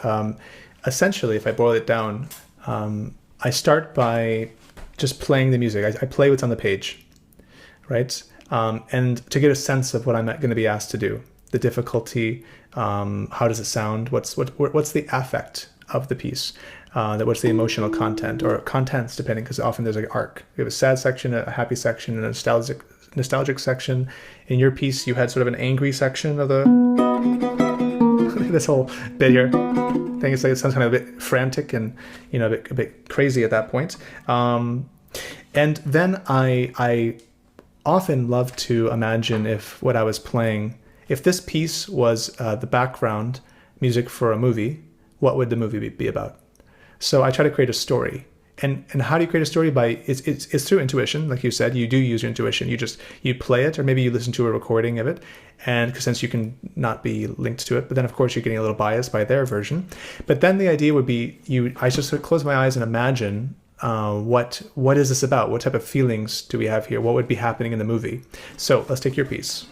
essentially, if I boil it down, I start by just playing the music. I play what's on the page, right? And to get a sense of what I'm going to be asked to do, the difficulty, how does it sound, what's the affect of the piece, what's the emotional content, or contents, depending, because often there's an arc. We have a sad section, a happy section, and a nostalgic section. In your piece, you had sort of an angry section of the this whole bit here thing. It's like it sounds kind of a bit frantic and a bit crazy at that point. And then I often love to imagine if what I was playing, if this piece was the background music for a movie, what would the movie be about? So I try to create a story. And how do you create a story? It's through intuition, like you said. You do use your intuition. You play it, or maybe you listen to a recording of it, and since you can not be linked to it, but then of course you're getting a little biased by their version. But then the idea would be I just sort of close my eyes and imagine what is this about? What type of feelings do we have here? What would be happening in the movie? So let's take your piece.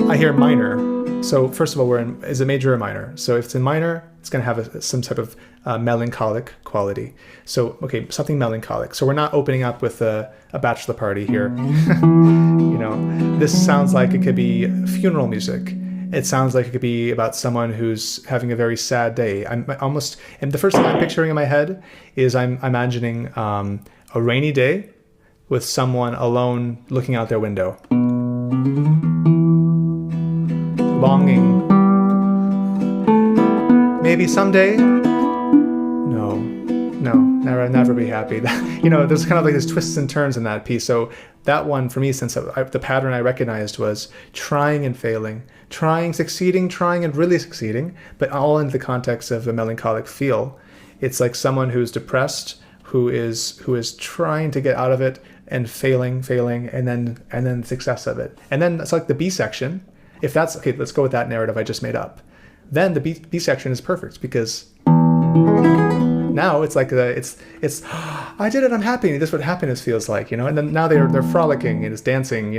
I hear minor. So first of all, is it major or minor? So if it's in minor, it's going to have some type of melancholic quality. So, okay, something melancholic. So we're not opening up with a bachelor party here. This sounds like it could be funeral music. It sounds like it could be about someone who's having a very sad day. And the first thing I'm picturing in my head is I'm imagining a rainy day with someone alone looking out their window. Longing. Maybe someday. No, never be happy. There's kind of like these twists and turns in that piece. So that one for me, since the pattern I recognized was trying and failing, trying, succeeding, trying and really succeeding, but all in the context of a melancholic feel. It's like someone who's depressed, who is trying to get out of it and failing, and then success of it. And then it's like the B section. If that's okay, let's go with that narrative I just made up. Then the B section is perfect, because now it's like it's I did it, I'm happy. This is what happiness feels like, And then now they're frolicking and it's dancing,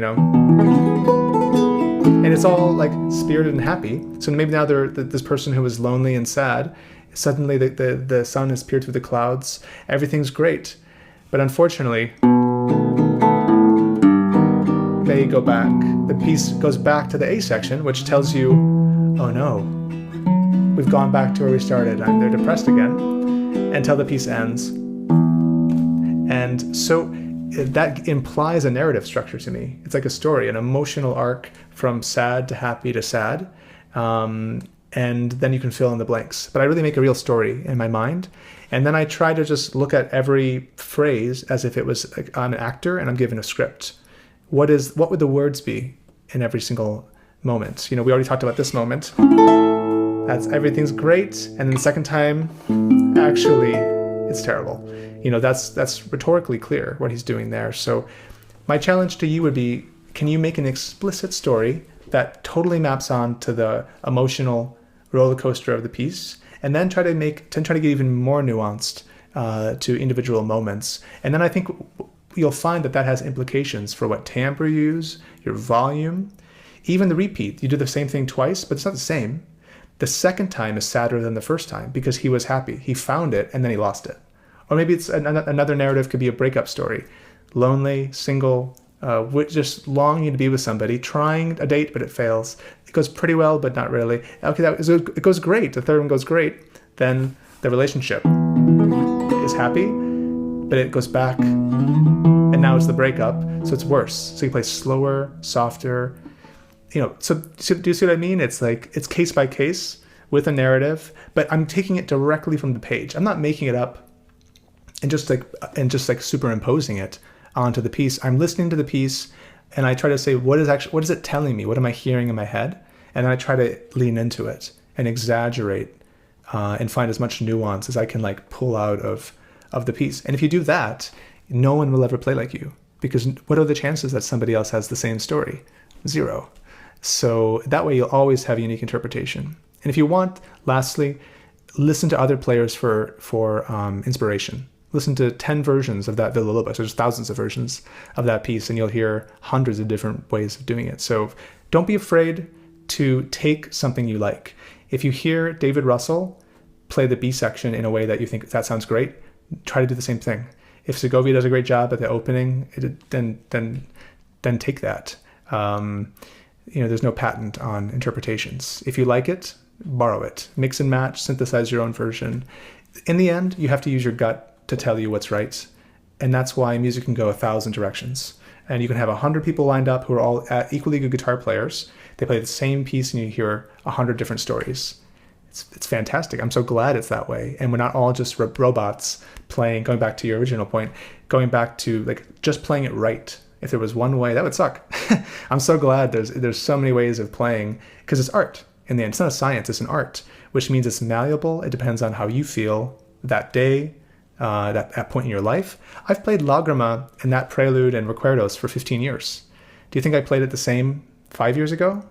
and it's all like spirited and happy. So maybe now this person who was lonely and sad, suddenly the sun has peered through the clouds. Everything's great, but unfortunately, they go back. The piece goes back to the A section, which tells you, oh no, we've gone back to where we started. They're depressed again, until the piece ends. And so that implies a narrative structure to me. It's like a story, an emotional arc from sad to happy to sad. And then you can fill in the blanks. But I really make a real story in my mind. And then I try to just look at every phrase as if it was I'm an actor and I'm given a script. What would the words be in every single moment? We already talked about this moment. That's everything's great, and then the second time, actually, it's terrible. That's rhetorically clear what he's doing there. So my challenge to you would be, can you make an explicit story that totally maps on to the emotional roller coaster of the piece, and then try to get even more nuanced to individual moments. And then I think you'll find that has implications for what timbre you use, your volume, even the repeat. You do the same thing twice, but it's not the same. The second time is sadder than the first time because he was happy. He found it and then he lost it. Or maybe it's another narrative could be a breakup story. Lonely, single, just longing to be with somebody, trying a date, but it fails. It goes pretty well, but not really. Okay, it goes great. The third one goes great. Then the relationship is happy, but it goes back, and now it's the breakup, so it's worse. So you play slower, softer, so do you see what I mean? It's like, it's case by case with a narrative, but I'm taking it directly from the page. I'm not making it up and just like superimposing it onto the piece. I'm listening to the piece and I try to say, what is it telling me? What am I hearing in my head? And then I try to lean into it and exaggerate and find as much nuance as I can like pull out of the piece. And if you do that, no one will ever play like you, because what are the chances that somebody else has the same story? 0. So that way you'll always have unique interpretation. And if you want, lastly, listen to other players for inspiration. Listen to 10 versions of that Villa-Lobos. There's thousands of versions of that piece, and you'll hear hundreds of different ways of doing it. So don't be afraid to take something you like. If you hear David Russell play the B section in a way that you think that sounds great, try to do the same thing. If Segovia does a great job at the opening, then take that. There's no patent on interpretations. If you like it, borrow it. Mix and match, synthesize your own version. In the end, you have to use your gut to tell you what's right. And that's why music can go 1,000 directions. And you can have 100 people lined up who are all equally good guitar players. They play the same piece and you hear 100 different stories. It's fantastic. I'm so glad it's that way. And we're not all just robots playing, going back to your original point, going back to like just playing it right. If there was one way, that would suck. I'm so glad there's so many ways of playing, because it's art. In the end, it's not a science, it's an art, which means it's malleable. It depends on how you feel that day, that point in your life. I've played Lagrima and that prelude and Recuerdos for 15 years. Do you think I played it the same 5 years ago?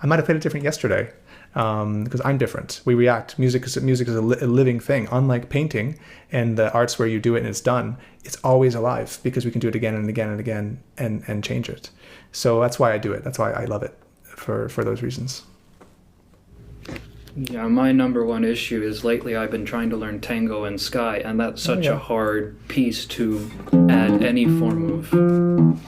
I might have played it different yesterday, because I'm different. We react. Music is a living thing. Unlike painting and the arts where you do it and it's done, it's always alive because we can do it again and again and again and change it. So that's why I do it. That's why I love it, for those reasons. Yeah, my number one issue is lately I've been trying to learn Tango and Sky, and that's such a hard piece to add any form of...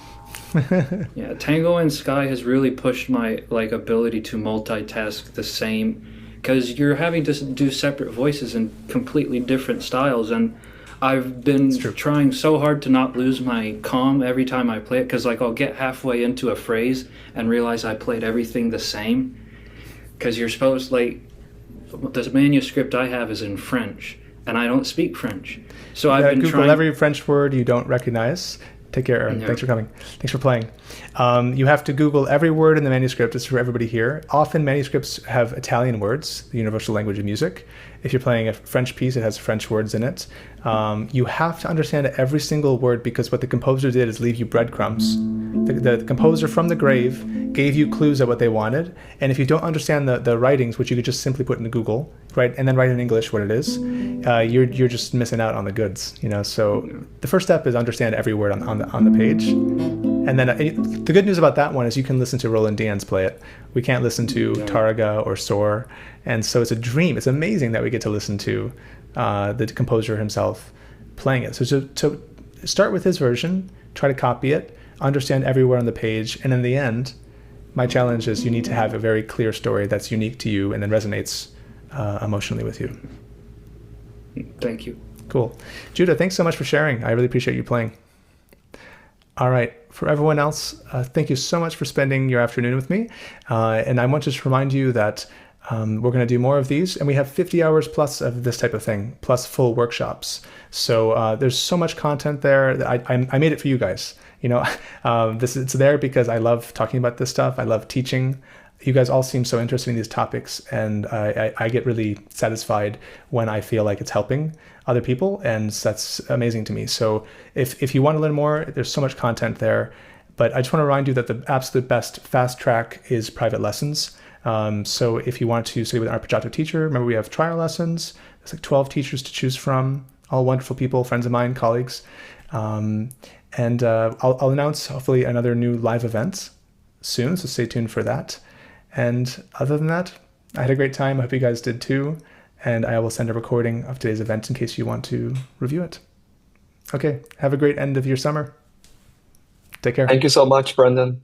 Yeah, Tango and Sky has really pushed my ability to multitask the same, because you're having to do separate voices in completely different styles, and I've been trying so hard to not lose my calm every time I play it, because I'll get halfway into a phrase and realize I played everything the same, because you're supposed the manuscript I have is in French and I don't speak French, so I've been Google every French word you don't recognize. Take care, Aaron. Yeah. Thanks for coming. Thanks for playing. You have to Google every word in the manuscript. It's for everybody here. Often manuscripts have Italian words, the universal language of music. If you're playing a French piece, it has French words in it. You have to understand every single word, because what the composer did is leave you breadcrumbs. The composer from the grave gave you clues at what they wanted. And if you don't understand the writings, which you could just simply put into Google, right, and then write in English what it is, you're just missing out on the goods. So the first step is understand every word on the page. And then the good news about that one is you can listen to Roland Diaz play it. We can't listen to Taraga or Soar. And so it's a dream. It's amazing that we get to listen to the composer himself playing it. So to start with his version, try to copy it, understand every word on the page, and in the end, my challenge is you need to have a very clear story that's unique to you and then resonates emotionally with you. Thank you. Cool. Judah, thanks so much for sharing. I really appreciate you playing. All right. For everyone else, thank you so much for spending your afternoon with me. And I want to just remind you that we're going to do more of these, and we have 50 hours plus of this type of thing, plus full workshops. So there's so much content there that I made it for you guys. It's there because I love talking about this stuff. I love teaching. You guys all seem so interested in these topics, and I get really satisfied when I feel like it's helping other people, and that's amazing to me. So if you want to learn more, there's so much content there. But I just want to remind you that the absolute best fast track is private lessons. So if you want to study with an arpeggiato teacher, remember we have trial lessons. There's like 12 teachers to choose from, all wonderful people, friends of mine, colleagues. And I'll announce hopefully another new live event soon, so stay tuned for that. And other than that, I had a great time. I hope you guys did too. And I will send a recording of today's event in case you want to review it. Okay, have a great end of your summer. Take care. Thank you so much, Brendan.